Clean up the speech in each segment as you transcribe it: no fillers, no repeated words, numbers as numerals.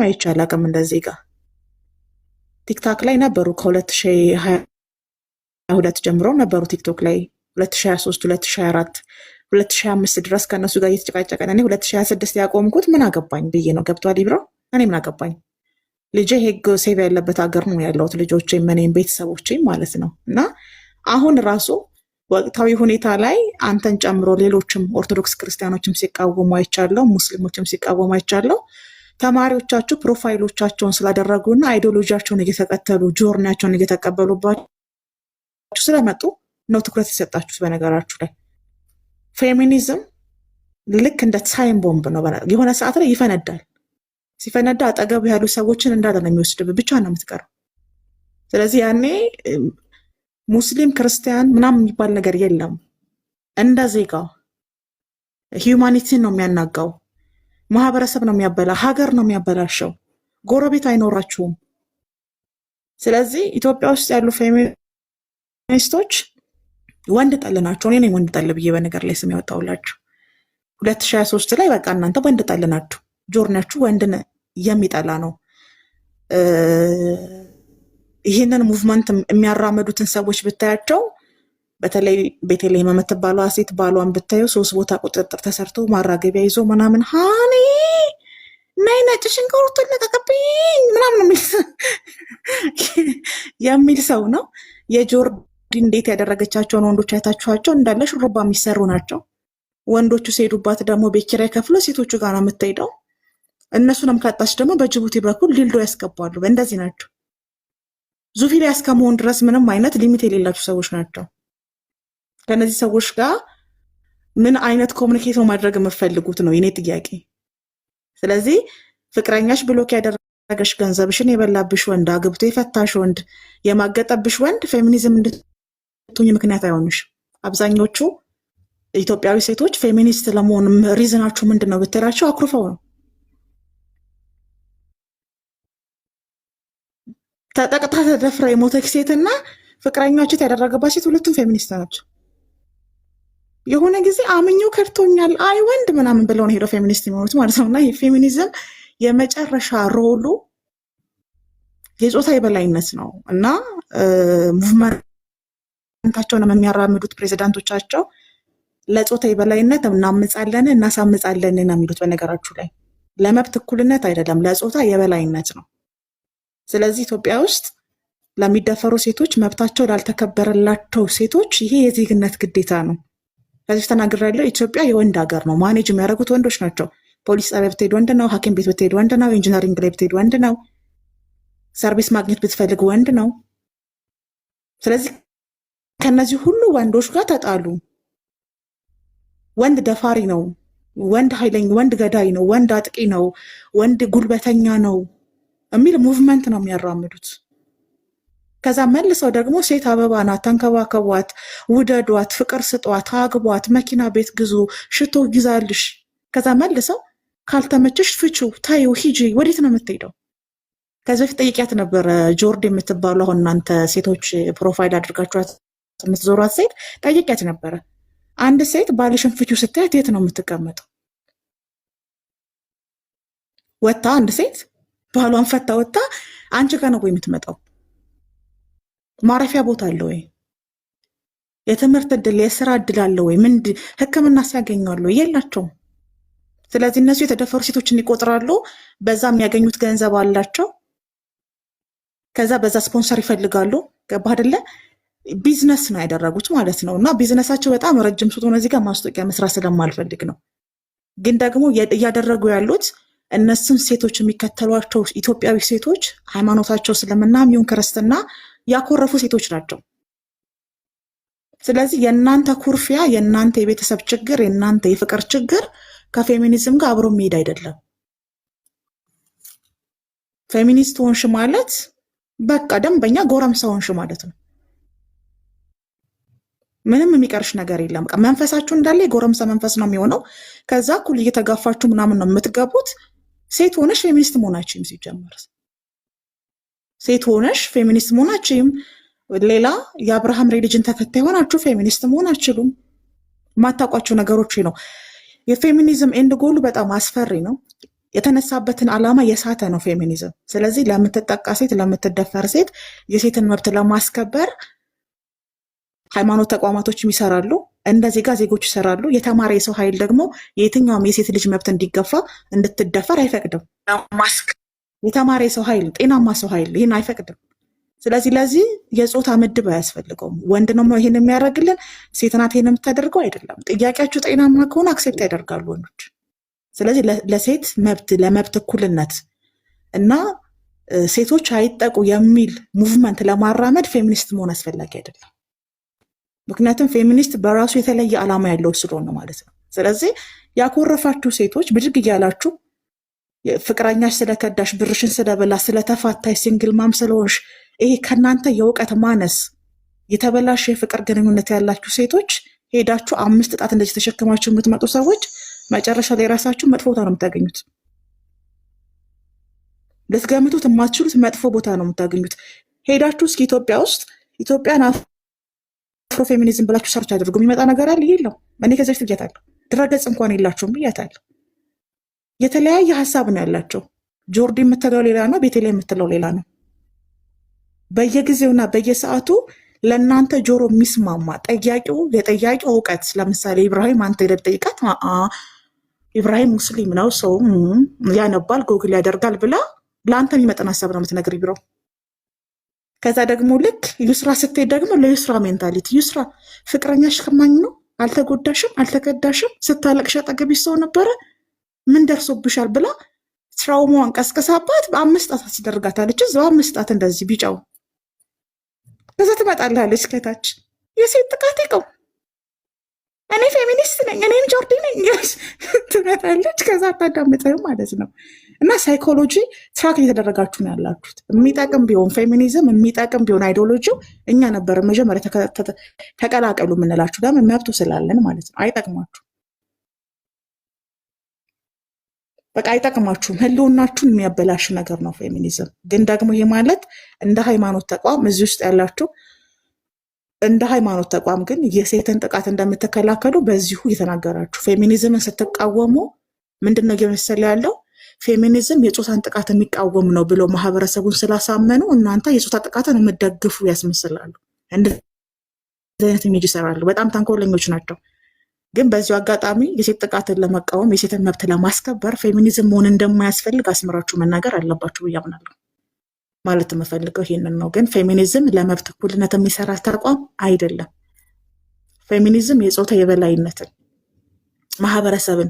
አይቻል አቅም እንደዚህ ጋር ቲክታክ ላይ ነበሩ ከ2022 ጀምሮ ነበሩ ቲክቶክ ላይ 2023 2024 2025 ድረስ ከነሱ ጋር እየተጨቃጨቀን እኔ 2026 ያቆምኩት ምን አገባኝ ብዬ ነው። ገብቷል ይብራ እኔ ምን አገባኝ ልጄ ሄግ ሴቭ ያለበት ሀገር ነው ያለሁት ልጆቼ መኔም ቤተሰቦቼ ማለት ነው። እና አሁን ራሱ ወቅታዊ ሁኔታ ላይ አንተን ጨምሮ ሌሎችም ኦርቶዶክስ ክርስቲያኖችም ሲቃወሙ አይቻለሁ፣ ሙስሊሞችም ሲቃወሙ አይቻለሁ። ተማሪዎቻችሁ ፕሮፋይሎቻቸውን ስላደረጉና አይዲዮሎጂያቸውን እየተከተሉ ጆርናቸውን እየተቀበሉባችሁ ስለመጡ ነው ትኩረት የሰጣችሁት። በነገራችሁ ላይ ፌሚኒዝም ልክ እንደ ታይም ቦምብ ነው። የሆነ ሰዓት ላይ ይፈነዳል። ሲፈነዳ አጠገቡ ያሉ ሰዎችን እንዳለ ነው የሚወስድብህ፣ ብቻ ነው የምትቀረው። ስለዚህ ያኔ ሙስሊም ክርስቲያን ምናምን የሚባል ነገር የለም። እንደ ዜጋ ሂዩማኒቲን ነው የሚያናጋው፣ ማህበረሰብ ነው የሚያበላ፣ ሀገር ነው የሚያበላሸው፣ ጎረቤት አይኖራችሁም። ስለዚህ ኢትዮጵያ ውስጥ ያሉ ፌሚኒስቶች ወንድ ጠል ናቸው። እኔ ነኝ ወንድ ጠል ብዬ በነገር ላይ ስም ያወጣሁላችሁ 2023 ላይ በቃ እናንተ ወንድ ጠል ናችሁ። ጆርናችሁ ወንድን የሚጠላ ነው። ይህንን ሙቭመንት የሚያራመዱትን ሰዎች ብታያቸው በተለይ ቤተልሔም የምትባሏ ሴት ባሏን ብታየው 3 ቦታ ቁጥጥር ተሰርቶ ማራገቢያ ይዞ ምናምን ሃኒ ናይ ነጭ ሽንኩርት ለቀቀብኝ ምናምን የሚል ሰው ነው። የጆርዲ እንዴት ያደረገቻቸውን ወንዶች አይታችኋቸው እንዳለ ሹሩባ የሚሰሩ ናቸው። ወንዶቹ ሲሄዱባት ደግሞ ቤት ኪራይ ከፍሎ ሴቶቹ ጋር ነው የምትሄደው። እነሱንም ካጣች ደግሞ በጅቡቲ በኩል ዲልዶ ያስገባሉ። እንደዚህ ናቸው። ዙፊሊያ እስከመሆን ድረስ ምንም አይነት ሊሚት የሌላቸው ሰዎች ናቸው። ከነዚህ ሰዎች ጋር ምን አይነት ኮሚኒኬት ማድረግ የምፈልጉት ነው የኔ ጥያቄ። ስለዚህ ፍቅረኛሽ ብሎክ ያደረገሽ፣ ገንዘብሽን የበላብሽ ወንድ፣ አግብቶ የፈታሽ ወንድ፣ የማገጠብሽ ወንድ ፌሚኒዝም እንድትሆኝ ምክንያት አይሆንሽ። አብዛኞቹ ኢትዮጵያዊ ሴቶች ፌሚኒስት ለመሆን ሪዝናችሁ ምንድን ነው ብትላቸው አኩርፈው ነው። ተጠቅታ ተደፍራ የሞተች ሴትና ፍቅረኛቸው ያደረገባት ሴት ሁለቱም ፌሚኒስት ናቸው። የሆነ ጊዜ አምኜው ከድቶኛል አይ ወንድ ምናምን ብለው ነው ሄደው ፌሚኒስት የሚሆኑት ማለት ነው። እና የፌሚኒዝም የመጨረሻ ሮሉ የጾታ የበላይነት ነው። እና ሙቭመንታቸውን የሚያራምዱት ፕሬዚዳንቶቻቸው ለጾታ የበላይነት እናምጻለን እናሳምጻለን ነው የሚሉት። በነገራችሁ ላይ ለመብት እኩልነት አይደለም፣ ለጾታ የበላይነት ነው። ስለዚህ ኢትዮጵያ ውስጥ ለሚደፈሩ ሴቶች፣ መብታቸው ላልተከበረላቸው ሴቶች ይሄ የዜግነት ግዴታ ነው። ከዚህ ተናግሬያለሁ። ኢትዮጵያ የወንድ ሀገር ነው። ማኔጅ የሚያደርጉት ወንዶች ናቸው። ፖሊስ ጣቢያ ብትሄድ ወንድ ነው። ሐኪም ቤት ብትሄድ ወንድ ነው። ኢንጂነሪንግ ላይ ብትሄድ ወንድ ነው። ሰርቪስ ማግኘት ብትፈልግ ወንድ ነው። ስለዚህ ከነዚህ ሁሉ ወንዶች ጋር ተጣሉ። ወንድ ደፋሪ ነው፣ ወንድ ኃይለኛ፣ ወንድ ገዳይ ነው፣ ወንድ አጥቂ ነው፣ ወንድ ጉልበተኛ ነው የሚል ሙቭመንት ነው የሚያራምዱት። ከዛ መልሰው ደግሞ ሴት አበባ ናት፣ ተንከባከቧት፣ ውደዷት፣ ፍቅር ስጧት፣ አግቧት፣ መኪና ቤት ግዙ፣ ሽቶ ይዛልሽ። ከዛ መልሰው ካልተመቸሽ ፍቺው፣ ታዩ፣ ሂጂ። ወዴት ነው የምትሄደው? ከዚህ በፊት ጠይቂያት ነበረ ጆርዲ የምትባሉ አሁን እናንተ ሴቶች ፕሮፋይል አድርጋችኋት የምትዞሯት ሴት ጠይቂያት ነበረ። አንድ ሴት ባልሽን ፍቺው ስታያት የት ነው የምትቀመጠው? ወጣ አንድ ሴት ባሏን ፈታ ወጣ አንቺ ጋር ነው የምትመጣው? ማረፊያ ቦታ አለ ወይ? የትምህርት እድል፣ የስራ እድል አለ ወይ? ሕክምና ሲያገኛሉ? የላቸውም። ስለዚህ እነሱ የተደፈሩ ሴቶችን ይቆጥራሉ። በዛ የሚያገኙት ገንዘብ አላቸው። ከዛ በዛ ስፖንሰር ይፈልጋሉ። ገባ አይደለ? ቢዝነስ ነው ያደረጉት ማለት ነው። እና ቢዝነሳቸው በጣም ረጅም ስለሆነ እዚህ ጋር ማስታወቂያ መስራት ስለማልፈልግ ነው። ግን ደግሞ እያደረጉ ያሉት እነሱን ሴቶች የሚከተሏቸው ኢትዮጵያዊ ሴቶች ሃይማኖታቸው እስልምና ይሁን ክርስትና ያኮረፉ ሴቶች ናቸው። ስለዚህ የእናንተ ኩርፊያ፣ የእናንተ የቤተሰብ ችግር፣ የእናንተ የፍቅር ችግር ከፌሚኒዝም ጋር አብሮ የሚሄድ አይደለም። ፌሚኒስት ሆንሽ ማለት በቃ ደንበኛ ጎረምሳ ሆንሽ ማለት ነው። ምንም የሚቀርሽ ነገር የለም። በቃ መንፈሳችሁ እንዳለ የጎረምሳ መንፈስ ነው የሚሆነው። ከዛ እኩል እየተጋፋችሁ ምናምን ነው የምትገቡት። ሴት ሆነሽ ፌሚኒስት መሆናችሁም ሲጀመር ሴት ሆነሽ ፌሚኒስት መሆናችሁም ሌላ የአብርሃም ሪሊጅን ተከታይ ሆናችሁ ፌሚኒስት መሆን አትችሉም። የማታውቋቸው ነገሮች ነው። የፌሚኒዝም ኤንድ ጎሉ በጣም አስፈሪ ነው። የተነሳበትን ዓላማ የሳተ ነው ፌሚኒዝም። ስለዚህ ለምትጠቃ ሴት፣ ለምትደፈር ሴት የሴትን መብት ለማስከበር ሃይማኖት ተቋማቶችም ይሰራሉ፣ እንደ ዜጋ ዜጎች ይሰራሉ። የተማረ የሰው ኃይል ደግሞ የትኛውም የሴት ልጅ መብት እንዲገፋ እንድትደፈር አይፈቅድም። የተማረ የሰው ኃይል፣ ጤናማ ሰው ኃይል ይህን አይፈቅድም። ስለዚህ ለዚህ የጾታ ምድብ አያስፈልገውም። ወንድ ነው ይሄን የሚያደርግልን፣ ሴት ናት ይሄን የምታደርገው አይደለም። ጥያቄያችሁ ጤናማ ከሆነ አክሴፕት ያደርጋሉ ወንዶች። ስለዚህ ለሴት መብት ለመብት እኩልነት እና ሴቶች አይጠቁ የሚል ሙቭመንት ለማራመድ ፌሚኒስት መሆን አስፈላጊ አይደለም። ምክንያቱም ፌሚኒስት በራሱ የተለየ ዓላማ ያለው ስለሆነ ማለት ነው። ስለዚህ ያኮረፋችሁ ሴቶች ብድግ እያላችሁ ፍቅረኛሽ ስለከዳሽ፣ ብርሽን ስለበላ፣ ስለተፋታሽ፣ ሲንግል ማም ስለሆንሽ ይሄ ከእናንተ የእውቀት ማነስ የተበላሽ የፍቅር ግንኙነት ያላችሁ ሴቶች ሄዳችሁ 5 ጣት እንደዚህ ተሸክማችሁ የምትመጡ ሰዎች መጨረሻ ላይ ራሳችሁ መጥፎ ቦታ ነው የምታገኙት። ልትገምቱት የማትችሉት መጥፎ ቦታ ነው የምታገኙት። ሄዳችሁ እስኪ ኢትዮጵያ ውስጥ ኢትዮጵያን አፍሮ ፌሚኒዝም ብላችሁ ሰርች አድርጉ። የሚመጣ ነገር አለ? የለው። እኔ ከዚህ በፊት ብያታለሁ። ድረገጽ እንኳን የላቸውም ብያታለሁ። የተለያየ ሀሳብ ነው ያላቸው። ጆርዲ የምትለው ሌላ ነው፣ ቤቴሌ የምትለው ሌላ ነው። በየጊዜውና በየሰዓቱ ለእናንተ ጆሮ የሚስማማ ጠያቂው የጠያቂው እውቀት፣ ለምሳሌ ኢብራሂም አንተ ሄደህ ጠይቃት፣ ኢብራሂም ሙስሊም ነው፣ ሰው ያነባል፣ ጎግል ያደርጋል ብላ ለአንተ የሚመጠን ሀሳብ ነው የምትነግር ቢሮ። ከዛ ደግሞ ልክ ዩስራ ስትሄድ ደግሞ ለዩስራ ሜንታሊቲ፣ ዩስራ ፍቅረኛሽ ከማኝ ነው፣ አልተጎዳሽም፣ አልተከዳሽም፣ ስታለቅሽ አጠገብሽ ሰው ነበረ፣ ምን ደርሶብሻል ብላ ትራውማዋን ቀስቀሳባት 5 ጣት አስደርጋታለች። እዛው 5 ጣት እንደዚህ ቢጫው። ከዛ ትመጣልሃለች ከታች የሴት ጥቃት ይቀው እኔ ፌሚኒስት ነኝ፣ እኔም ጆርዲ ነኝ ትመጣለች። ከዛ አታዳምጥህም ማለት ነው። እና ሳይኮሎጂ ትራክ እየተደረጋችሁ ነው ያላችሁት። የሚጠቅም ቢሆን ፌሚኒዝም የሚጠቅም ቢሆን አይዲዮሎጂው እኛ ነበር መጀመሪያ ተቀላቀሉ የምንላችሁ። ለምን? መብቱ ስላለን ማለት ነው። አይጠቅማችሁ፣ በቃ አይጠቅማችሁም። ህልውናችሁን የሚያበላሽ ነገር ነው ፌሚኒዝም። ግን ደግሞ ይሄ ማለት እንደ ሃይማኖት ተቋም እዚህ ውስጥ ያላችሁ እንደ ሃይማኖት ተቋም ግን የሴትን ጥቃት እንደምትከላከሉ በዚሁ እየተናገራችሁ ፌሚኒዝምን ስትቃወሙ ምንድን ነው እየመሰለ ያለው? ፌሚኒዝም የጾታን ጥቃት የሚቃወም ነው ብሎ ማህበረሰቡን ስላሳመኑ እናንተ የጾታ ጥቃትን የምትደግፉ ያስመስላሉ። እንደዚህ አይነት ኢሜጅ ይሰራሉ። በጣም ተንኮለኞች ናቸው። ግን በዚሁ አጋጣሚ የሴት ጥቃትን ለመቃወም የሴትን መብት ለማስከበር ፌሚኒዝም መሆን እንደማያስፈልግ አስምራችሁ መናገር አለባችሁ ብዬ አምናለሁ። ማለት የምፈልገው ይሄንን ነው። ግን ፌሚኒዝም ለመብት እኩልነት የሚሰራ ተቋም አይደለም። ፌሚኒዝም የጾታ የበላይነትን ማህበረሰብን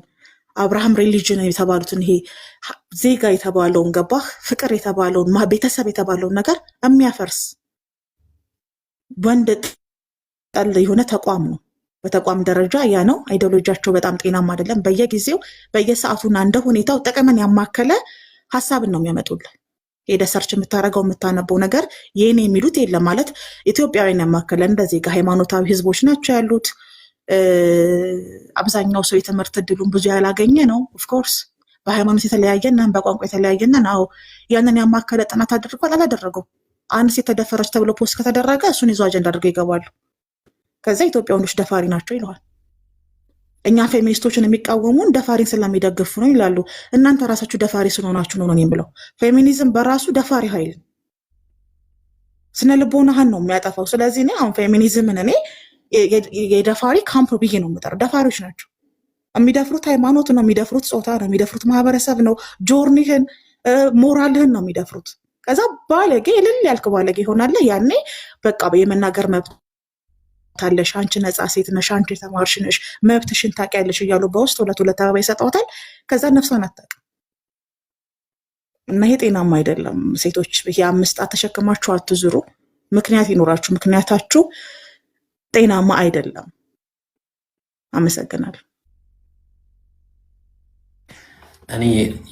አብርሃም ሪሊጅን የተባሉትን ይሄ ዜጋ የተባለውን ገባህ ፍቅር የተባለውን ቤተሰብ የተባለውን ነገር የሚያፈርስ ወንድ ጠል የሆነ ተቋም ነው። በተቋም ደረጃ ያ ነው። አይዲዮሎጂያቸው በጣም ጤናማ አይደለም። በየጊዜው በየሰዓቱና እንደ ሁኔታው ጥቅምን ያማከለ ሀሳብን ነው የሚያመጡልህ። ሄደ ሰርች የምታደርገው የምታነበው ነገር ይህን የሚሉት የለም። ማለት ኢትዮጵያውያን ያማከለ እንደዚህ ሃይማኖታዊ ህዝቦች ናቸው ያሉት። አብዛኛው ሰው የትምህርት እድሉን ብዙ ያላገኘ ነው። ኦፍኮርስ በሃይማኖት የተለያየና በቋንቋ የተለያየና ነው። ያንን ያማከለ ጥናት አድርጓል አላደረገው? አንድ ሴት ተደፈረች ተብሎ ፖስት ከተደረገ እሱን ይዞ አጀንዳ አድርገው ይገባሉ። ከዛ ኢትዮጵያ ወንዶች ደፋሪ ናቸው ይለዋል። እኛ ፌሚኒስቶችን የሚቃወሙን ደፋሪን ስለሚደግፉ ነው ይላሉ። እናንተ ራሳችሁ ደፋሪ ስለሆናችሁ ነው የምለው። ፌሚኒዝም በራሱ ደፋሪ ኃይል ስነ ልቦናህን ነው የሚያጠፋው። ስለዚህ እኔ አሁን ፌሚኒዝምን እኔ የደፋሪ ካምፕ ብዬ ነው የምጠራው። ደፋሪዎች ናቸው የሚደፍሩት። ሃይማኖት ነው የሚደፍሩት፣ ጾታ ነው የሚደፍሩት፣ ማህበረሰብ ነው፣ ጆርኒህን ሞራልህን ነው የሚደፍሩት። ከዛ ባለጌ እልል ያልክ ባለጌ ይሆናለ። ያኔ በቃ የመናገር መብት ታለሽ፣ አንቺ ነፃ ሴት ነሽ፣ አንቺ የተማርሽ ነሽ፣ መብትሽን ታውቂያለሽ እያሉ በውስጥ ሁለት አበባ ይሰጠውታል። ከዛ ነፍሷን አታውቅም። እና ይሄ ጤናማ አይደለም። ሴቶች ይሄ 5 ጣት ተሸክማችሁ አትዙሩ። ምክንያት ይኖራችሁ። ምክንያታችሁ ጤናማ አይደለም። አመሰግናለሁ። እኔ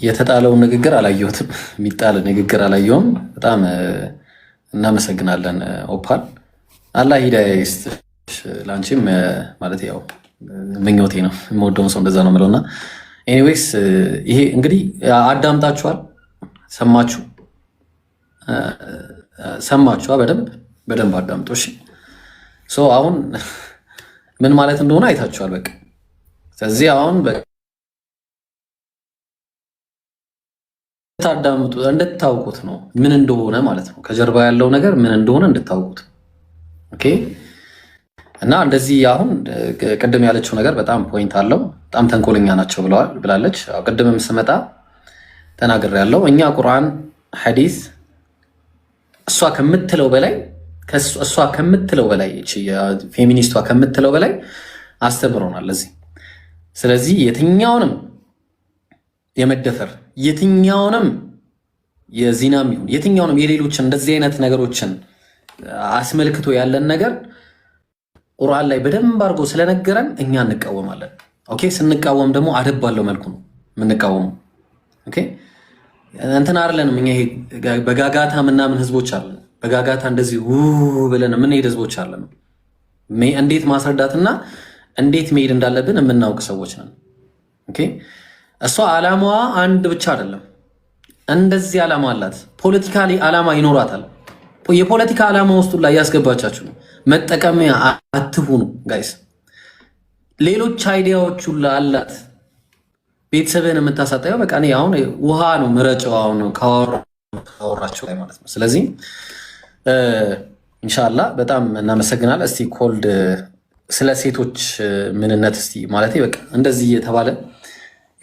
የተጣለውን ንግግር አላየሁትም፣ የሚጣል ንግግር አላየሁም። በጣም እናመሰግናለን ኦፓል። አላህ ሂዳያ ይስጥሽ። ለአንቺም ማለት ያው ምኞቴ ነው፣ የምወደውን ሰው እንደዛ ነው የምለውና ኤኒዌይስ ይሄ እንግዲህ አዳምጣችኋል፣ ሰማችኋ። በደንብ አዳምጦ እሺ። አሁን ምን ማለት እንደሆነ አይታችኋል። በቃ ስለዚህ አሁን እንድታዳምጡ እንድታውቁት ነው ምን እንደሆነ ማለት ነው። ከጀርባ ያለው ነገር ምን እንደሆነ እንድታውቁት። ኦኬ። እና እንደዚህ አሁን ቅድም ያለችው ነገር በጣም ፖይንት አለው። በጣም ተንኮለኛ ናቸው ብላለች። ቅድምም ስመጣ ተናግሬያለሁ። እኛ ቁርአን፣ ሐዲስ እሷ ከምትለው በላይ ፌሚኒስቷ ከምትለው በላይ አስተምሮናል እዚህ። ስለዚህ የትኛውንም የመደፈር የትኛውንም የዚናም ይሁን የትኛውንም የሌሎችን እንደዚህ አይነት ነገሮችን አስመልክቶ ያለን ነገር ቁርአን ላይ በደንብ አድርጎ ስለነገረን እኛ እንቃወማለን። ኦኬ። ስንቃወም ደግሞ አደብ ባለው መልኩ ነው የምንቃወመው። ኦኬ። እንትን አይደለንም እኛ ይሄ በጋጋታ ምናምን ህዝቦች አለን። በጋጋታ እንደዚህ ብለን የምንሄድ ህዝቦች አለን። እንዴት ማስረዳትና እንዴት መሄድ እንዳለብን የምናውቅ ሰዎች ነን። ኦኬ። እሷ ዓላማዋ አንድ ብቻ አይደለም፣ እንደዚህ ዓላማ አላት። ፖለቲካሊ ዓላማ ይኖራታል። የፖለቲካ ዓላማ ውስጡ ላይ ያስገባቻችሁ ነው። መጠቀሚያ አትሁኑ ጋይስ። ሌሎች አይዲያዎች ሁሉ አላት። ቤተሰብህን የምታሳጣየው በቃ እኔ አሁን ውሃ ነው ምረጫው አሁን ካወራችሁ ላይ ማለት ነው። ስለዚህ ኢንሻአላህ በጣም እናመሰግናለን። እስቲ ኮልድ ስለ ሴቶች ምንነት እስቲ ማለት በቃ እንደዚህ የተባለ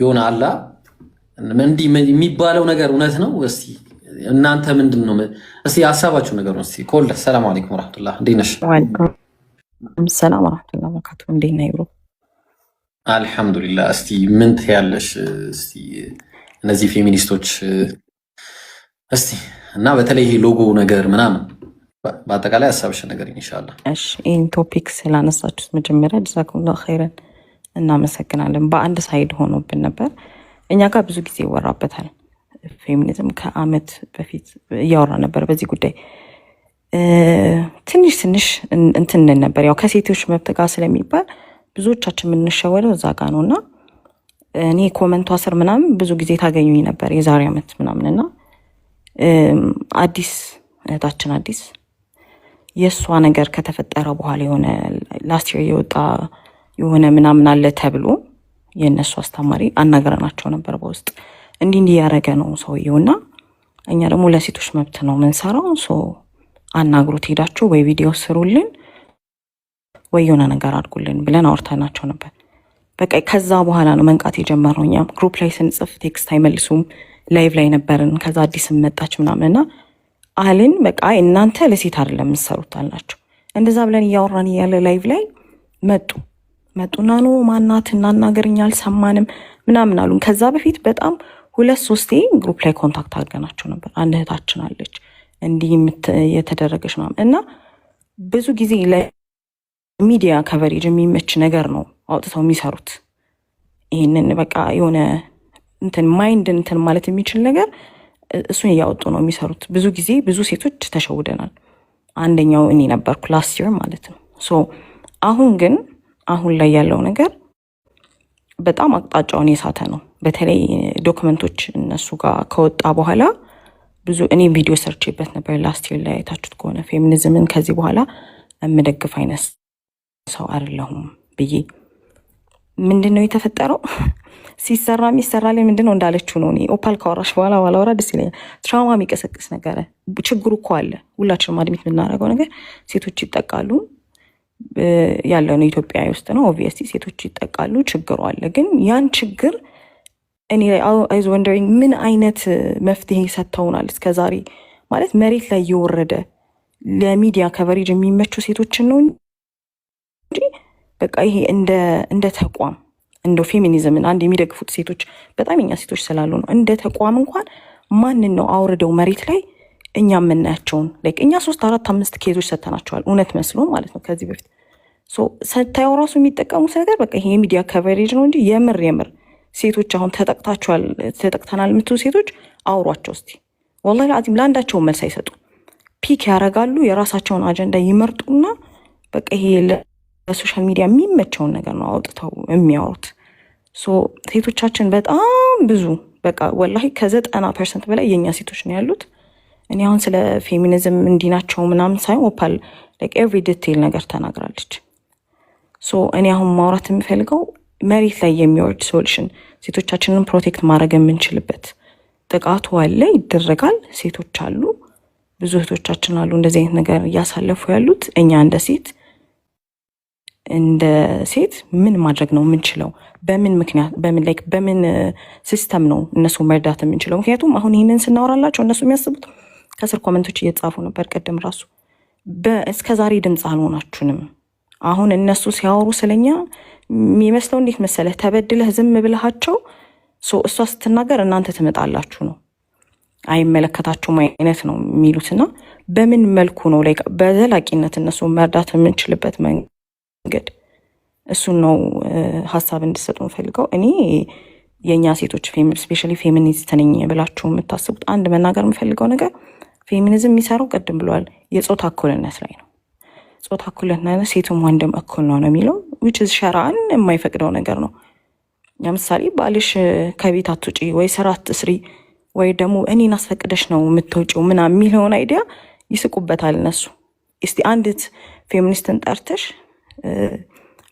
የሆነ አላ እንዲህ የሚባለው ነገር እውነት ነው? እስቲ እናንተ ምንድን ነው እስቲ ሀሳባችሁ ነገር ነው። እስቲ ኮልድ ሰላም አለይኩም ወራህመቱላህ፣ እንዴት ነሽ? ሰላም ወራህመቱላህ ወበረካቱ። እንዴት ነህ ብሮ? አልሐምዱሊላህ። እስቲ ምን ትያለሽ? እስቲ እነዚህ ፌሚኒስቶች እስቲ እና በተለይ ይሄ ሎጎ ነገር ምናምን በአጠቃላይ ሀሳብሽ ነገር ኢንሻአላህ። እሺ ይህን ቶፒክ ስላነሳችሁት መጀመሪያ ጀዛኩሙላህ ኸይረን እናመሰግናለን። በአንድ ሳይድ ሆኖብን ነበር። እኛ ጋር ብዙ ጊዜ ይወራበታል። ፌሚኒዝም ከአመት በፊት እያወራ ነበር በዚህ ጉዳይ። ትንሽ እንትን ነበር ያው ከሴቶች መብት ጋር ስለሚባል ብዙዎቻችን የምንሸወደው እዛ ጋ ነው። እና እኔ ኮመንቷ ስር ምናምን ብዙ ጊዜ ታገኙኝ ነበር የዛሬ ዓመት ምናምንና አዲስ እህታችን አዲስ የእሷ ነገር ከተፈጠረ በኋላ የሆነ ላስት ይር የወጣ የሆነ ምናምን አለ ተብሎ የእነሱ አስተማሪ አናገረናቸው ነበር በውስጥ እንዲህ ያደረገ ነው ሰውየውና እኛ ደግሞ ለሴቶች መብት ነው ምንሰራው፣ አናግሩት ሄዳችሁ ወይ ቪዲዮ ስሩልን ወይ የሆነ ነገር አድርጉልን ብለን አውርተናቸው ነበር። በቃ ከዛ በኋላ ነው መንቃት የጀመረው። እኛም ግሩፕ ላይ ስንጽፍ ቴክስት አይመልሱም። ላይቭ ላይ ነበርን። ከዛ አዲስም መጣች ምናምንና አልን በቃ እናንተ ለሴት አይደለም የምትሰሩት አልናቸው። እንደዛ ብለን እያወራን እያለ ላይቭ ላይ መጡና ነው ማናት እናናገርኛ አልሰማንም ምናምን አሉን። ከዛ በፊት በጣም 2-3 ግሩፕ ላይ ኮንታክት አድርገናቸው ነበር። አንድ እህታችን አለች እንዲህ የተደረገች ምናምን እና ብዙ ጊዜ ለሚዲያ ከቨሬጅ የሚመች ነገር ነው አውጥተው የሚሰሩት። ይህንን በቃ የሆነ እንትን ማይንድ እንትን ማለት የሚችል ነገር እሱን እያወጡ ነው የሚሰሩት። ብዙ ጊዜ ብዙ ሴቶች ተሸውደናል። አንደኛው እኔ ነበርኩ ላስት ይር ማለት ነው። አሁን ላይ ያለው ነገር በጣም አቅጣጫውን የሳተ ነው። በተለይ ዶክመንቶች እነሱ ጋር ከወጣ በኋላ ብዙ እኔ ቪዲዮ ሰርችበት ነበር ላስት ይር ላይ አይታችሁት ከሆነ ፌሚኒዝምን ከዚህ በኋላ የምደግፍ አይነት ሰው አይደለሁም ብዬ ምንድነው የተፈጠረው ሲሰራ ላይ ምንድነው እንዳለችው ነው። እኔ ኦፓል ካወራሽ በኋላ ዋላወራ ደስ ይለኛል። ትራውማ የሚቀሰቅስ ነገር ችግሩ እኮ አለ። ሁላችንም አድሚት የምናደርገው ነገር ሴቶች ይጠቃሉ ያለው ነው ኢትዮጵያ ውስጥ ነው። ኦብቪየስሊ ሴቶች ይጠቃሉ፣ ችግሩ አለ። ግን ያን ችግር እኔ አይዝ ወንደሪንግ ምን አይነት መፍትሄ ሰጥተውናል እስከዛሬ? ማለት መሬት ላይ እየወረደ ለሚዲያ ከቨሬጅ የሚመቹ ሴቶችን ነው እንጂ በቃ ይሄ እንደ ተቋም እንደ ፌሚኒዝምን አንድ የሚደግፉት ሴቶች በጣም የኛ ሴቶች ስላሉ ነው። እንደ ተቋም እንኳን ማንን ነው አውርደው መሬት ላይ እኛ የምናያቸውን እኛ 3-4-5 ኬዞች ሰተናቸዋል እውነት መስሎ ማለት ነው። ከዚህ በፊት ሰታየው ራሱ የሚጠቀሙት ነገር በቃ ይሄ የሚዲያ ከቨሬጅ ነው እንጂ የምር ሴቶች አሁን ተጠቅተናል የምትሉ ሴቶች አውሯቸው እስቲ። ወላሂ ለአዚም ለአንዳቸውን መልስ አይሰጡ። ፒክ ያደርጋሉ፣ የራሳቸውን አጀንዳ ይመርጡና በቃ ይሄ ለሶሻል ሚዲያ የሚመቸውን ነገር ነው አውጥተው የሚያወሩት። ሴቶቻችን በጣም ብዙ በቃ ወላሂ ከ90% በላይ የኛ ሴቶች ነው ያሉት። እኔ አሁን ስለ ፌሚኒዝም እንዲናቸው ምናምን ሳይሆን ኦፓል ኤቭሪ ዲቴይል ነገር ተናግራለች። እኔ አሁን ማውራት የምፈልገው መሬት ላይ የሚወርድ ሶሉሽን ሴቶቻችንን ፕሮቴክት ማድረግ የምንችልበት ጥቃቱ አለ፣ ይደረጋል። ሴቶች አሉ፣ ብዙ እህቶቻችን አሉ እንደዚህ አይነት ነገር እያሳለፉ ያሉት። እኛ እንደ ሴት ምን ማድረግ ነው የምንችለው? በምን ምክንያት በምን ሲስተም ነው እነሱ መርዳት የምንችለው? ምክንያቱም አሁን ይህንን ስናወራላቸው እነሱ የሚያስቡት ከስር ኮመንቶች እየተጻፉ ነበር ቅድም ራሱ እስከ ዛሬ ድምፅ አልሆናችሁንም። አሁን እነሱ ሲያወሩ ስለኛ የሚመስለው እንዴት መሰለህ? ተበድለህ ዝም ብለሃቸው እሷ ስትናገር እናንተ ትመጣላችሁ ነው፣ አይመለከታችሁም አይነት ነው የሚሉትና በምን መልኩ ነው በዘላቂነት እነሱ መርዳት የምንችልበት መንገድ እሱን ነው ሀሳብ እንድሰጡ ፈልገው። እኔ የእኛ ሴቶች ስፔሻሊ ፌሚኒስት ነኝ ብላችሁ የምታስቡት አንድ መናገር የምፈልገው ነገር ፌሚኒዝም የሚሰራው ቅድም ብለዋል የጾታ እኩልነት ላይ ነው። ጾታ እኩልነት ሴቱም ወንድም እኩል ነው የሚለው which is ሸራን የማይፈቅደው ነገር ነው። ለምሳሌ ባልሽ ከቤት አትውጪ ወይ ስራ አትስሪ ወይ ደግሞ እኔን አስፈቅደሽ ነው የምትወጪው ምናምን የሚለውን አይዲያ ይስቁበታል እነሱ። እስቲ አንዲት ፌሚኒስትን ጠርተሽ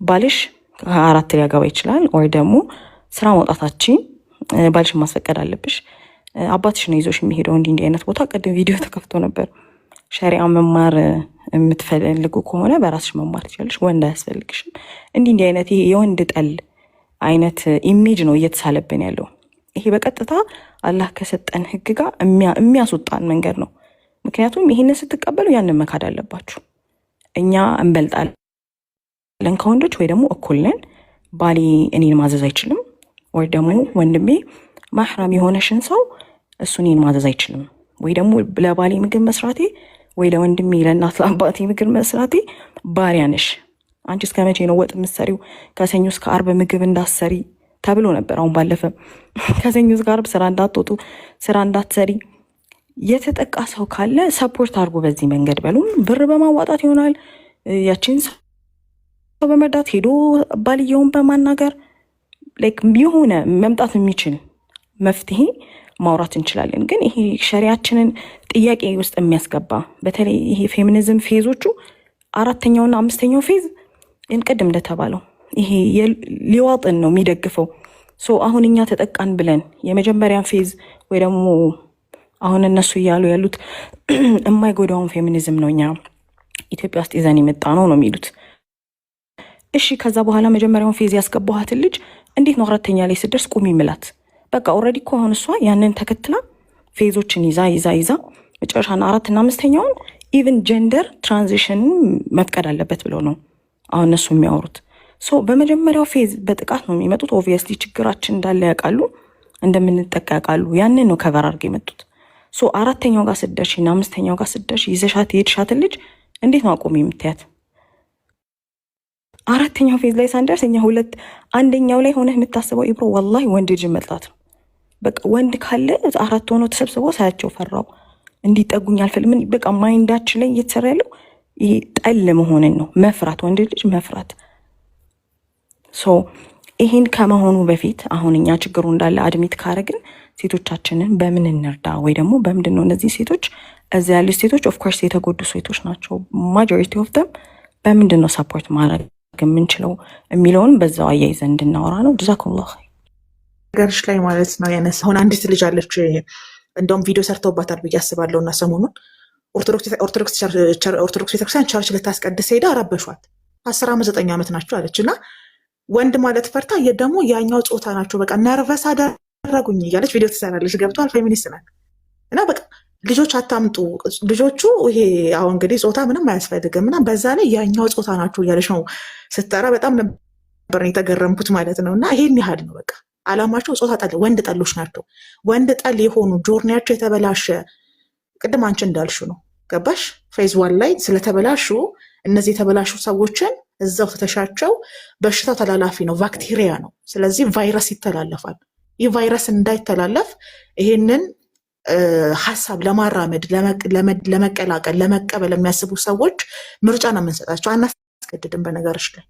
ባልሽ ከአራት ሊያገባ ይችላል ወይ ደግሞ ስራ መውጣታችን ባልሽን ማስፈቀድ አለብሽ፣ አባትሽ ነው ይዞሽ የሚሄደው እንዲህ አይነት ቦታ። ቅድም ቪዲዮ ተከፍቶ ነበር። ሸሪዓ መማር የምትፈልጉ ከሆነ በራስሽ መማር ትችላለሽ፣ ወንድ አያስፈልግሽም። እንዲህ አይነት ይሄ የወንድ ጠል አይነት ኢሜጅ ነው እየተሳለብን ያለው። ይሄ በቀጥታ አላህ ከሰጠን ህግ ጋር የሚያስወጣን መንገድ ነው። ምክንያቱም ይሄንን ስትቀበሉ ያንን መካድ አለባችሁ። እኛ እንበልጣለን ከወንዶች ወይ ደግሞ እኩል ነን፣ ባሌ እኔን ማዘዝ አይችልም፣ ወይ ደግሞ ወንድሜ ማህራም የሆነሽን ሰው እሱ እኔን ማዘዝ አይችልም፣ ወይ ደግሞ ለባሌ ምግብ መስራቴ ወይ ለወንድሜ ለእናት ለአባቴ ምግብ መስራቴ ባሪያ ነሽ፣ አንቺ እስከ መቼ ነው ወጥ የምትሰሪው? ከሰኞ እስከ አርብ ምግብ እንዳትሰሪ ተብሎ ነበር። አሁን ባለፈ ከሰኞ እስከ አርብ ስራ እንዳትወጡ፣ ስራ እንዳትሰሪ። የተጠቃ ሰው ካለ ሰፖርት አድርጎ በዚህ መንገድ በሉን። ብር በማዋጣት ይሆናል፣ ያችን ሰው በመርዳት ሄዶ ባልየውን በማናገር የሆነ መምጣት የሚችል መፍትሄ ማውራት እንችላለን። ግን ይሄ ሸሪያችንን ጥያቄ ውስጥ የሚያስገባ በተለይ ይሄ ፌሚኒዝም ፌዞቹ አራተኛውና አምስተኛው ፌዝ ቅድም እንደተባለው ይሄ ሊዋጥን ነው የሚደግፈው። አሁን እኛ ተጠቃን ብለን የመጀመሪያን ፌዝ ወይ ደግሞ አሁን እነሱ እያሉ ያሉት የማይጎዳውን ፌሚኒዝም ነው እኛ ኢትዮጵያ ውስጥ ይዘን የመጣ ነው የሚሉት። እሺ ከዛ በኋላ መጀመሪያውን ፌዝ ያስገባኋትን ልጅ እንዴት ነው አራተኛ ላይ ስደርስ ቁሚ ምላት? በቃ ኦልሬዲ እኮ አሁን እሷ ያንን ተከትላ ፌዞችን ይዛ መጨረሻና አራትና አምስተኛውን ኢቭን ጀንደር ትራንዚሽን መፍቀድ አለበት ብለው ነው አሁን እነሱ የሚያወሩት። በመጀመሪያው ፌዝ በጥቃት ነው የሚመጡት። ኦብቪየስሊ ችግራችን እንዳለ ያውቃሉ፣ እንደምንጠቃ ያውቃሉ። ያንን ነው ከቨር አድርገው የመጡት። አራተኛው ጋር ስደርሽ እና አምስተኛው ጋር ስደርሽ ይዘሻት የሄድሻትን ልጅ እንዴት ነው አቆሚ የምትያት? አራተኛው ፌዝ ላይ ሳንደርስ እኛ አንደኛው ላይ ሆነህ የምታስበው ኢብሮ ወላሂ ወንድ ልጅ መጥላት ነው። በቃ ወንድ ካለ አራት ሆኖ ተሰብስበው ሳያቸው ፈራው እንዲጠጉኝ አልፈልግም። በቃ ማይንዳችን ላይ እየተሰራ ያለው ይሄ ጠል መሆንን ነው፣ መፍራት፣ ወንድ ልጅ መፍራት። ይሄን ከመሆኑ በፊት አሁን እኛ ችግሩ እንዳለ አድሚት ካረግን ሴቶቻችንን በምን እንርዳ? ወይ ደግሞ በምንድን ነው እነዚህ ሴቶች እዚያ ያሉ ሴቶች ኦፍኮርስ የተጎዱ ሴቶች ናቸው ማጆሪቲ ኦፍ ደም፣ በምንድን ነው ሰፖርት ማድረግ የምንችለው የሚለውን በዛው አያይዘን እንድናወራ ነው። ጀዛኩሙላህ ነገርሽ ላይ ማለት ነው ያነሳ። አሁን አንዲት ልጅ አለች፣ እንደውም ቪዲዮ ሰርተውባታል ብዬ አስባለሁ። እና ሰሞኑን ኦርቶዶክስ ቤተክርስቲያን ቸርች ልታስቀድስ ሄዳ ረበሿት። 10 ዓመት 9 ዓመት ናቸው አለች። እና ወንድ ማለት ፈርታ ደግሞ ያኛው ጾታ ናቸው በቃ ነርቨስ አደረጉኝ እያለች ቪዲዮ ትሰራለች። ገብቷል? ፌሚኒስት ናት። እና በቃ ልጆች አታምጡ፣ ልጆቹ ይሄ አሁን እንግዲህ ጾታ ምንም አያስፈልግም እና በዛ ላይ ያኛው ጾታ ናቸው እያለች ነው ስትጠራ። በጣም ነበር የተገረምኩት ማለት ነው። እና ይሄን ያህል ነው በቃ አላማቸው ጾታ ጠል፣ ወንድ ጠሎች ናቸው። ወንድ ጠል የሆኑ ጆርኒያቸው የተበላሸ ቅድም አንቺ እንዳልሹ ነው። ገባሽ? ፌዝ 1 ላይ ስለተበላሹ እነዚህ የተበላሹ ሰዎችን እዛው ተተሻቸው። በሽታው ተላላፊ ነው፣ ባክቴሪያ ነው። ስለዚህ ቫይረስ ይተላለፋል። ይህ ቫይረስ እንዳይተላለፍ ይሄንን ሀሳብ ለማራመድ ለመቀላቀል ለመቀበል የሚያስቡ ሰዎች ምርጫ ነው የምንሰጣቸው። አናስገድድም። በነገርሽ ላይ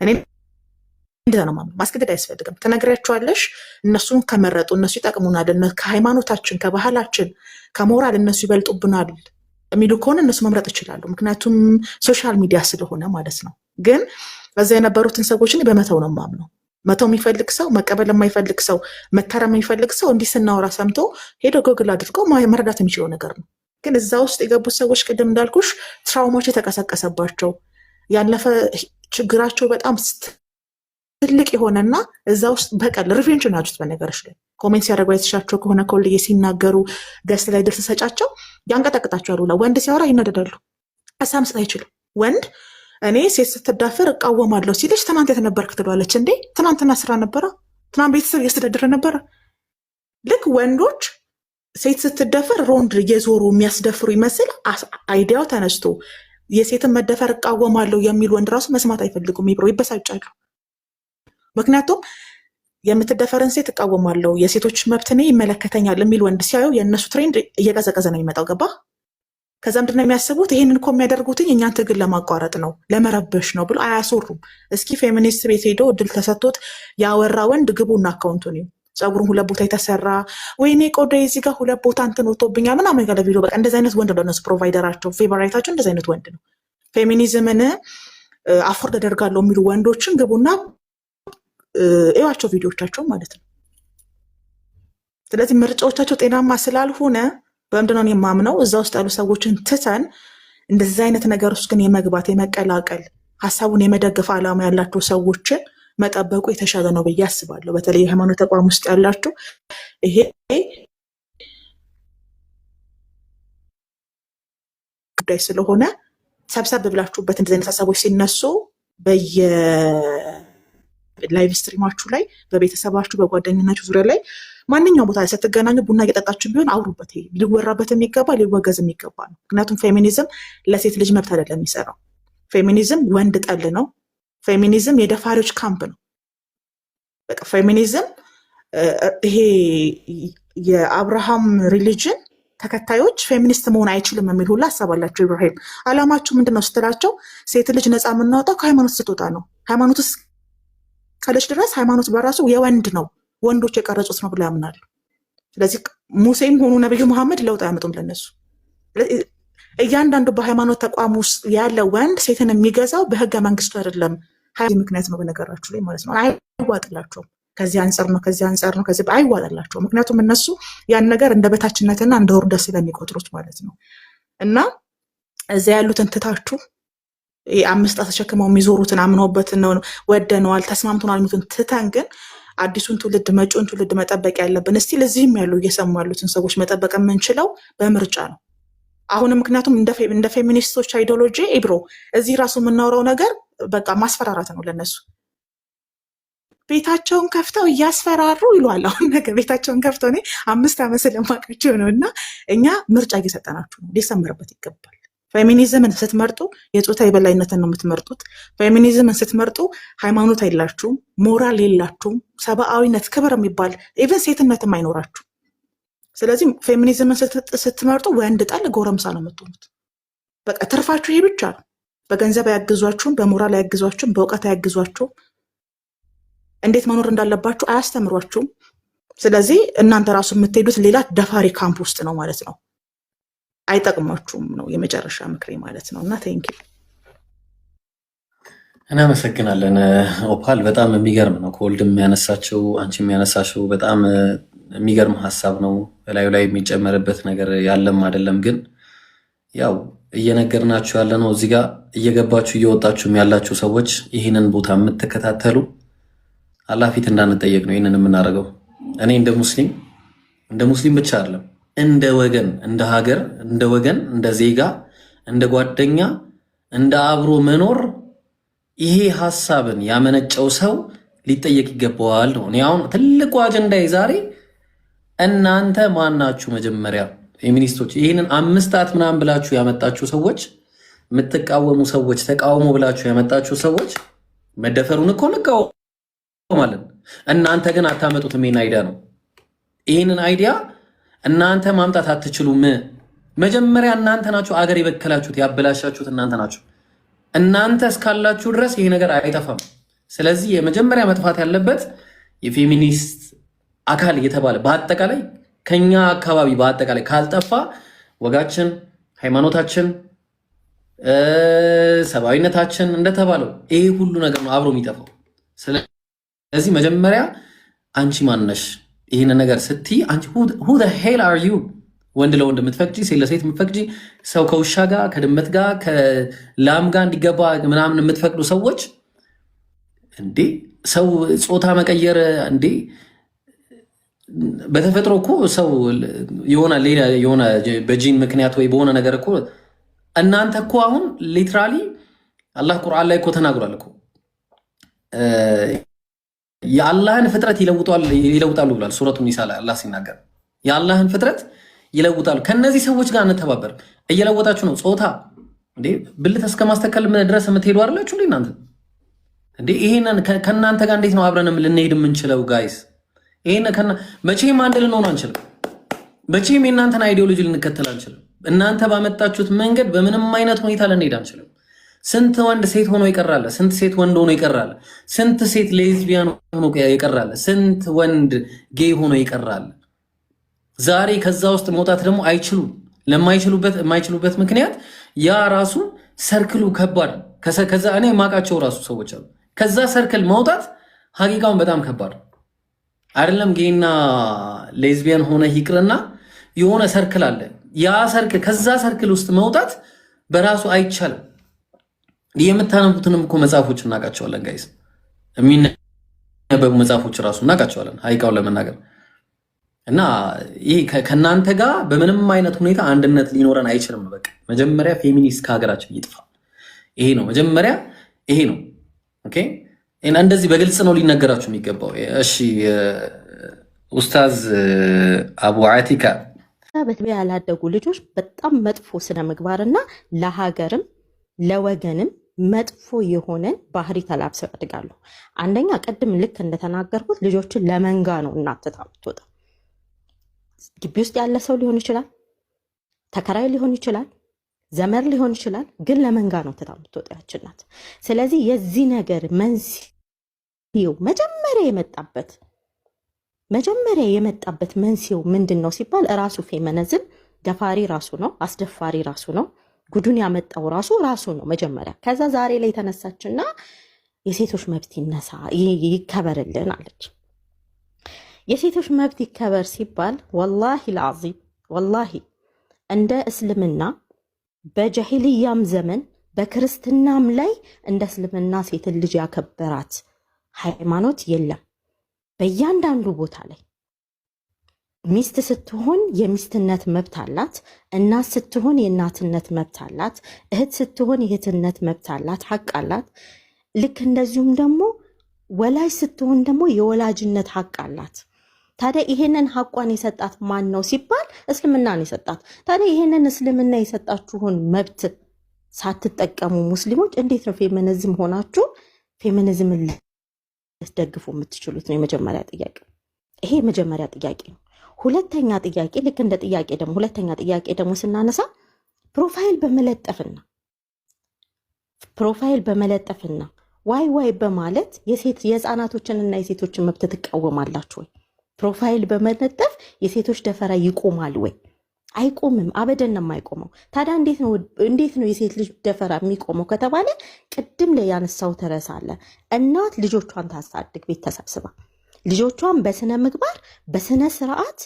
እኔ እንደዛ ነው ማምነው። ማስገደድ አያስፈልግም። ትነግሪያቸዋለሽ። እነሱን ከመረጡ እነሱ ይጠቅሙናል፣ ከሃይማኖታችን ከባህላችን ከሞራል እነሱ ይበልጡብናል የሚሉ ከሆነ እነሱ መምረጥ ይችላሉ። ምክንያቱም ሶሻል ሚዲያ ስለሆነ ማለት ነው። ግን በዛ የነበሩትን ሰዎች በመተው ነው ማምነው። መተው የሚፈልግ ሰው፣ መቀበል የማይፈልግ ሰው፣ መታረም የሚፈልግ ሰው እንዲህ ስናወራ ሰምቶ ሄዶ ጎግል አድርጎ መረዳት የሚችለው ነገር ነው። ግን እዛ ውስጥ የገቡት ሰዎች ቅድም እንዳልኩሽ ትራውማዎች የተቀሰቀሰባቸው ያለፈ ችግራቸው በጣም ትልቅ የሆነና እዛ ውስጥ በቀል ሪቬንጅ ናችሁት። በነገሮች ላይ ኮሜንት ሲያደርጉ የተሻቸው ከሆነ ከወልዬ ሲናገሩ ገስት ላይ ድርስ ሰጫቸው ያንቀጠቅጣቸዋል። ሁላ ወንድ ሲያወራ ይነደዳሉ። ሀሳብ መስጠት አይችልም። ወንድ እኔ ሴት ስትዳፈር እቃወማለሁ ሲልሽ ትናንት የተነበርክ ትለዋለች። እንዴ ትናንትና ስራ ነበረ፣ ትናንት ቤተሰብ እያስተዳደረ ነበረ። ልክ ወንዶች ሴት ስትደፈር ሮንድ እየዞሩ የሚያስደፍሩ ይመስል አይዲያው ተነስቶ የሴትን መደፈር እቃወማለሁ የሚል ወንድ ራሱ መስማት አይፈልጉም። ይብሮ ይበሳጫሉ። ምክንያቱም የምትደፈርን ሴት እቃወማለሁ፣ የሴቶች መብት እኔ ይመለከተኛል የሚል ወንድ ሲያዩ የእነሱ ትሬንድ እየቀዘቀዘ ነው የሚመጣው። ገባ? ከዛ ምንድን ነው የሚያስቡት? ይህንን እኮ የሚያደርጉትኝ እኛን ትግል ለማቋረጥ ነው፣ ለመረበሽ ነው ብሎ አያስወሩም። እስኪ ፌሚኒስት ቤት ሄዶ እድል ተሰጥቶት ያወራ ወንድ ግቡና አካውንቱን ፀጉሩን 2 ቦታ የተሰራ ወይኔ ቆዳ እዚህ ጋር 2 ቦታ እንትን ወጥቶብኛል ምናምን ያለ ቪዲዮ። በቃ እንደዚህ አይነት ወንድ ለነሱ ፕሮቫይደራቸው ፌቨራይታቸው እንደዚህ አይነት ወንድ ነው። ፌሚኒዝምን አፎርድ አደርጋለሁ የሚሉ ወንዶችን ግቡና እዩዋቸው ቪዲዮቻቸው ማለት ነው። ስለዚህ ምርጫዎቻቸው ጤናማ ስላልሆነ በምንድነው የማምነው እዛ ውስጥ ያሉ ሰዎችን ትተን እንደዚህ አይነት ነገር ውስጥ ግን የመግባት የመቀላቀል ሀሳቡን የመደገፍ ዓላማ ያላቸው ሰዎችን መጠበቁ የተሻለ ነው ብዬ አስባለሁ። በተለይ የሃይማኖት ተቋም ውስጥ ያላችሁ ይሄ ጉዳይ ስለሆነ ሰብሰብ ብላችሁበት እንደዚህ አይነት ሀሳቦች ሲነሱ በየላይቭ ስትሪማችሁ ላይ በቤተሰባችሁ በጓደኝናችሁ ዙሪያ ላይ ማንኛውም ቦታ ላይ ስትገናኙ ቡና እየጠጣችሁ ቢሆን አውሩበት። ይሄ ሊወራበት የሚገባ ሊወገዝ የሚገባ ነው። ምክንያቱም ፌሚኒዝም ለሴት ልጅ መብት አይደለም የሚሰራው። ፌሚኒዝም ወንድ ጠል ነው። ፌሚኒዝም የደፋሪዎች ካምፕ ነው። በቃ ፌሚኒዝም ይሄ የአብርሃም ሪሊጅን ተከታዮች ፌሚኒስት መሆን አይችልም የሚል ሁላ ሀሳብ አላቸው። ኢብራሂም አላማችሁ ምንድነው ስትላቸው ሴት ልጅ ነፃ የምናወጣው ከሃይማኖት ስትወጣ ነው። ሃይማኖት ውስጥ ካለች ድረስ ሃይማኖት በራሱ የወንድ ነው፣ ወንዶች የቀረጹት ነው ብለው ያምናሉ። ስለዚህ ሙሴም ሆኑ ነብዩ መሐመድ ለውጥ አያመጡም ለነሱ። እያንዳንዱ በሃይማኖት ተቋም ውስጥ ያለ ወንድ ሴትን የሚገዛው በህገ መንግስቱ አይደለም። ምክንያት ነው በነገራችሁ ላይ ማለት ነው። አይዋጥላቸውም። ከዚህ አንጻር ነው ከዚህ አንጻር ነው ከዚህ አይዋጥላቸውም። ምክንያቱም እነሱ ያን ነገር እንደ በታችነትና እንደ ውርደት ስለሚቆጥሩት ማለት ነው። እና እዚያ ያሉትን ትታችሁ 5 ጣት ተሸክመው የሚዞሩትን አምነውበትን ነው ወደነዋል ተስማምተናል የሚሉትን ትተን ግን አዲሱን ትውልድ መጪውን ትውልድ መጠበቅ ያለብን እስቲ ለዚህም ያሉ እየሰሙ ያሉትን ሰዎች መጠበቅ የምንችለው በምርጫ ነው። አሁንም ምክንያቱም እንደ ፌሚኒስቶች አይዲዮሎጂ ኢብሮ እዚህ ራሱ የምናወራው ነገር በቃ ማስፈራራት ነው ለነሱ። ቤታቸውን ከፍተው እያስፈራሩ ይሏል። አሁን ነገር ቤታቸውን ከፍተው እኔ 5 ዓመት ስለማውቃቸው ነው። እና እኛ ምርጫ እየሰጠናችሁ ነው፣ ሊሰመርበት ይገባል። ፌሚኒዝምን ስትመርጡ የጾታ የበላይነትን ነው የምትመርጡት። ፌሚኒዝምን ስትመርጡ ሃይማኖት የላችሁም፣ ሞራል የላችሁም፣ ሰብአዊነት ክብር የሚባል ኢቨን ሴትነትም አይኖራችሁ። ስለዚህ ፌሚኒዝምን ስትመርጡ ወንድ ጠል ጎረምሳ ነው የምትሆኑት። በቃ ትርፋችሁ ይሄ ብቻ ነው። በገንዘብ አያግዟችሁም፣ በሞራል አያግዟችሁም፣ በእውቀት አያግዟችሁም፣ እንዴት መኖር እንዳለባችሁ አያስተምሯችሁም። ስለዚህ እናንተ ራሱ የምትሄዱት ሌላ ደፋሪ ካምፕ ውስጥ ነው ማለት ነው። አይጠቅማችሁም ነው የመጨረሻ ምክሬ ማለት ነው። እና ቴንኪው እናመሰግናለን ኦፓል። በጣም የሚገርም ነው ከወልድም ያነሳችው አንቺም ያነሳችው በጣም የሚገርም ሀሳብ ነው። በላዩ ላይ የሚጨመርበት ነገር ያለም አይደለም። ግን ያው እየነገርናችሁ ያለ ነው። እዚህ ጋር እየገባችሁ እየወጣችሁም ያላችሁ ሰዎች ይህንን ቦታ የምትከታተሉ አላህ ፊት እንዳንጠየቅ ነው ይህንን የምናደርገው። እኔ እንደ ሙስሊም ብቻ አይደለም እንደ ወገን፣ እንደ ሀገር፣ እንደ ወገን፣ እንደ ዜጋ፣ እንደ ጓደኛ፣ እንደ አብሮ መኖር ይሄ ሀሳብን ያመነጨው ሰው ሊጠየቅ ይገባዋል ነው። እኔ አሁን ትልቁ አጀንዳ ዛሬ እናንተ ማናችሁ? መጀመሪያ ፌሚኒስቶች ይህንን 5 ጣት ምናምን ብላችሁ ያመጣችሁ ሰዎች፣ የምትቃወሙ ሰዎች፣ ተቃውሞ ብላችሁ ያመጣችሁ ሰዎች መደፈሩን እኮ እንቃወማለን። እናንተ ግን አታመጡትም። ይሄን አይዲያ ነው። ይህንን አይዲያ እናንተ ማምጣት አትችሉም። መጀመሪያ እናንተ ናችሁ አገር የበከላችሁት ያበላሻችሁት እናንተ ናችሁ። እናንተ እስካላችሁ ድረስ ይሄ ነገር አይጠፋም። ስለዚህ የመጀመሪያ መጥፋት ያለበት የፌሚኒስት አካል እየተባለ በአጠቃላይ ከኛ አካባቢ በአጠቃላይ ካልጠፋ ወጋችን፣ ሃይማኖታችን፣ ሰብአዊነታችን እንደተባለው ይሄ ሁሉ ነገር ነው አብሮ የሚጠፋው። ስለዚህ መጀመሪያ አንቺ ማነሽ ይህን ነገር ስትይ አንቺ who the hell are you? ወንድ ለወንድ የምትፈቅጂ ሴት ለሴት የምትፈቅጂ ሰው ከውሻ ጋር ከድመት ጋር ከላም ጋር እንዲገባ ምናምን የምትፈቅዱ ሰዎች እንዴ ሰው ጾታ መቀየር እንዴ በተፈጥሮ እኮ ሰው የሆነ ሌላ የሆነ በጂን ምክንያት ወይ በሆነ ነገር እኮ እናንተ እኮ አሁን ሊትራሊ አላህ ቁርአን ላይ እኮ ተናግሯል እኮ የአላህን ፍጥረት ይለውጣሉ ብሏል። ሱረቱ ኒሳ ላይ አላህ ሲናገር የአላህን ፍጥረት ይለውጣሉ። ከነዚህ ሰዎች ጋር እንተባበር። እየለወጣችሁ ነው። ጾታ እንዴ ብልት እስከ ማስተከል ድረስ የምትሄዱ አይደላችሁ እንዴ እናንተ? እንዴ ይሄንን ከእናንተ ጋር እንዴት ነው አብረንም ልንሄድ የምንችለው? ጋይስ ይሄን መቼም አንድ ልንሆን አንችልም። መቼም የእናንተን አይዲዮሎጂ ልንከተል አንችልም። እናንተ ባመጣችሁት መንገድ በምንም አይነት ሁኔታ ልንሄድ አንችልም። ስንት ወንድ ሴት ሆኖ ይቀራል። ስንት ሴት ወንድ ሆኖ ይቀራል። ስንት ሴት ሌዝቢያን ሆኖ ይቀራል። ስንት ወንድ ጌይ ሆኖ ይቀራል። ዛሬ ከዛ ውስጥ መውጣት ደግሞ አይችሉም። የማይችሉበት ምክንያት ያ ራሱ ሰርክሉ ከባድ። ከዛ እኔ የማውቃቸው ራሱ ሰዎች አሉ። ከዛ ሰርክል መውጣት ሀቂቃውን በጣም ከባድ አይደለም። ጌይና ሌዝቢያን ሆነ ይቅርና የሆነ ሰርክል አለ። ያ ሰርክል ከዛ ሰርክል ውስጥ መውጣት በራሱ አይቻልም። የምታነቡትንም እኮ መጽሐፎች እናውቃቸዋለን ጋይስ። የሚነበቡ መጽሐፎች ራሱ እናውቃቸዋለን ሀቂቃውን ለመናገር እና ይሄ ከእናንተ ጋር በምንም አይነት ሁኔታ አንድነት ሊኖረን አይችልም። በቃ መጀመሪያ ፌሚኒስት ከሀገራችን ይጥፋ። ይሄ ነው መጀመሪያ፣ ይሄ ነው ኦኬ። እና እንደዚህ በግልጽ ነው ሊነገራችሁ የሚገባው። እሺ ኡስታዝ አቡ አቲካ በትቢያ ያላደጉ ልጆች በጣም መጥፎ ስነ ምግባርና ለሀገርም ለወገንም መጥፎ የሆነን ባህሪ ተላብሰው ያድጋሉ። አንደኛ ቅድም ልክ እንደተናገርኩት ልጆችን ለመንጋ ነው እናትታ ምትወጣ። ግቢ ውስጥ ያለ ሰው ሊሆን ይችላል፣ ተከራይ ሊሆን ይችላል፣ ዘመር ሊሆን ይችላል፣ ግን ለመንጋ ነው ትታ ምትወጣ ያችናት። ስለዚህ የዚህ ነገር መንስኤው መጀመሪያ የመጣበት መንስኤው ምንድን ነው ሲባል ራሱ ፌሚኒዝም ደፋሪ ራሱ ነው፣ አስደፋሪ ራሱ ነው፣ ጉዱን ያመጣው ራሱ ነው መጀመሪያ። ከዛ ዛሬ ላይ ተነሳችና የሴቶች መብት ይነሳ ይከበርልን አለች። የሴቶች መብት ይከበር ሲባል ወላሂ ልዓዚም ወላሂ እንደ እስልምና በጃሂልያም ዘመን በክርስትናም ላይ እንደ እስልምና ሴትን ልጅ ያከበራት ሃይማኖት የለም። በእያንዳንዱ ቦታ ላይ ሚስት ስትሆን የሚስትነት መብት አላት፣ እናት ስትሆን የእናትነት መብት አላት፣ እህት ስትሆን የእህትነት መብት አላት፣ ሐቅ አላት። ልክ እንደዚሁም ደግሞ ወላጅ ስትሆን ደግሞ የወላጅነት ሐቅ አላት። ታዲያ ይሄንን ሐቋን የሰጣት ማን ነው ሲባል እስልምና ነው የሰጣት። ታዲያ ይሄንን እስልምና የሰጣችሁን መብት ሳትጠቀሙ ሙስሊሞች እንዴት ነው ፌሚኒዝም ሆናችሁ ፌሚኒዝምን ልትደግፉ የምትችሉት ነው የመጀመሪያ ጥያቄ። ይሄ የመጀመሪያ ጥያቄ ነው። ሁለተኛ ጥያቄ ልክ እንደ ጥያቄ ደግሞ ሁለተኛ ጥያቄ ደግሞ ስናነሳ ፕሮፋይል በመለጠፍና ዋይ በማለት የህፃናቶችንና የሴቶችን መብት ትቃወማላችሁ ወይ? ፕሮፋይል በመለጠፍ የሴቶች ደፈራ ይቆማል ወይ? አይቆምም። አበደን ነው የማይቆመው። ታዲያ እንዴት ነው የሴት ልጅ ደፈራ የሚቆመው ከተባለ ቅድም ላይ ያነሳው ተረሳለ። እናት ልጆቿን ታሳድግ ቤት ተሰብስባ ልጆቿን በስነ ምግባር በስነ ስርዓት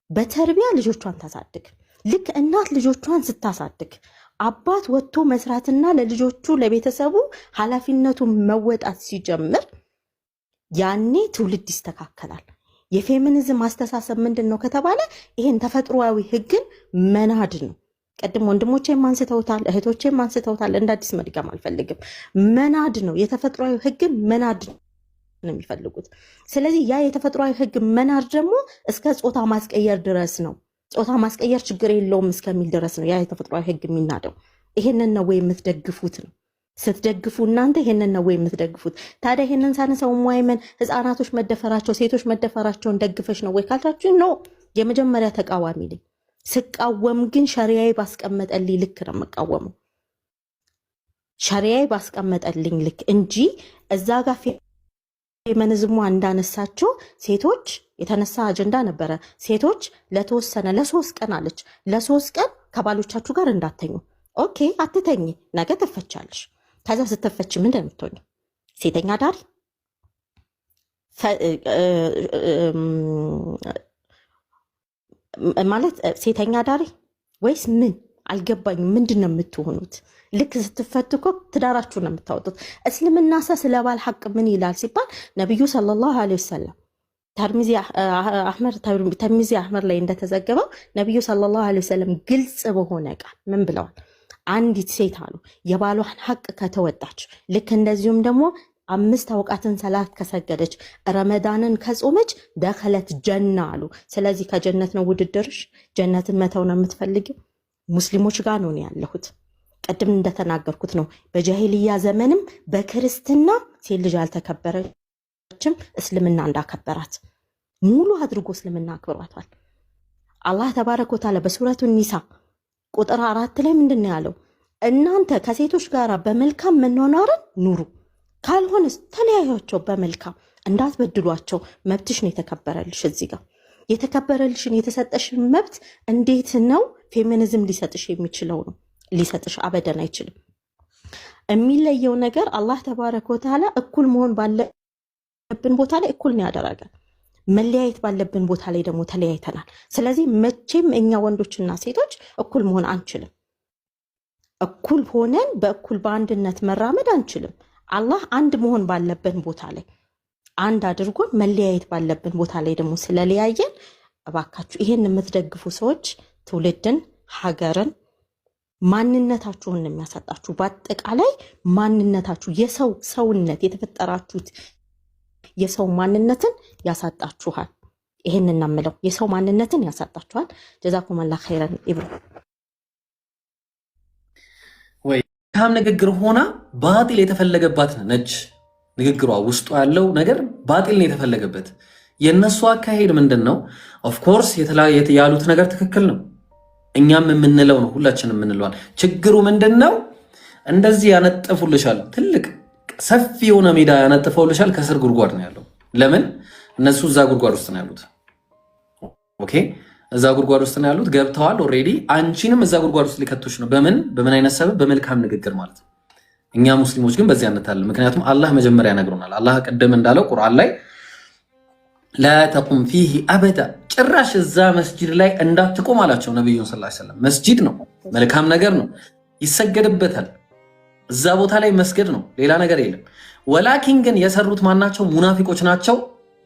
በተርቢያ ልጆቿን ታሳድግ። ልክ እናት ልጆቿን ስታሳድግ አባት ወጥቶ መስራትና ለልጆቹ ለቤተሰቡ ኃላፊነቱን መወጣት ሲጀምር ያኔ ትውልድ ይስተካከላል። የፌሚኒዝም አስተሳሰብ ምንድን ነው ከተባለ ይሄን ተፈጥሯዊ ህግን መናድ ነው። ቀድሞ ወንድሞቼም አንስተውታል፣ እህቶቼም አንስተውታል። እንደ አዲስ መድገም አልፈልግም። መናድ ነው። የተፈጥሯዊ ህግን መናድ ነው የሚፈልጉት። ስለዚህ ያ የተፈጥሯዊ ህግ መናድ ደግሞ እስከ ጾታ ማስቀየር ድረስ ነው። ጾታ ማስቀየር ችግር የለውም እስከሚል ድረስ ነው ያ የተፈጥሯዊ ህግ የሚናደው። ይሄንን ነው ወይ የምትደግፉት ነው? ስትደግፉ እናንተ ይሄንን ነው ወይ የምትደግፉት? ታዲያ ይሄንን ሳነሳው ሙአይመን ህፃናቶች መደፈራቸው ሴቶች መደፈራቸውን ደግፈሽ ነው ወይ ካልታችሁ ነው የመጀመሪያ ተቃዋሚ ነኝ። ስቃወም ግን ሸሪዓዬ ባስቀመጠልኝ ልክ ነው የምቃወመው። ሸሪዓዬ ባስቀመጠልኝ ልክ እንጂ እዛ ጋር ፌሚኒዝሙ እንዳነሳቸው ሴቶች የተነሳ አጀንዳ ነበረ። ሴቶች ለተወሰነ ለ3 ቀን አለች፣ ለ3 ቀን ከባሎቻችሁ ጋር እንዳተኙ። ኦኬ አትተኝ፣ ነገ ትፈቻለሽ። ከዛ ስትፈች ምንድን ነው የምትሆኚው? ሴተኛ ዳሪ። ማለት ሴተኛ ዳሪ ወይስ ምን አልገባኝም። ምንድን ነው የምትሆኑት? ልክ ስትፈቱ እኮ ትዳራችሁን ነው የምታወጡት። እስልምናሳ ስለ ባል ሐቅ ምን ይላል ሲባል ነቢዩ ሰለላሁ ዐለይሂ ወሰለም ተርሚዚ አሕመድ ላይ እንደተዘገበው ነቢዩ ሰለላሁ ዐለይሂ ወሰለም ግልጽ በሆነ ቃል ምን ብለዋል? አንዲት ሴት አሉ የባሏን ሐቅ ከተወጣች ልክ እንደዚሁም ደግሞ 5 አውቃትን ሰላት ከሰገደች ረመዳንን ከጾመች ደኸለት ጀና አሉ። ስለዚህ ከጀነት ነው ውድድርሽ? ጀነትን መተው ነው የምትፈልጊው? ሙስሊሞች ጋር ነው ያለሁት። ቀድም እንደተናገርኩት ነው። በጃሂልያ ዘመንም በክርስትና ሴት ልጅ አልተከበረችም። እስልምና እንዳከበራት ሙሉ አድርጎ እስልምና አክብሯታል። አላህ ተባረከ ወተዓላ በሱረቱ ኒሳ ቁጥር 4 ላይ ምንድን ነው ያለው? እናንተ ከሴቶች ጋር በመልካም መኗኗርን ኑሩ፣ ካልሆነስ ተለያዩቸው በመልካም እንዳትበድሏቸው፣ መብትሽ ነው የተከበረልሽ። እዚህ ጋር የተከበረልሽን የተሰጠሽን መብት እንዴት ነው ፌሚኒዝም ሊሰጥሽ የሚችለው? ነው ሊሰጥሽ አበደን አይችልም። የሚለየው ነገር አላህ ተባረከ ወተዓላ እኩል መሆን ባለብን ቦታ ላይ እኩል ነው ያደረገን። መለያየት ባለብን ቦታ ላይ ደግሞ ተለያይተናል። ስለዚህ መቼም እኛ ወንዶችና ሴቶች እኩል መሆን አንችልም። እኩል ሆነን በእኩል በአንድነት መራመድ አንችልም። አላህ አንድ መሆን ባለብን ቦታ ላይ አንድ አድርጎን መለያየት ባለብን ቦታ ላይ ደግሞ ስለለያየን፣ እባካችሁ ይሄን የምትደግፉ ሰዎች ትውልድን፣ ሀገርን፣ ማንነታችሁን የሚያሳጣችሁ በአጠቃላይ ማንነታችሁ የሰው ሰውነት የተፈጠራችሁት የሰው ማንነትን ያሳጣችኋል። ይሄን እናምለው የሰው ማንነትን ያሳጣችኋል። ጀዛኩም አላህ ኸይረን። ኢብሮ ወይ ካም ንግግር ሆና ባጢል የተፈለገባት ነች። ንግግሯ ውስጡ ያለው ነገር ባጢል ነው የተፈለገበት። የነሱ አካሄድ ምንድነው? ኦፍ ኮርስ ያሉት ነገር ትክክል ነው። እኛም የምንለው ነው፣ ሁላችንም የምንለዋል። ችግሩ ምንድነው? እንደዚህ ያነጥፉልሻል። ትልቅ ሰፊ የሆነ ሜዳ ያነጥፈውልሻል። ከስር ጉድጓድ ነው ያለው። ለምን? እነሱ እዛ ጉድጓድ ውስጥ ነው ያሉት። ኦኬ፣ እዛ ጉድጓድ ውስጥ ነው ያሉት፣ ገብተዋል ኦልሬዲ። አንቺንም እዛ ጉድጓድ ውስጥ ሊከቱሽ ነው። በምን አይነት ሰበብ? በመልካም ንግግር ማለት ነው። እኛ ሙስሊሞች ግን በዚህ አንታለን። ምክንያቱም አላህ መጀመሪያ ነግሮናል። አላህ ቀደም እንዳለው ቁርአን ላይ ላ ተቁም ፊህ አበዳ፣ ጭራሽ እዛ መስጂድ ላይ እንዳትቆም አላቸው ነብዩን ሰለላሁ ዐለይሂ ወሰለም። መስጂድ ነው፣ መልካም ነገር ነው፣ ይሰገድበታል። እዛ ቦታ ላይ መስገድ ነው፣ ሌላ ነገር የለም። ወላኪን ግን የሰሩት ማናቸው? ሙናፊቆች ናቸው።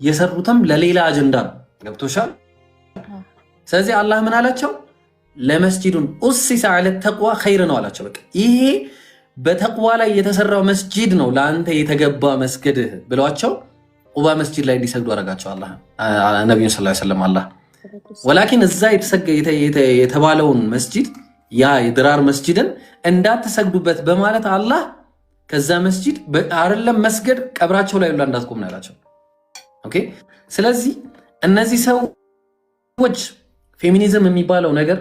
የሰሩትም ለሌላ አጀንዳ ነው። ገብቶሻል? ስለዚህ አላህ ምን አላቸው? ለመስጂዱን ኡሲሰ ዐለ ተቅዋ ኸይር ነው አላቸው። በቃ ይሄ በተቅዋ ላይ የተሰራው መስጂድ ነው ለአንተ የተገባ መስገድህ ብለዋቸው ቁባ መስጂድ ላይ እንዲሰግዱ አደረጋቸው አላህ ነብዩን ሰለላሁ ዐለይሂ ወሰለም። አላህ ወላኪን እዛ የተባለውን መስጂድ ያ የድራር መስጂድን እንዳትሰግዱበት በማለት አላህ ከዛ መስጂድ አይደለም መስገድ ቀብራቸው ላይ እንዳትቆም ነው ያላቸው። ኦኬ። ስለዚህ እነዚህ ሰዎች ፌሚኒዝም የሚባለው ነገር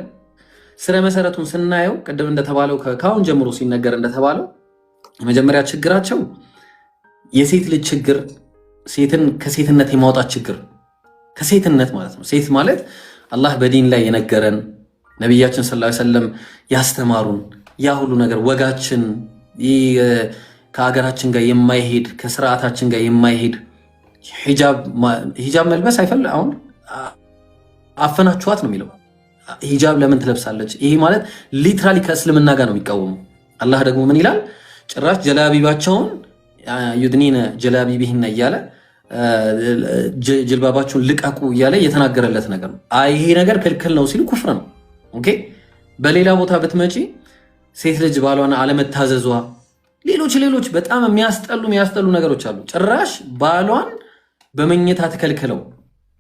ስረ መሰረቱን ስናየው ቅድም እንደተባለው ከአሁን ጀምሮ ሲነገር እንደተባለው የመጀመሪያ ችግራቸው የሴት ልጅ ችግር፣ ሴትን ከሴትነት የማውጣት ችግር። ከሴትነት ማለት ነው። ሴት ማለት አላህ በዲን ላይ የነገረን ነቢያችን ሰለላሁ ዐለይሂ ወሰለም ያስተማሩን ያ ሁሉ ነገር ወጋችን ከሀገራችን ጋር የማይሄድ ከስርዓታችን ጋር የማይሄድ ሂጃብ መልበስ አይፈል አሁን አፈናችኋት ነው የሚለው። ሂጃብ ለምን ትለብሳለች? ይሄ ማለት ሊትራሊ ከእስልምና ጋር ነው የሚቃወሙ። አላህ ደግሞ ምን ይላል? ጭራሽ ጀላቢባቸውን ዩድኒነ ጀላቢቢሂነ እያለ ጅልባባቸውን ልቀቁ እያለ የተናገረለት ነገር ነው። ይሄ ነገር ክልክል ነው ሲሉ ኩፍር ነው። ኦኬ። በሌላ ቦታ ብትመጪ ሴት ልጅ ባሏን አለመታዘዟ፣ ሌሎች በጣም የሚያስጠሉ ነገሮች አሉ። ጭራሽ ባሏን በመኝታ ተከልክለው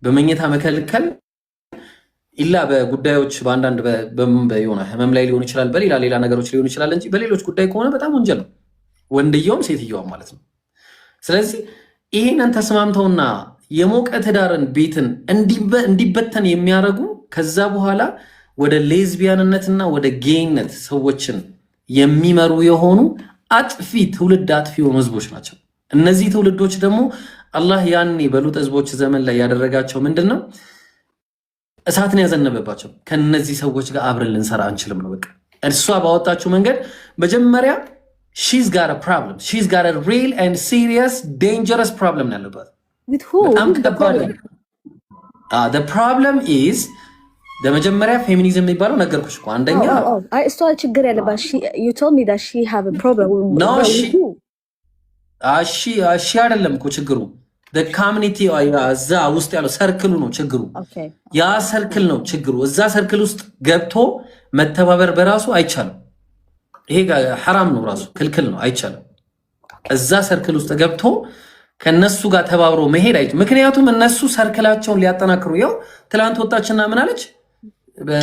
በመኝታ መከልከል ኢላ በጉዳዮች በአንዳንድ የሆነ ህመም ላይ ሊሆን ይችላል፣ በሌላ ነገሮች ሊሆን ይችላል እንጂ በሌሎች ጉዳይ ከሆነ በጣም ወንጀል ነው። ወንድየውም ሴትየዋም ማለት ነው። ስለዚህ ይሄንን ተስማምተውና የሞቀ ትዳርን ቤትን እንዲበተን የሚያደርጉ ከዛ በኋላ ወደ ሌዝቢያንነትና ወደ ጌይነት ሰዎችን የሚመሩ የሆኑ አጥፊ ትውልድ አጥፊ የሆኑ ህዝቦች ናቸው። እነዚህ ትውልዶች ደግሞ አላህ ያኔ በሉጥ ህዝቦች ዘመን ላይ ያደረጋቸው ምንድን ነው? እሳትን ያዘነበባቸው። ከነዚህ ሰዎች ጋር አብረን ልንሰራ አንችልም ነው በቃ። እሷ ባወጣችው መንገድ መጀመሪያ she's got a problem, she's got a real and serious dangerous problem ያለባት with who? በጣም What is the ከባድ problem? ነው። the problem is ለመጀመሪያ ፌሚኒዝም የሚባለው ነገርኩሽ እኮ አንደኛ እሷ ችግር ያለባት you told me that she have a problem no with who? እሺ አይደለም እኮ ችግሩ ኮሚኒቲ እዛ ውስጥ ያለው ሰርክሉ ነው ችግሩ። ያ ሰርክል ነው ችግሩ። እዛ ሰርክል ውስጥ ገብቶ መተባበር በራሱ አይቻልም። ይሄ ሐራም ነው፣ ራሱ ክልክል ነው፣ አይቻልም። እዛ ሰርክል ውስጥ ገብቶ ከነሱ ጋር ተባብሮ መሄድ አይቻልም። ምክንያቱም እነሱ ሰርክላቸውን ሊያጠናክሩ ያው ትላንት ወጣችና ምን አለች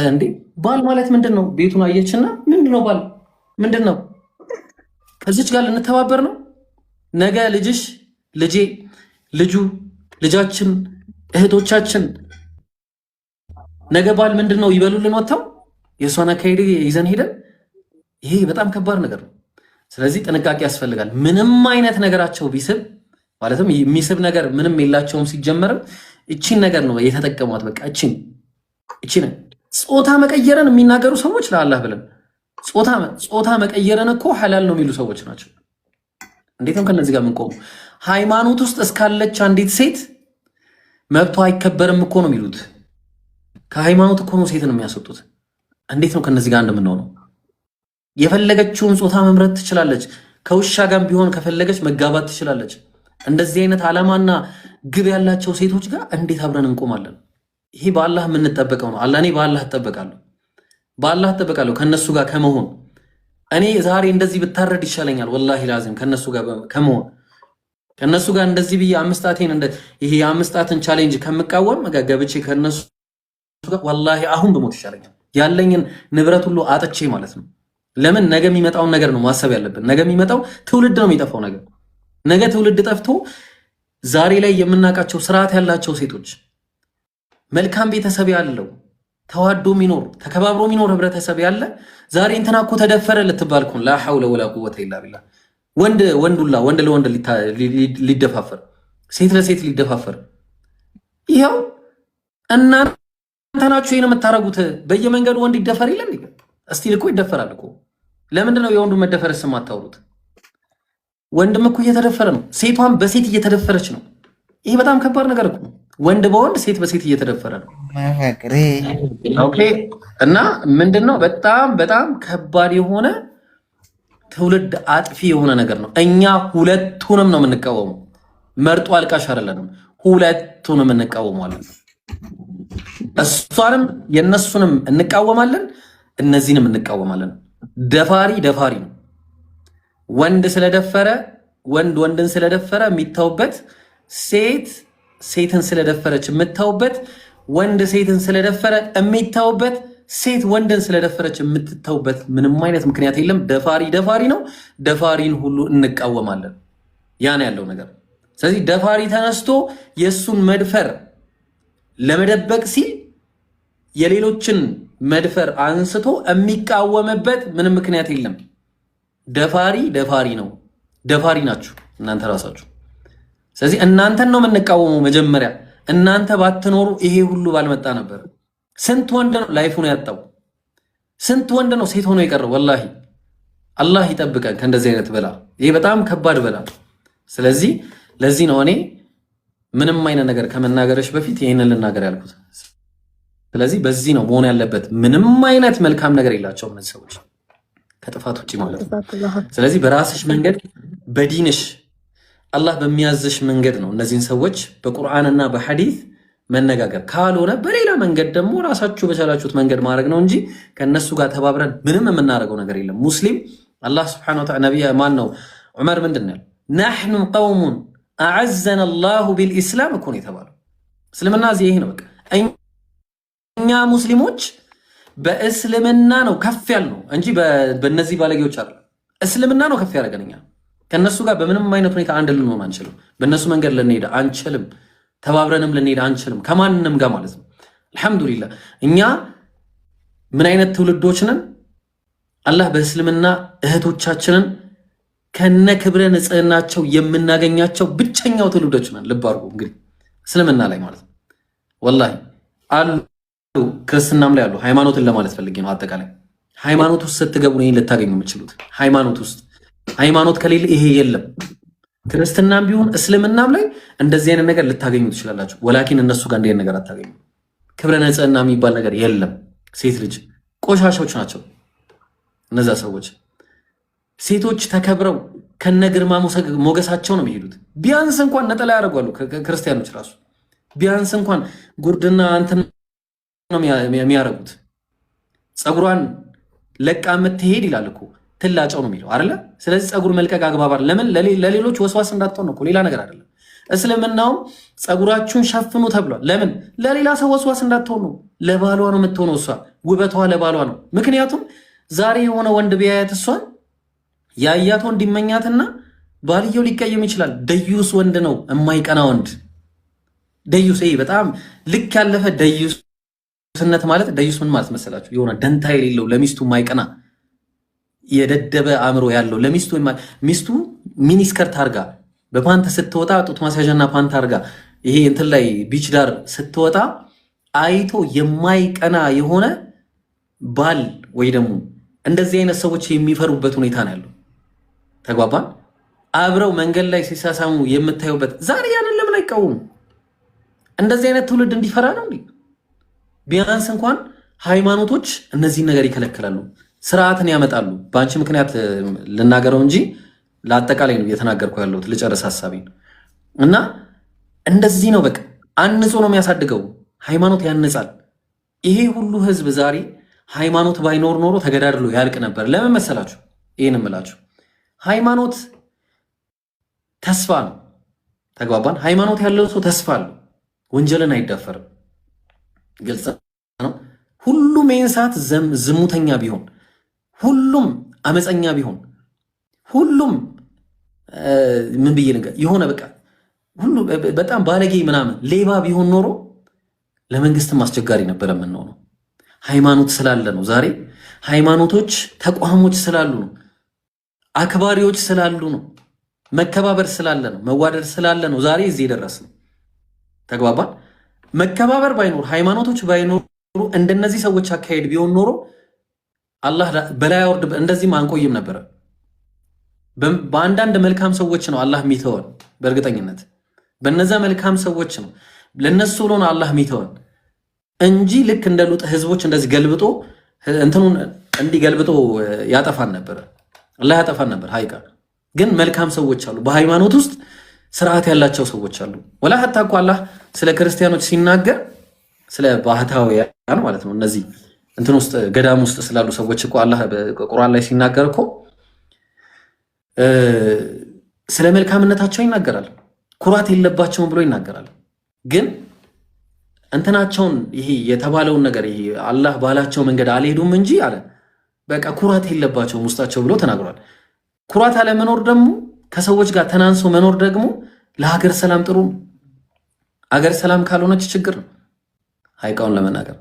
እንዴ ባል ማለት ምንድን ነው? ቤቱን አየችና ምንድን ነው ባል ምንድን ነው? ከዚች ጋር ልንተባበር ነው? ነገ ልጅሽ ልጄ ልጁ ልጃችን እህቶቻችን ነገ ባል ምንድን ነው ይበሉልን ወጥተው የእሷን አካሄድ ይዘን ሄደን፣ ይሄ በጣም ከባድ ነገር ነው። ስለዚህ ጥንቃቄ ያስፈልጋል። ምንም አይነት ነገራቸው ቢስብ ማለትም የሚስብ ነገር ምንም የላቸውም። ሲጀመርም እቺን ነገር ነው የተጠቀሟት። በቃ እቺን ጾታ መቀየርን የሚናገሩ ሰዎች ለአላህ ብለን ጾታ መቀየርን እኮ ሐላል ነው የሚሉ ሰዎች ናቸው። እንዴት ነው ከነዚህ ጋር የምንቆሙ? ሃይማኖት ውስጥ እስካለች አንዲት ሴት መብቷ አይከበርም እኮ ነው የሚሉት። ከሃይማኖት እኮ ነው ሴትን የሚያስወጡት። እንዴት ነው ከነዚህ ጋር እንደምንሆነው? የፈለገችውን ጾታ መምረጥ ትችላለች። ከውሻ ጋር ቢሆን ከፈለገች መጋባት ትችላለች። እንደዚህ አይነት ዓላማና ግብ ያላቸው ሴቶች ጋር እንዴት አብረን እንቆማለን? ይሄ በአላህ የምንጠበቀው ነው። እኔ በአላህ እጠበቃለሁ ከነሱ ጋር ከመሆን። እኔ ዛሬ እንደዚህ ብታረድ ይሻለኛል ወላሂ ላዚም ከነሱ ጋር ከመሆን። ከነሱ ጋር እንደዚህ ብዬ ይሄ የአምስታትን ቻሌንጅ ከምቃወም ገብቼ ከነሱ ጋር ወላሂ አሁን በሞት ይሻለኛል። ያለኝን ንብረት ሁሉ አጥቼ ማለት ነው። ለምን ነገ የሚመጣውን ነገር ነው ማሰብ ያለብን። ነገ የሚመጣው ትውልድ ነው የሚጠፋው። ነገ ትውልድ ጠፍቶ ዛሬ ላይ የምናውቃቸው ስርዓት ያላቸው ሴቶች መልካም ቤተሰብ ያለው ተዋዶ የሚኖር ተከባብሮ የሚኖር ህብረተሰብ ያለ ዛሬ እንትና እኮ ተደፈረ ልትባል እኮ ላ ሐውለ ወላ ቁወተ ኢላ ቢላህ። ወንድ ለወንድ ሊደፋፈር፣ ሴት ለሴት ሊደፋፈር። ይኸው እናንተ ናችሁ ይሄን የምታረጉት። በየመንገዱ ወንድ ይደፈር የለም እስቲል እኮ ይደፈራል እኮ። ለምንድን ነው የወንዱ መደፈር ስም አታውሩት? ወንድም እኮ እየተደፈረ ነው። ሴቷን በሴት እየተደፈረች ነው። ይሄ በጣም ከባድ ነገር እኮ። ወንድ በወንድ ሴት በሴት እየተደፈረ ነው። ኦኬ። እና ምንድነው በጣም ከባድ የሆነ ትውልድ አጥፊ የሆነ ነገር ነው። እኛ ሁለቱንም ነው የምንቃወመው። መርጦ አልቃሽ አይደለንም። ሁለቱንም እንቃወማለን። እሷንም የነሱንም እንቃወማለን፣ እነዚህንም እንቃወማለን። ደፋሪ ነው። ወንድ ስለደፈረ ወንድን ስለደፈረ የሚታውበት፣ ሴትን ስለደፈረች የምታውበት፣ ወንድ ሴትን ስለደፈረ የሚታውበት፣ ሴት ወንድን ስለደፈረች የምትታውበት ምንም አይነት ምክንያት የለም። ደፋሪ ነው። ደፋሪን ሁሉ እንቃወማለን። ያን ያለው ነገር። ስለዚህ ደፋሪ ተነስቶ የእሱን መድፈር ለመደበቅ ሲል የሌሎችን መድፈር አንስቶ የሚቃወምበት ምንም ምክንያት የለም። ደፋሪ ነው። ደፋሪ ናችሁ እናንተ ራሳችሁ። ስለዚህ እናንተን ነው የምንቃወመው። መጀመሪያ እናንተ ባትኖሩ ይሄ ሁሉ ባልመጣ ነበር። ስንት ወንድ ነው ላይፉን ያጣው? ስንት ወንድ ነው ሴት ሆኖ የቀረው? ወላሂ አላህ ይጠብቀን ከእንደዚህ አይነት በላ። ይሄ በጣም ከባድ በላ። ስለዚህ ለዚህ ነው እኔ ምንም አይነት ነገር ከመናገርሽ በፊት ይህንን ልናገር ያልኩት። ስለዚህ በዚህ ነው መሆን ያለበት። ምንም አይነት መልካም ነገር የላቸውም እነዚህ ሰዎች ከጥፋት ውጭ ማለት ነው። ስለዚህ በራስሽ መንገድ በዲንሽ አላህ በሚያዝሽ መንገድ ነው እነዚህን ሰዎች በቁርአንና በሐዲስ መነጋገር። ካልሆነ በሌላ መንገድ ደግሞ ራሳችሁ በቻላችሁት መንገድ ማድረግ ነው እንጂ ከነሱ ጋር ተባብረን ምንም የምናደርገው ነገር የለም። ሙስሊም አላህ ሱብሓነሁ ወተዓላ ነብይ ማን ነው ዑመር ምንድን ነው ነሕኑ ቀውሙን አዐዘና አላሁ ቢልኢስላም እኮ ነው የተባለው። እስልምና ይሄ ነው በቃ። እኛ ሙስሊሞች በእስልምና ነው ከፍ ያልነው እንጂ በእነዚህ ባለጌዎች አይደለም። እስልምና ነው ከፍ ያደረገን። እኛ ከነሱ ጋር በምንም አይነት ሁኔታ አንድ ልንሆን አንችልም። በእነሱ መንገድ ልንሄድ አንችልም። ተባብረንም ልንሄድ አንችልም ከማንንም ጋር ማለት ነው። አልሐምዱሊላህ እኛ ምን አይነት ትውልዶች ነን? አላህ በእስልምና እህቶቻችንን ከነ ክብረ ንጽህናቸው የምናገኛቸው ብቸኛው ትውልዶች ነን። ልብ አድርጉ እንግዲህ እስልምና ላይ ማለት ነው። ወላሂ አሉ ክርስትናም ላይ አሉ። ሃይማኖትን ለማለት ፈልጌ ነው። አጠቃላይ ሃይማኖት ውስጥ ስትገቡ ነው ልታገኙ የምችሉት። ሃይማኖት ውስጥ ሃይማኖት ከሌለ ይሄ የለም። ክርስትናም ቢሆን እስልምናም ላይ እንደዚህ አይነት ነገር ልታገኙ ትችላላችሁ። ወላኪን እነሱ ጋር እንዲህ ነገር አታገኙ። ክብረ ንጽህና የሚባል ነገር የለም። ሴት ልጅ ቆሻሾች ናቸው እነዛ ሰዎች። ሴቶች ተከብረው ከነግርማ ሞገሳቸው ነው የሚሄዱት። ቢያንስ እንኳን ነጠላ ያደርጓሉ። ክርስቲያኖች ራሱ ቢያንስ እንኳን ጉርድና እንትን ነው የሚያደርጉት። ፀጉሯን ለቃ የምትሄድ ይላል እኮ ትላጨው ነው የሚለው አይደለ? ስለዚህ ፀጉር መልቀቅ አግባብ አይደለም። ለምን? ለሌሎች ወስዋስ እንዳትሆን ነው እኮ፣ ሌላ ነገር አይደለም። እስልምናውም ፀጉራችሁን ሸፍኑ ተብሏል። ለምን? ለሌላ ሰው ወስዋስ እንዳትሆን ነው። ለባሏ ነው የምትሆነው። እሷ ውበቷ ለባሏ ነው። ምክንያቱም ዛሬ የሆነ ወንድ ቢያያት እሷን ያያት ወንድ ይመኛትና ባልየው ሊቀየም ይችላል። ደዩስ ወንድ ነው የማይቀና ወንድ። ደዩስ ይሄ በጣም ልክ ያለፈ ደዩስነት ማለት ደዩስ ምን ማለት መሰላችሁ? የሆነ ደንታ የሌለው ለሚስቱ የማይቀና የደደበ አእምሮ ያለው ለሚስቱ ሚስቱ ሚኒስከርት አርጋ በፓንት ስትወጣ ጡት ማስያዣና ፓንት አርጋ ይሄ እንትን ላይ ቢች ዳር ስትወጣ አይቶ የማይቀና የሆነ ባል ወይ ደግሞ እንደዚህ አይነት ሰዎች የሚፈሩበት ሁኔታ ነው ያለው። ተግባባን? አብረው መንገድ ላይ ሲሳሳሙ የምታዩበት ዛሬ ያንን ለምን አይቃወሙ? እንደዚህ አይነት ትውልድ እንዲፈራ ነው እንዴ? ቢያንስ እንኳን ሃይማኖቶች እነዚህን ነገር ይከለክላሉ፣ ስርዓትን ያመጣሉ። በአንቺ ምክንያት ልናገረው እንጂ ለአጠቃላይ ነው እየተናገርኩ ያለሁት። ልጨርስ ሀሳቤን እና እንደዚህ ነው በቃ አንጾ ነው የሚያሳድገው። ሃይማኖት ያንጻል። ይሄ ሁሉ ህዝብ ዛሬ ሃይማኖት ባይኖር ኖሮ ተገዳድሎ ያልቅ ነበር። ለምን መሰላችሁ? ይህን እምላችሁ ሃይማኖት ተስፋ ነው። ተግባባን? ሃይማኖት ያለው ሰው ተስፋ አለው። ወንጀልን አይዳፈርም። ግልጽ ነው። ሁሉም ይህን ሰዓት ዝሙተኛ ቢሆን፣ ሁሉም አመፀኛ ቢሆን፣ ሁሉም ምን ብዬ ነገር የሆነ በቃ ሁሉ በጣም ባለጌ ምናምን ሌባ ቢሆን ኖሮ ለመንግስትም አስቸጋሪ ነበረ የምንሆነው። ሃይማኖት ስላለ ነው። ዛሬ ሃይማኖቶች ተቋሞች ስላሉ ነው። አክባሪዎች ስላሉ ነው። መከባበር ስላለ ነው። መዋደድ ስላለ ነው ዛሬ እዚህ የደረስነው። ተግባባን? መከባበር ባይኖር፣ ሃይማኖቶች ባይኖሩ፣ እንደነዚህ ሰዎች አካሄድ ቢሆን ኖሮ አላህ በላይ ወርድ እንደዚህም አንቆይም ነበረ። በአንዳንድ መልካም ሰዎች ነው አላህ የሚተወን። በእርግጠኝነት በነዛ መልካም ሰዎች ነው ለነሱ ብሎ ነው አላህ የሚተወን እንጂ ልክ እንደ ሉጥ ህዝቦች እንደዚህ ገልብጦ እንትኑን እንዲገልብጦ ያጠፋን ነበረ። አላህ ያጠፋን ነበር። ሀይቃ ግን መልካም ሰዎች አሉ። በሃይማኖት ውስጥ ስርዓት ያላቸው ሰዎች አሉ። ወላ ሀታ እኮ አላህ ስለ ክርስቲያኖች ሲናገር ስለ ባህታውያን ማለት ነው እነዚህ እንትን ውስጥ ገዳም ውስጥ ስላሉ ሰዎች እኮ አላህ በቁርአን ላይ ሲናገር እኮ ስለ መልካምነታቸው ይናገራል። ኩራት የለባቸውም ብሎ ይናገራል። ግን እንትናቸውን ይሄ የተባለውን ነገር ይሄ አላህ ባላቸው መንገድ አልሄዱም እንጂ አለ በቃ ኩራት የለባቸውም ውስጣቸው ብሎ ተናግሯል። ኩራት አለመኖር ደግሞ ከሰዎች ጋር ተናንሶ መኖር ደግሞ ለሀገር ሰላም ጥሩ ነው። ሀገር ሰላም ካልሆነች ችግር ነው። ሀይቃውን ለመናገር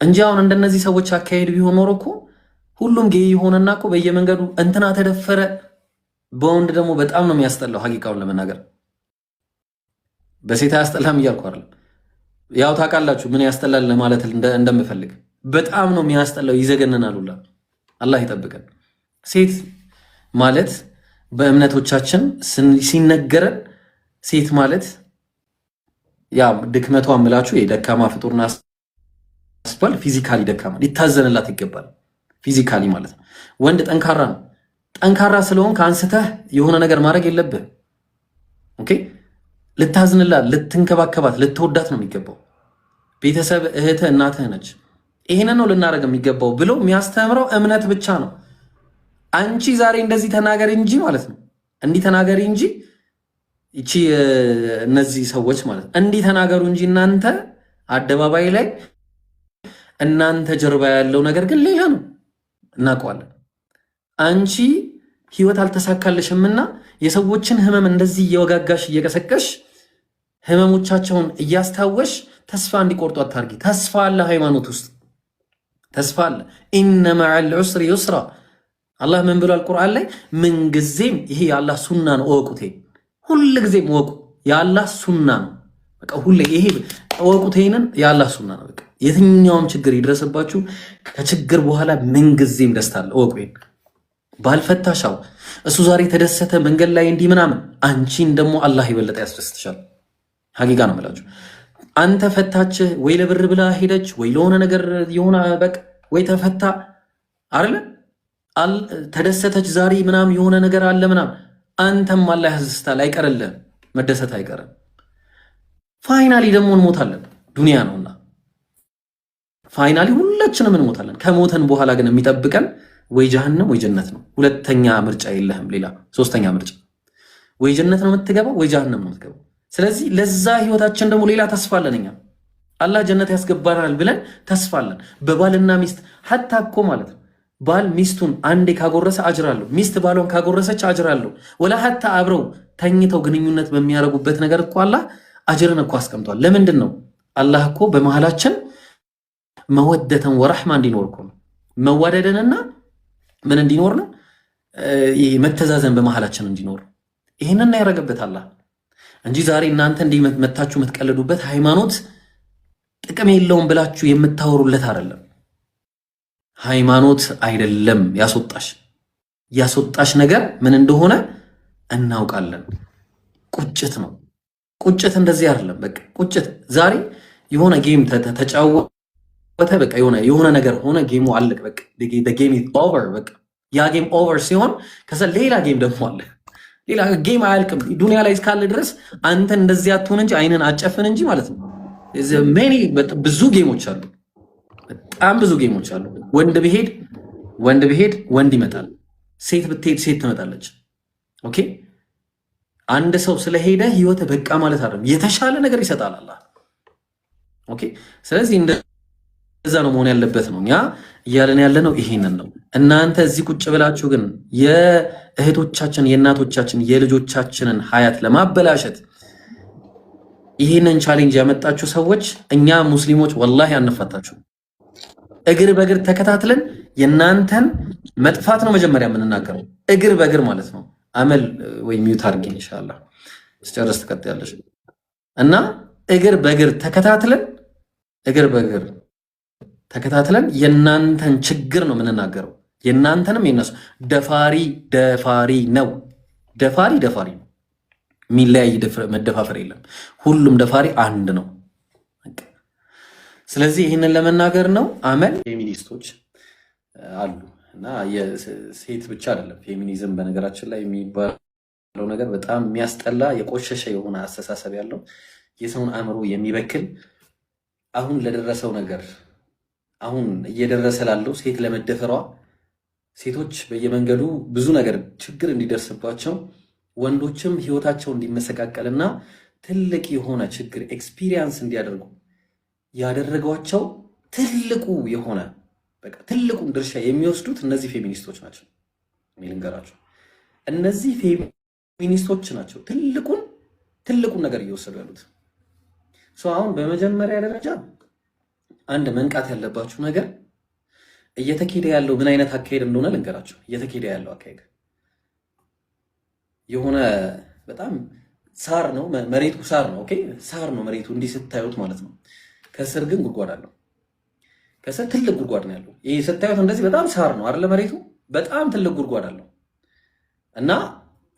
እንጂ አሁን እንደነዚህ ሰዎች አካሄድ ቢሆን ኖሮ እኮ ሁሉም ጌይ የሆነና እኮ በየመንገዱ እንትና ተደፈረ። በወንድ ደግሞ በጣም ነው የሚያስጠላው። ሀቂቃውን ለመናገር በሴት አያስጠላም እያልኩ አይደለም። ያው ታውቃላችሁ ምን ያስጠላል ለማለት እንደምፈልግ። በጣም ነው የሚያስጠላው፣ ይዘገነናል ሁላ። አላህ ይጠብቀን። ሴት ማለት በእምነቶቻችን ሲነገረን ሴት ማለት ያ ድክመቷ ምላችሁ የደካማ ፍጡርና አስባል ፊዚካሊ ደካማ ሊታዘንላት ይገባል። ፊዚካሊ ማለት ነው። ወንድ ጠንካራ ነው። ጠንካራ ስለሆን ከአንስተህ የሆነ ነገር ማድረግ የለብህ። ኦኬ፣ ልታዝንላት፣ ልትንከባከባት፣ ልትወዳት ነው የሚገባው። ቤተሰብ እህትህ እናትህ ነች። ይሄንን ነው ልናደርግ የሚገባው ብሎ የሚያስተምረው እምነት ብቻ ነው። አንቺ ዛሬ እንደዚህ ተናገሪ እንጂ ማለት ነው እንዲህ ተናገሪ እንጂ እቺ እነዚህ ሰዎች ማለት እንዲህ ተናገሩ እንጂ እናንተ አደባባይ ላይ እናንተ ጀርባ ያለው ነገር ግን ሌላ ነው፣ እናውቀዋለን። አንቺ ህይወት አልተሳካልሽምና የሰዎችን ህመም እንደዚህ እየወጋጋሽ እየቀሰቀሽ ህመሞቻቸውን እያስታወሽ ተስፋ እንዲቆርጡ አታርጊ። ተስፋ አለ፣ ሃይማኖት ውስጥ ተስፋ አለ። ኢነ መዐል ዑስሪ ዩስራ። አላህ ምን ብሏል ቁርአን ላይ? ምንጊዜም ይሄ የአላህ ሱና ነው፣ እወቁት። ሁል ጊዜም እወቁ፣ የአላህ ሱና ነው። በቃ ሁሌ ይሄ እወቁት፣ ይሄንን የአላህ ሱና ነው። በቃ የትኛውም ችግር ይድረስባችሁ፣ ከችግር በኋላ ምንጊዜም ደስታ አለ። እወቁ። ባልፈታሻው እሱ ዛሬ ተደሰተ መንገድ ላይ እንዲህ ምናምን፣ አንቺን ደግሞ አላህ ይበለጠ ያስደስትሻል። ሀቂቃ ነው የምላችሁ። አንተ ፈታችህ ወይ ለብር ብላ ሄደች ወይ ለሆነ ነገር የሆነ በቃ ወይ ተፈታ አይደለ ተደሰተች ዛሬ ምናምን የሆነ ነገር አለ ምናምን፣ አንተም አላህ ያስደስታል። አይቀርልህም፣ መደሰት አይቀርም። ፋይናሊ ደግሞ እንሞታለን፣ ዱንያ ነውና ፋይናሊ ሁላችንም እንሞታለን። ከሞተን በኋላ ግን የሚጠብቀን ወይ ጀሃነም ወይ ጀነት ነው። ሁለተኛ ምርጫ የለህም፣ ሌላ ሶስተኛ ምርጫ። ወይ ጀነት ነው የምትገባው ወይ ጀሃነም ነው የምትገባው። ስለዚህ ለዛ ህይወታችን ደግሞ ሌላ ተስፋ አለን። እኛ አላህ ጀነት ያስገባናል ብለን ተስፋ አለን። በባልና ሚስት ሐታ እኮ ማለት ነው ባል ሚስቱን አንዴ ካጎረሰ አጅር አለው፣ ሚስት ባሏን ካጎረሰች አጅር አለው። ወላ ሐታ አብረው ተኝተው ግንኙነት በሚያደርጉበት ነገር እኮ አላህ አጅርን እኮ አስቀምጧል። ለምንድን ነው? አላህ እኮ በመሃላችን መወደተን ወረሕማ እንዲኖር እኮ ነው። መዋደድንና ምን እንዲኖር ነው? መተዛዘን በመሃላችን እንዲኖር ይህንን ያደረገበት አላህ እንጂ ዛሬ እናንተ እንዲህ መታችሁ የምትቀልዱበት ሃይማኖት ጥቅም የለውም ብላችሁ የምታወሩለት አይደለም። ሃይማኖት አይደለም ያስወጣሽ ነገር ምን እንደሆነ እናውቃለን። ቁጭት ነው። ቁጭት እንደዚህ አይደለም። በቃ ቁጭት ዛሬ የሆነ ጌም ተጫወተ፣ በቃ የሆነ ነገር ሆነ፣ ጌሙ አለቀ፣ በቃ the game is over። በቃ ያ ጌም ኦቨር ሲሆን ከዛ ሌላ ጌም ደግሞ አለ። ሌላ ጌም አያልቅም። ዱንያ ላይ እስካለ ድረስ አንተ እንደዚህ አትሆን እንጂ አይንን አጨፍን እንጂ ማለት ነው። ብዙ ጌሞች አሉ፣ በጣም ብዙ ጌሞች አሉ። ወንድ ብሄድ ወንድ ይመጣል፣ ሴት ብትሄድ ሴት ትመጣለች። ኦኬ አንድ ሰው ስለሄደ ህይወት በቃ ማለት አይደለም፣ የተሻለ ነገር ይሰጣል አላህ። ኦኬ ስለዚህ እንደዛ ነው መሆን ያለበት ነው። እኛ እያለን ያለነው ይሄንን ነው። እናንተ እዚህ ቁጭ ብላችሁ ግን የእህቶቻችን የእናቶቻችን የልጆቻችንን ሀያት ለማበላሸት ይሄንን ቻሌንጅ ያመጣችሁ ሰዎች እኛ ሙስሊሞች ወላሂ አንፋታችሁ። እግር በእግር ተከታትለን የእናንተን መጥፋት ነው መጀመሪያ የምንናገረው፣ እግር በእግር ማለት ነው። አመል ወይ ሚውት አድርጊኝ ኢንሻአላህ ስጨርስ ትቀጥያለሽ። እና እግር በእግር ተከታትለን የእናንተን ችግር ነው የምንናገረው፣ የእናንተንም የነሱ። ደፋሪ ነው። የሚለያይ መደፋፈር የለም። ሁሉም ደፋሪ አንድ ነው። ስለዚህ ይህንን ለመናገር ነው። አመል ፌሚኒስቶች አሉ እና የሴት ብቻ አይደለም ፌሚኒዝም። በነገራችን ላይ የሚባለው ነገር በጣም የሚያስጠላ የቆሸሸ የሆነ አስተሳሰብ ያለው የሰውን አእምሮ የሚበክል አሁን ለደረሰው ነገር አሁን እየደረሰ ላለው ሴት ለመደፈሯ ሴቶች በየመንገዱ ብዙ ነገር ችግር እንዲደርስባቸው ወንዶችም ህይወታቸው እንዲመሰቃቀልና ትልቅ የሆነ ችግር ኤክስፒሪየንስ እንዲያደርጉ ያደረጓቸው ትልቁ የሆነ በቃ ትልቁን ድርሻ የሚወስዱት እነዚህ ፌሚኒስቶች ናቸው። ልንገራቸው፣ እነዚህ ፌሚኒስቶች ናቸው ትልቁን ነገር እየወሰዱ ያሉት። አሁን በመጀመሪያ ደረጃ አንድ መንቃት ያለባችሁ ነገር እየተኬደ ያለው ምን አይነት አካሄድ እንደሆነ ልንገራቸው። እየተኬደ ያለው አካሄድ የሆነ በጣም ሳር ነው፣ መሬቱ ሳር ነው። ኦኬ ሳር ነው መሬቱ እንዲህ ስታዩት ማለት ነው። ከስር ግን ጉድጓድ አለው። ከስር ትልቅ ጉድጓድ ነው ያለው። ይሄ ስታዩት እንደዚህ በጣም ሳር ነው አይደለ? መሬቱ በጣም ትልቅ ጉድጓድ አለው እና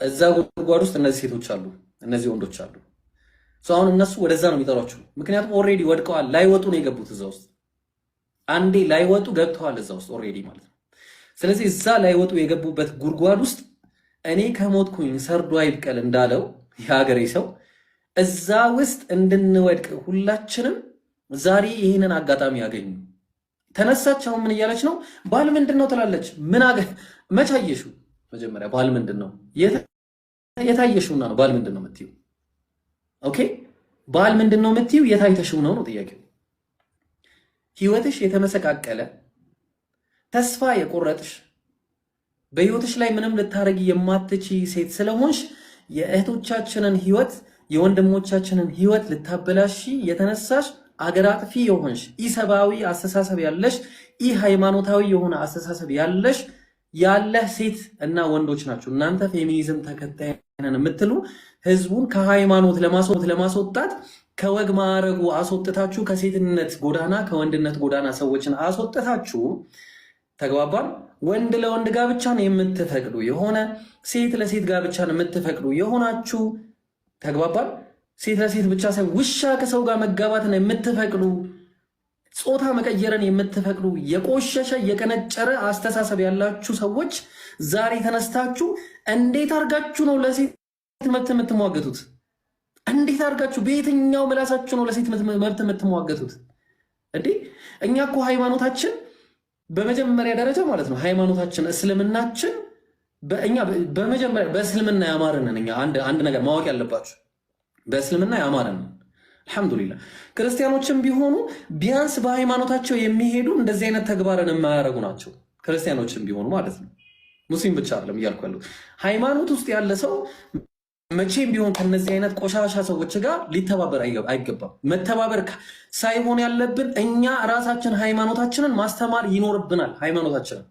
እዛ ጉድጓድ ውስጥ እነዚህ ሴቶች አሉ፣ እነዚህ ወንዶች አሉ። አሁን እነሱ ወደዛ ነው የሚጠሯቸው። ምክንያቱም ኦልሬዲ ወድቀዋል፣ ላይወጡ ነው የገቡት እዛ ውስጥ። አንዴ ላይወጡ ገብተዋል እዛ ውስጥ ኦልሬዲ ማለት ነው። ስለዚህ እዛ ላይወጡ የገቡበት ጉድጓድ ውስጥ እኔ ከሞትኩኝ ሰርዶ አይብቀል እንዳለው የሀገሬ ሰው እዛ ውስጥ እንድንወድቅ ሁላችንም ዛሬ ይህንን አጋጣሚ ያገኙ። ተነሳች። አሁን ምን እያለች ነው? ባል ምንድን ነው ትላለች። መች አየሽው? መጀመሪያ ባል ምንድን ነው የታየሽውና ነው ባል ምንድን ነው የምትይው? ኦኬ ባል ምንድን ነው የምትይው? የታይተሽው ነው ጥያቄው። ህይወትሽ የተመሰቃቀለ ተስፋ የቆረጥሽ በህይወትሽ ላይ ምንም ልታረጊ የማትቺ ሴት ስለሆንሽ የእህቶቻችንን ህይወት የወንድሞቻችንን ህይወት ልታበላሺ የተነሳሽ አገር አጥፊ የሆንሽ ኢሰብአዊ አስተሳሰብ ያለሽ ሃይማኖታዊ የሆነ አስተሳሰብ ያለህ ሴት እና ወንዶች ናቸው። እናንተ ፌሚኒዝም ተከታይ ነን የምትሉ ህዝቡን ከሃይማኖት ለማስወጣት ከወግ ማዕረጉ አስወጥታችሁ ከሴትነት ጎዳና ከወንድነት ጎዳና ሰዎችን አስወጥታችሁ ተግባባን። ወንድ ለወንድ ጋብቻን የምትፈቅዱ የሆነ ሴት ለሴት ጋብቻን የምትፈቅዱ የሆናችሁ ተግባባን። ሴት ለሴት ብቻ ሳይሆን ውሻ ከሰው ጋር መጋባትን የምትፈቅዱ ጾታ መቀየርን የምትፈቅዱ የቆሸሸ የቀነጨረ አስተሳሰብ ያላችሁ ሰዎች ዛሬ ተነስታችሁ እንዴት አድርጋችሁ ነው ለሴት መብት የምትሟገቱት? እንዴት አድርጋችሁ በየትኛው ምላሳችሁ ነው ለሴት መብት የምትሟገቱት? እንዴ እኛ እኮ ሃይማኖታችን በመጀመሪያ ደረጃ ማለት ነው ሃይማኖታችን እስልምናችን በእኛ በመጀመሪያ በእስልምና ያማረንን እኛ አንድ ነገር ማወቅ ያለባችሁ በእስልምና ያማረንን አልহামዱሊላህ። ክርስቲያኖችም ቢሆኑ ቢያንስ በሃይማኖታቸው የሚሄዱ እንደዚህ አይነት ተግባርን የማያደርጉ ናቸው። ክርስቲያኖችም ቢሆኑ ማለት ነው ሙስሊም ብቻ አይደለም እያልኩ ያለው ሃይማኖት ውስጥ ያለ ሰው መቼም ቢሆን ከነዚህ አይነት ቆሻሻ ሰዎች ጋር ሊተባበር አይገባም። መተባበር ሳይሆን ያለብን እኛ ራሳችን ሃይማኖታችንን ማስተማር ይኖርብናል። ሃይማኖታችንን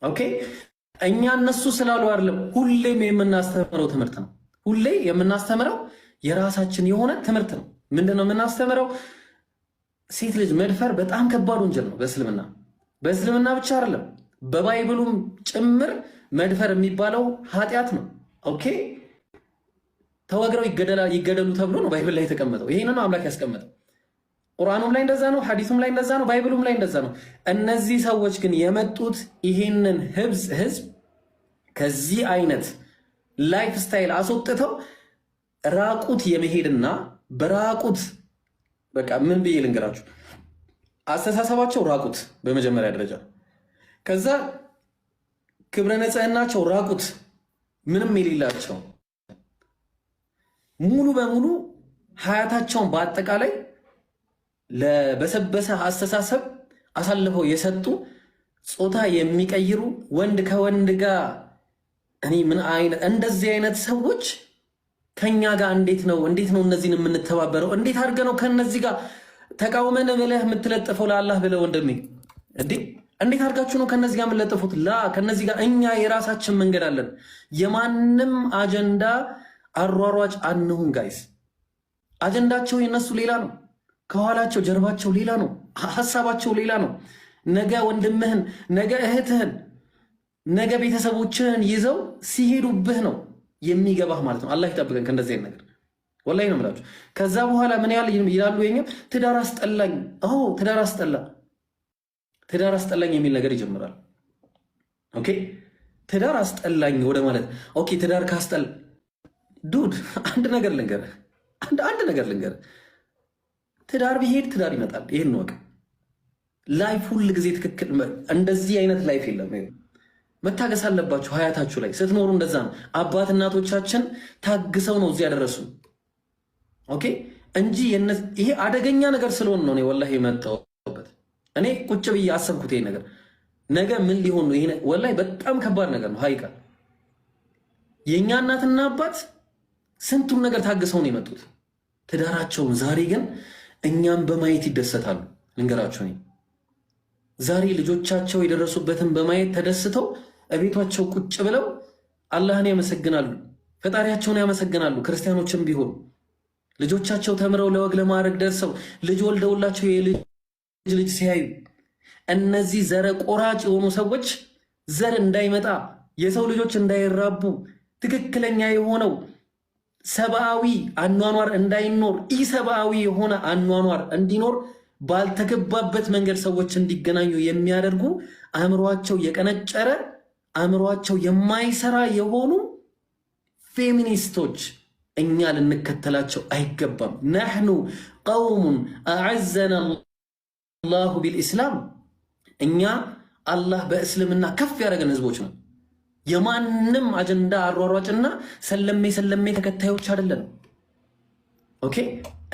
ኦኬ እኛ እነሱ ስላሉ አይደለም ሁሌም የምናስተምረው ትምህርት ነው። ሁሌ የምናስተምረው የራሳችን የሆነ ትምህርት ነው። ምንድነው የምናስተምረው? ሴት ልጅ መድፈር በጣም ከባድ ወንጀል ነው በእስልምና። በእስልምና ብቻ አይደለም በባይብሉም ጭምር መድፈር የሚባለው ኃጢአት ነው። ኦኬ ተወግረው ይገደሉ ተብሎ ነው ባይብል ላይ የተቀመጠው። ይሄንን ነው አምላክ ያስቀመጠው። ቁርአኑም ላይ እንደዛ ነው፣ ሐዲሱም ላይ እንደዛ ነው፣ ባይብሉም ላይ እንደዛ ነው። እነዚህ ሰዎች ግን የመጡት ይሄንን ህዝብ ከዚህ አይነት ላይፍ ስታይል አስወጥተው ራቁት የመሄድና በራቁት በቃ ምን ብዬ ልንገራችሁ፣ አስተሳሰባቸው ራቁት በመጀመሪያ ደረጃ፣ ከዛ ክብረ ንጽህናቸው ራቁት፣ ምንም የሌላቸው ሙሉ በሙሉ ሀያታቸውን በአጠቃላይ ለበሰበሰ አስተሳሰብ አሳልፈው የሰጡ ጾታ የሚቀይሩ ወንድ ከወንድ ጋር እኔ ምን አይነት እንደዚህ አይነት ሰዎች ከኛ ጋር እንዴት ነው እነዚህን የምንተባበረው? እንዴት አድርገ ነው ከነዚህ ጋር ተቃውመን ብለህ የምትለጥፈው ለአላህ ብለህ ወንድሜ እንዴት አድርጋችሁ ነው ከነዚህ ጋር የምትለጥፉት? ከነዚህ ጋር እኛ የራሳችን መንገድ አለን። የማንም አጀንዳ አሯሯጭ አንሁን ጋይስ። አጀንዳቸው የነሱ ሌላ ነው፣ ከኋላቸው ጀርባቸው ሌላ ነው፣ ሐሳባቸው ሌላ ነው። ነገ ወንድምህን፣ ነገ እህትህን፣ ነገ ቤተሰቦችህን ይዘው ሲሄዱብህ ነው የሚገባህ ማለት ነው። አላህ ይጠብቀን ከእንደዚህ አይነት ነገር ወላሂ ነው የምላችሁ። ከዛ በኋላ ምን ይላሉ? የኛ ትዳር አስጠላኝ፣ ትዳር አስጠላኝ የሚል ነገር ይጀምራል። ኦኬ ትዳር አስጠላኝ ወደ ማለት ኦኬ ትዳር ካስጠላ ዱድ አንድ ነገር ልንገርህ፣ ትዳር ቢሄድ ትዳር ይመጣል። ይሄን ወቅ ላይፍ ሁሉ ጊዜ ትክክል እንደዚህ አይነት ላይፍ የለም። መታገስ አለባችሁ ሀያታችሁ ላይ ስትኖሩ። እንደዛ ነው አባት እናቶቻችን ታግሰው ነው እዚህ ያደረሱ። ኦኬ እንጂ ይሄ አደገኛ ነገር ስለሆነ ነው እኔ ወላሂ የመጣሁበት። እኔ ቁጭ ብዬ አሰብኩት ይሄ ነገር ነገ ምን ሊሆን ነው? ይሄ ወላሂ በጣም ከባድ ነገር ነው። ሀይቃ የኛ እናትና አባት ስንቱን ነገር ታግሰው ነው የመጡት ትዳራቸውን። ዛሬ ግን እኛም በማየት ይደሰታሉ። ልንገራችሁ እኔ ዛሬ ልጆቻቸው የደረሱበትን በማየት ተደስተው እቤቷቸው ቁጭ ብለው አላህን ያመሰግናሉ፣ ፈጣሪያቸውን ያመሰግናሉ። ክርስቲያኖችም ቢሆኑ ልጆቻቸው ተምረው ለወግ ለማዕረግ ደርሰው ልጅ ወልደውላቸው ልጅ ሲያዩ እነዚህ ዘረ ቆራጭ የሆኑ ሰዎች ዘር እንዳይመጣ የሰው ልጆች እንዳይራቡ ትክክለኛ የሆነው ሰብአዊ አኗኗር እንዳይኖር ኢሰብአዊ የሆነ አኗኗር እንዲኖር ባልተገባበት መንገድ ሰዎች እንዲገናኙ የሚያደርጉ አእምሯቸው የቀነጨረ አእምሯቸው የማይሰራ የሆኑ ፌሚኒስቶች እኛ ልንከተላቸው አይገባም። ነሕኑ ቀውሙን አዐዘና አላሁ ቢልኢስላም፣ እኛ አላህ በእስልምና ከፍ ያደረገን ህዝቦች ነው። የማንም አጀንዳ አሯሯጭና ሰለሜ ተከታዮች አይደለም። ኦኬ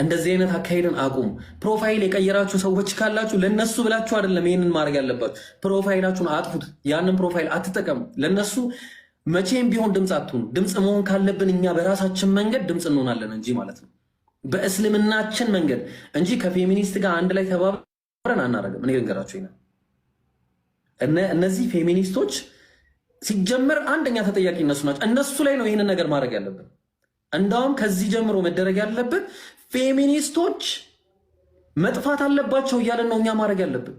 እንደዚህ አይነት አካሄድን አቁሙ። ፕሮፋይል የቀየራችሁ ሰዎች ካላችሁ ለነሱ ብላችሁ አይደለም ይሄንን ማድረግ ያለባችሁ። ፕሮፋይላችሁን አጥፉት። ያንን ፕሮፋይል አትጠቀሙ። ለነሱ መቼም ቢሆን ድምፅ አትሁኑ። ድምፅ መሆን ካለብን እኛ በራሳችን መንገድ ድምፅ እንሆናለን እንጂ ማለት ነው በእስልምናችን መንገድ እንጂ ከፌሚኒስት ጋር አንድ ላይ ተባብረን አናደርግም። እኔ ልንገራችሁ ይሄን እነዚህ ፌሚኒስቶች ሲጀመር አንደኛ ተጠያቂ እነሱ ናቸው። እነሱ ላይ ነው ይሄንን ነገር ማድረግ ያለብን። እንዳውም ከዚህ ጀምሮ መደረግ ያለበት ፌሚኒስቶች መጥፋት አለባቸው እያለን ነው እኛ ማድረግ ያለብን።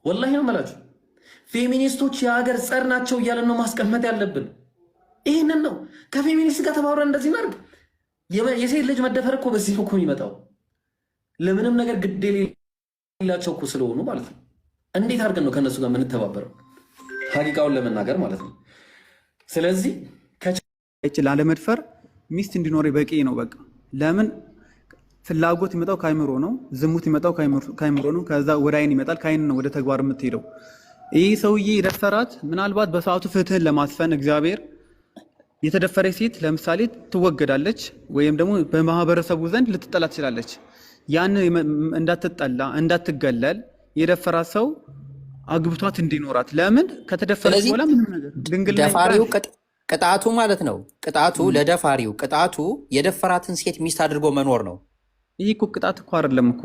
ወላሂ ነው የምላችሁ። ፌሚኒስቶች የሀገር ጸር ናቸው እያለን ነው ማስቀመጥ ያለብን። ይህንን ነው። ከፌሚኒስት ጋር ተባብረን እንደዚህ እናድርግ። የሴት ልጅ መደፈር እኮ በዚህ ነው እኮ የሚመጣው። ለምንም ነገር ግድ የሌላቸው እኮ ስለሆኑ ማለት ነው። እንዴት አድርገን ነው ከእነሱ ጋር የምንተባበረው? ሀቂቃውን ለመናገር ማለት ነው። ስለዚህ ላለመድፈር ሚስት እንዲኖር በቂ ነው። በቃ ለምን ፍላጎት ይመጣው ካይምሮ ነው። ዝሙት ይመጣው ካይምሮ ነው። ከዛ ወደ አይን ይመጣል። ከአይን ነው ወደ ተግባር የምትሄደው። ይህ ሰውዬ የደፈራት ምናልባት በሰዓቱ ፍትህን ለማስፈን እግዚአብሔር የተደፈረች ሴት ለምሳሌ ትወገዳለች፣ ወይም ደግሞ በማህበረሰቡ ዘንድ ልትጠላ ትችላለች። ያን እንዳትጠላ እንዳትገለል የደፈራት ሰው አግብቷት እንዲኖራት ለምን ከተደፈረች በኋላ ምንም ነገር ደፋሪው ቅጣቱ ማለት ነው። ቅጣቱ ለደፋሪው ቅጣቱ የደፈራትን ሴት ሚስት አድርጎ መኖር ነው። ይህ እኮ ቅጣት እኮ አይደለም እኮ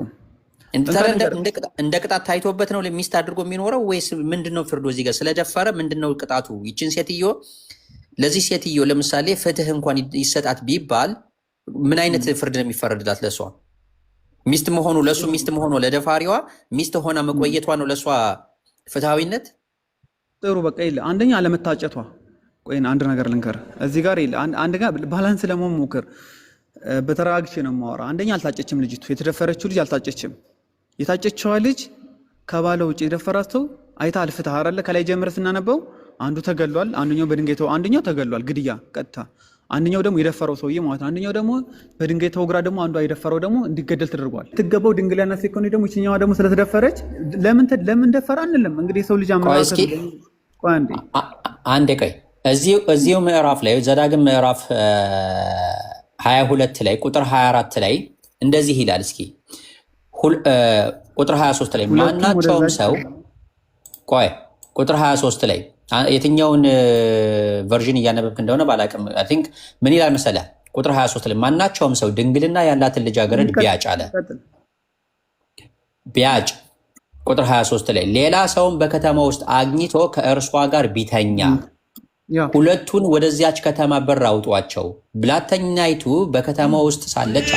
እንደ ቅጣት ታይቶበት ነው ሚስት አድርጎ የሚኖረው ወይስ ምንድነው ፍርዱ? እዚህ ጋር ስለደፈረ ምንድነው ቅጣቱ? ይችን ሴትዮ ለዚህ ሴትዮ ለምሳሌ ፍትህ እንኳን ይሰጣት ቢባል ምን አይነት ፍርድ ነው የሚፈረድላት? ለሷ ሚስት መሆኑ ለሱ ሚስት መሆኑ ለደፋሪዋ ሚስት ሆና መቆየቷ ነው ለሷ ፍትሃዊነት? ጥሩ በቃ ይለ አንደኛ አለመታጨቷ። ቆይ አንድ ነገር ልንከር እዚህ ጋር ይለ አንድ ጋር ባላንስ ለመሆን ሞክር። በተረጋግቼ ነው የማወራ። አንደኛ አልታጨችም ልጅቱ። የተደፈረችው ልጅ አልታጨችም። የታጨችዋ ልጅ ከባለ ውጭ የደፈራት ሰው አይታ አልፍትህ አይደለ? ከላይ ጀምረ ስናነበው አንዱ ተገሏል፣ አንደኛው በድንጋይ አንደኛው ተገሏል፣ ግድያ ቀጥታ። አንደኛው ደግሞ የደፈረው ሰውዬ ማለት ነው። አንደኛው ደግሞ በድንጋይ ተወግራ ደግሞ አንዷ የደፈረው ደግሞ እንዲገደል ተደርጓል። ትገባው ድንግልና ሲኮን ደግሞ ይችኛዋ ደግሞ ስለተደፈረች ለምን ደፈራ አንልም። እንግዲህ የሰው ልጅ አመራረጥ አንዴ ቆይ እዚሁ ምዕራፍ ላይ ዘዳግም ምዕራፍ 22 ላይ ቁጥር 24 ላይ እንደዚህ ይላል። እስኪ ቁጥር 23 ላይ ማናቸውም ሰው ቆይ ቁጥር 23 ላይ የትኛውን ቨርዥን እያነበብክ እንደሆነ ባላቅም አይ ቲንክ ምን ይላል መሰለህ? ቁጥር 23 ላይ ማናቸውም ሰው ድንግልና ያላትን ልጃገረድ ቢያጭ አለ ቢያጭ ቁጥር 23 ላይ ሌላ ሰውን በከተማ ውስጥ አግኝቶ ከእርሷ ጋር ቢተኛ ሁለቱን ወደዚያች ከተማ በር አውጧቸው። ብላተኛይቱ በከተማ ውስጥ ሳለች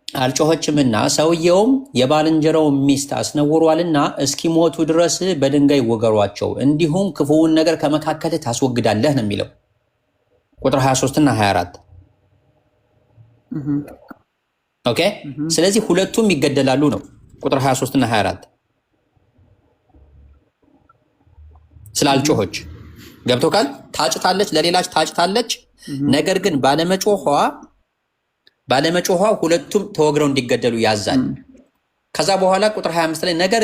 አልጮኸችምና ሰውየውም የባልንጀራው ሚስት አስነውሯልና እስኪሞቱ ድረስ በድንጋይ ወገሯቸው፣ እንዲሁም ክፉውን ነገር ከመካከል ታስወግዳለህ ነው የሚለው ቁጥር 23 እና 24። ኦኬ። ስለዚህ ሁለቱም ይገደላሉ ነው ቁጥር 23 እና 24 ስላልጮኸች ገብቶካል። ታጭታለች፣ ለሌላች ታጭታለች። ነገር ግን ባለመጮኋ ሁለቱም ተወግረው እንዲገደሉ ያዛል። ከዛ በኋላ ቁጥር 25 ላይ ነገር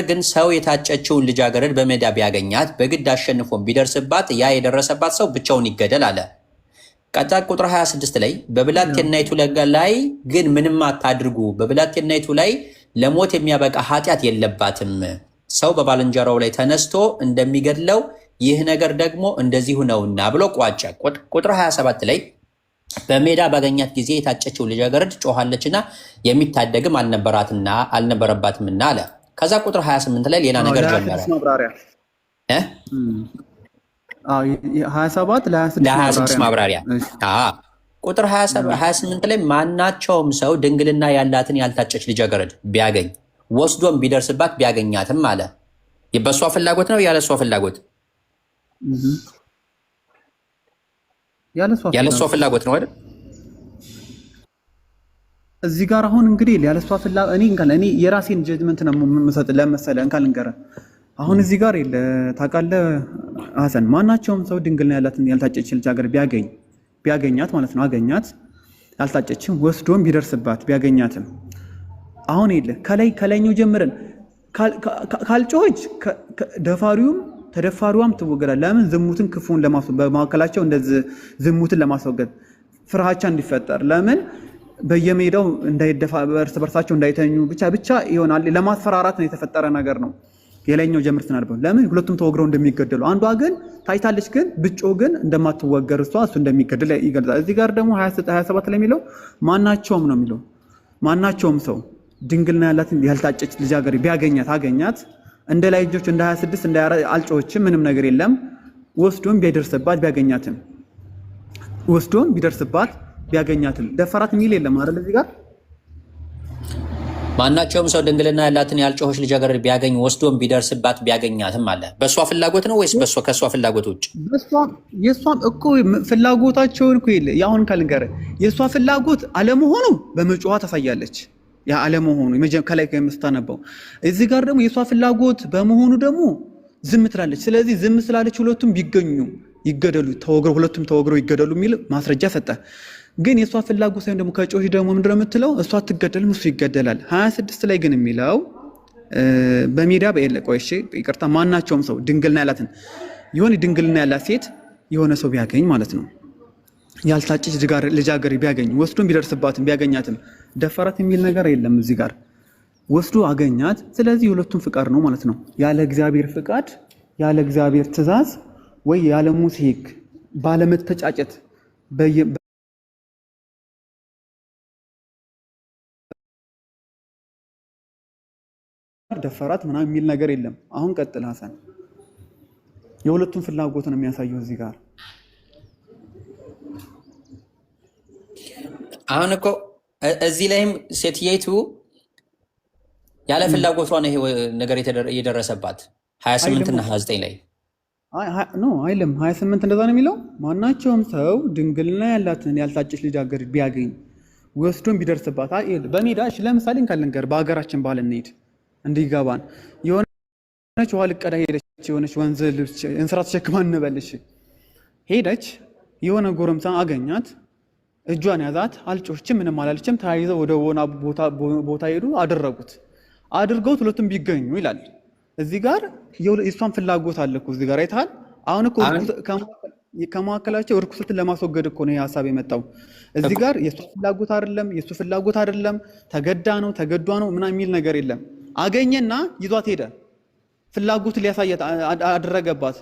ግን ሰው የታጨችውን ልጃገረድ በሜዳ ቢያገኛት በግድ አሸንፎም ቢደርስባት ያ የደረሰባት ሰው ብቻውን ይገደል አለ። ቀጣይ ቁጥር 26 ላይ በብላቴናይቱ ላይ ግን ምንም አታድርጉ፣ በብላቴናይቱ ላይ ለሞት የሚያበቃ ኃጢአት የለባትም። ሰው በባልንጀራው ላይ ተነስቶ እንደሚገድለው ይህ ነገር ደግሞ እንደዚሁ ነውና ብሎ ቋጨ። ቁጥር 27 ላይ በሜዳ ባገኛት ጊዜ የታጨችው ልጃገረድ ጮኻለችና የሚታደግም አልነበረባትምና አለ። ከዛ ቁጥር 28 ላይ ሌላ ነገር ጀመረ። 26 ማብራሪያ። ቁጥር 28 ላይ ማናቸውም ሰው ድንግልና ያላትን ያልታጨች ልጃገረድ ቢያገኝ ወስዶም ቢደርስባት ቢያገኛትም አለ። በእሷ ፍላጎት ነው ያለ እሷ ፍላጎት? ያለ እሷ ፍላጎት ነው አይደል? እዚህ ጋር አሁን እንግዲህ ያለ እሷ ፍላጎት እኔ የራሴን ጀጅመንት ነው የምሰጥ ለመሰለ እንካል እንገረ አሁን እዚህ ጋር ታውቃለህ ሀሰን፣ ማናቸውም ሰው ድንግልና ያላትን ያልታጨች ልጃገረድ ቢያገኛት ማለት ነው አገኛት፣ ያልታጨችም ወስዶም ቢደርስባት ቢያገኛትም አሁን ከላይኛው ጀምረን ካልጮች ደፋሪውም ተደፋሪዋም ትወገዳል። ለምን? ዝሙትን ክፉን በማዕከላቸው እንደዚህ ዝሙትን ለማስወገድ ፍርሃቻ እንዲፈጠር፣ ለምን በየሜዳው እንዳይደፋ እርስ በርሳቸው እንዳይተኙ ብቻ ይሆናል። ለማስፈራራት ነው የተፈጠረ ነገር ነው። የላይኛው ጀምር ስናልበው ለምን ሁለቱም ተወግረው እንደሚገደሉ፣ አንዷ ግን ታይታለች፣ ግን ብጮ ግን እንደማትወገር እሱ እንደሚገደል ይገልጻል። እዚህ ጋር ደግሞ 27 ላይ የሚለው ማናቸውም ነው የሚለው ማናቸውም ሰው ድንግልና ያላትን ያልታጨች ልጃገረድ ቢያገኛት አገኛት፣ እንደ ላይ ልጆች እንደ 26 እንደ አልጮችም ምንም ነገር የለም። ወስዶም ቢደርስባት ቢያገኛትም ደፈራት የሚል የለም አይደል? እዚህ ጋር ማናቸውም ሰው ድንግልና ያላትን ያልጮኸች ልጃገረድ ቢያገኝ ወስዶም ቢደርስባት ቢያገኛትም አለ። በእሷ ፍላጎት ነው ወይስ ከእሷ ፍላጎት ውጭ? የእሷም እኮ ፍላጎታቸውን እኮ የለ ያሁን ካልንገረ የእሷ ፍላጎት አለመሆኑ በመጮኋ ታሳያለች። ያ አለመሆኑ ከላይ ከምስታነበው እዚህ ጋር ደግሞ የእሷ ፍላጎት በመሆኑ ደግሞ ዝም ትላለች። ስለዚህ ዝም ስላለች ሁለቱም ቢገኙ ይገደሉ፣ ሁለቱም ተወግረው ይገደሉ የሚል ማስረጃ ሰጠ። ግን የእሷ ፍላጎት ሳይሆን ደግሞ ከጮህ ደግሞ ምንድነው የምትለው? እሷ አትገደልም እሱ ይገደላል። 26 ላይ ግን የሚለው በሜዳ ቆይሽ ይቅርታ፣ ማናቸውም ሰው ድንግልና ያላትን የሆነ ድንግልና ያላት ሴት የሆነ ሰው ቢያገኝ ማለት ነው ያልታጨች ልጃገረድ ቢያገኝ ወስዶም ቢደርስባትም ቢያገኛትም ደፈራት የሚል ነገር የለም። እዚህ ጋር ወስዶ አገኛት። ስለዚህ የሁለቱም ፍቃድ ነው ማለት ነው። ያለ እግዚአብሔር ፍቃድ ያለ እግዚአብሔር ትእዛዝ ወይ ያለ ሙሴ ሕግ ባለመተጫጨት ደፈራት ምናምን የሚል ነገር የለም። አሁን ቀጥል ሐሰን። የሁለቱም ፍላጎት ነው የሚያሳየው እዚህ ጋር። አሁን እኮ እዚህ ላይም ሴትየቱ ያለ ፍላጎቷ ነው ይሄ ነገር የደረሰባት 28 እና 29 ላይ ኖ አይልም። 28 እንደዛ ነው የሚለው። ማናቸውም ሰው ድንግልና ያላትን ያልታጨች ልጃገረድ ቢያገኝ ወስዶም ቢደርስባት በሜዳ ለምሳሌ እንካልንገር በሀገራችን ባህል እንሄድ እንዲገባን የሆነች ውሃ ልቀዳ ሄደች። የሆነች ወንዝ እንስራ ተሸክማ እንበልሽ ሄደች። የሆነ ጎረምሳ አገኛት፣ እጇን ያዛት፣ አልጮችም፣ ምንም አላለችም። ተያይዘው ወደ ሆና ቦታ ሄዱ፣ አድርገውት ሁለቱም ቢገኙ ይላል። እዚህ ጋር የእሷን ፍላጎት አለ እኮ እዚህ ጋር አይተሃል። አሁን እኮ ከመካከላቸው እርኩሰትን ለማስወገድ እኮ ነው ሀሳብ የመጣው። እዚህ ጋር የእሷ ፍላጎት አይደለም፣ የእሱ ፍላጎት አይደለም፣ ተገዳ ነው ተገዷ ነው ምናምን የሚል ነገር የለም። አገኘና ይዟት ሄደ። ፍላጎት ሊያሳየት አደረገባት።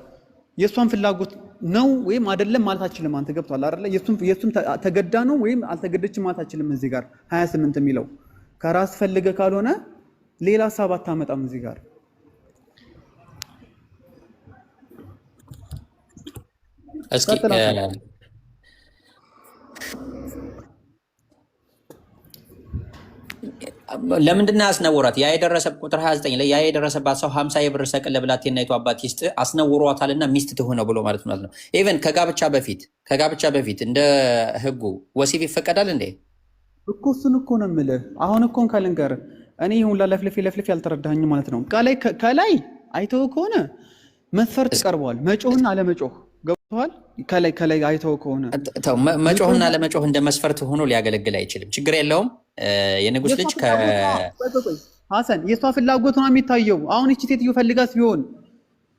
የእሷን ፍላጎት ነው ወይም አይደለም ማለት አችልም። አንተ ገብቷል አይደለ? የእሱም ተገዳ ነው ወይም አልተገደችም ማለት አችልም። እዚህ ጋር 28 የሚለው ከራስ ፈልገ ካልሆነ ሌላ ሀሳብ አታመጣም እዚህ ጋር። እስኪ ለምንድነው ያስነውራት? ያ የደረሰ ቁጥር 29 ላይ ያ የደረሰባት ሰው 50 የብር ሰቅል ለብላቴናይቱ አባት ይስጥ አስነውሯታልና ሚስት ትሆነ ብሎ ማለት ነው። ኢቨን ከጋብቻ በፊት እንደ ህጉ ወሲብ ይፈቀዳል እንዴ? እኮ እሱን እኮ ነው የምልህ። አሁን እኮ ካልንገር እኔ ይሁን ለፍልፍ ያልተረዳኸኝ ማለት ነው። ከላይ አይተው ከሆነ መስፈርት ቀርበዋል። መጮህና አለመጮህ ገብቷል። ከላይ አይተው ከሆነ መጮህና አለመጮህ እንደ መስፈርት ሆኖ ሊያገለግል አይችልም። ችግር የለውም። የንጉስ ልጅ ሐሰን የሷ ፍላጎት ነው የሚታየው። አሁን እቺ ሴትዮ ፈልጋስ ቢሆን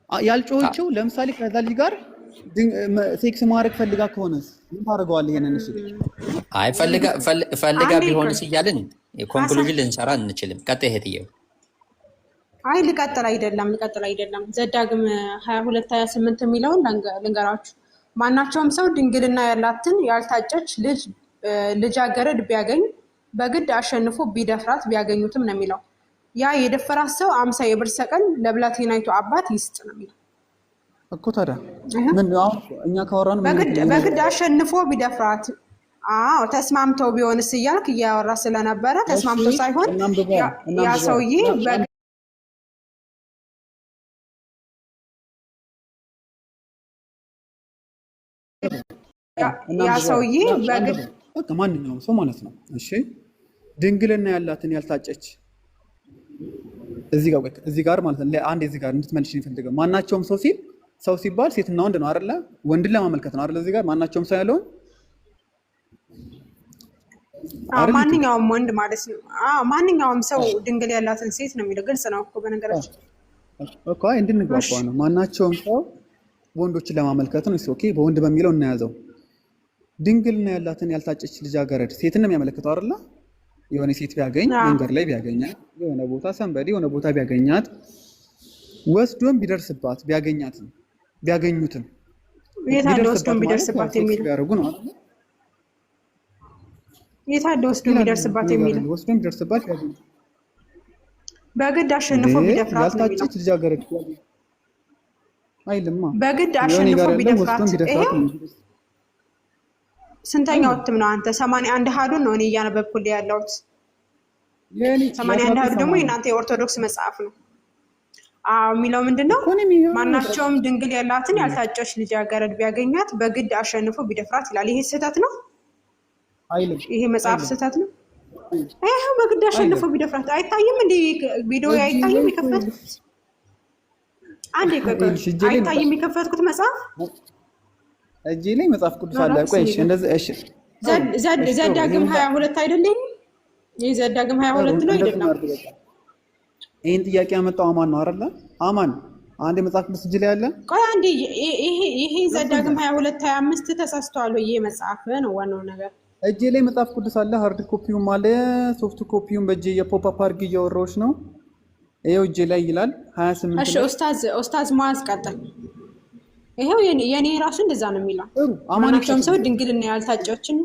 ያልጮህችው ለምሳሌ ከዛ ልጅ ጋር ሴክስ ማድረግ ፈልጋ ከሆነስ ምን ታደርገዋለህ? ይሄንን እሺ፣ አይ ፈልጋ ቢሆንስ እያልን ኮንክሉዥን ልንሰራ እንችልም። ቀጥታ ይሄትየው አይ ልቀጥል አይደለም ዘዳግም 22 28 የሚለውን ልንገራችሁ። ማናቸውም ሰው ድንግልና ያላትን ያልታጨች ልጃገረድ ቢያገኝ በግድ አሸንፎ ቢደፍራት ቢያገኙትም ነው የሚለው። ያ የደፈራት ሰው 50 የብር ሰቅል ለብላቴናይቱ አባት ይስጥ ነው የሚለው እኮ። ታዲያ ምን አሁን እኛ ካወራን በግድ አሸንፎ ቢደፍራት ተስማምተው ቢሆንስ እያልክ እያወራ ስለነበረ ተስማምቶ ሳይሆን ያ ሰውዬ በግድ ማንኛውም ሰው ማለት ነው። እሺ ድንግልና ያላትን ያልታጨች እዚህ ጋር ማለት ነው። አንድ እዚህ ጋር እንድትመልሽ ይፈልገው። ማናቸውም ሰው ሲባል ሴትና ወንድ ነው አይደለ? ወንድን ለማመልከት ነው አይደለ? እዚህ ጋር ማናቸውም ሰው ያለውን ማንኛውም ወንድ ማለት ነው። ማንኛውም ሰው ድንግል ያላትን ሴት ነው የሚለው። ግልጽ ነው እኮ በነገራችን እኮ እንድንግባባ ነው። ማናቸውም ሰው ወንዶችን ለማመልከት ነው። ኦኬ በወንድ በሚለው እናያዘው። ድንግልና ያላትን ያልታጨች ልጃገረድ ሴትን ነው የሚያመለክተው አይደለ? የሆነ ሴት ቢያገኝ መንገድ ላይ ቢያገኛት የሆነ ቦታ ሰንበዲ የሆነ ቦታ ቢያገኛት ወስዶም ቢደርስባት ቢያገኙትም የታለ ወስዶም ቢደርስባት የሚለው ያደርጉ ነው አይደል? የታለ ወስዶም ቢደርስባት የሚለው ወስዶም ቢደርስባት በግድ አሸንፎ ቢደፍራት ያልታጨች ልጃገረድ አይልማ። በግድ አሸንፎ ቢደፍራት ስንተኛው እትም ነው አንተ? 81 ሀዱን ነው እኔ እያነበብኩልህ ያለሁት። 81 አሃዱ ደግሞ የእናንተ የኦርቶዶክስ መጽሐፍ ነው። የሚለው ምንድነው? ማናቸውም ድንግል ያላትን ያልታጨች ልጃገረድ ቢያገኛት በግድ አሸንፎ ቢደፍራት ይላል። ይሄ ስህተት ነው? ይሄ መጽሐፍ ስህተት ነው? ይሄው በግድ አሸንፎ ቢደፍራት አይታይም እንዴ? ቪዲዮ አይታይም? የከፈትኩት አንዴ አይታይም? የከፈትኩት መጽሐፍ እጄ ላይ መጽሐፍ ቅዱስ አለ። ቆይ እሺ፣ እንደዚህ እሺ፣ ዘዳግም 22 አይደለም? ይሄ ዘዳግም 22 ነው አይደለም? ይሄን ጥያቄ ያመጣው አማን ነው አይደለ? አማን አንዴ መጽሐፍ ቅዱስ እጅ ላይ አለ። ቆይ አንዴ ይሄ ዘዳግም 22 25 ተሳስተዋል። ይሄ መጽሐፍ ነው ዋናው ነገር። እጄ ላይ መጽሐፍ ቅዱስ አለ። ሃርድ ኮፒውም አለ፣ ሶፍት ኮፒውም በእጄ የፖፕ አፕ አድርጌ እያወራሁሽ ነው። ይሄው እጄ ላይ ይላል 28። እሺ ኡስታዝ ሙአዝ ቀጥል። ይሄው የኔ ራሱ እንደዛ ነው የሚለው። ማናቸውም ሰው ድንግልና ያልታጨችን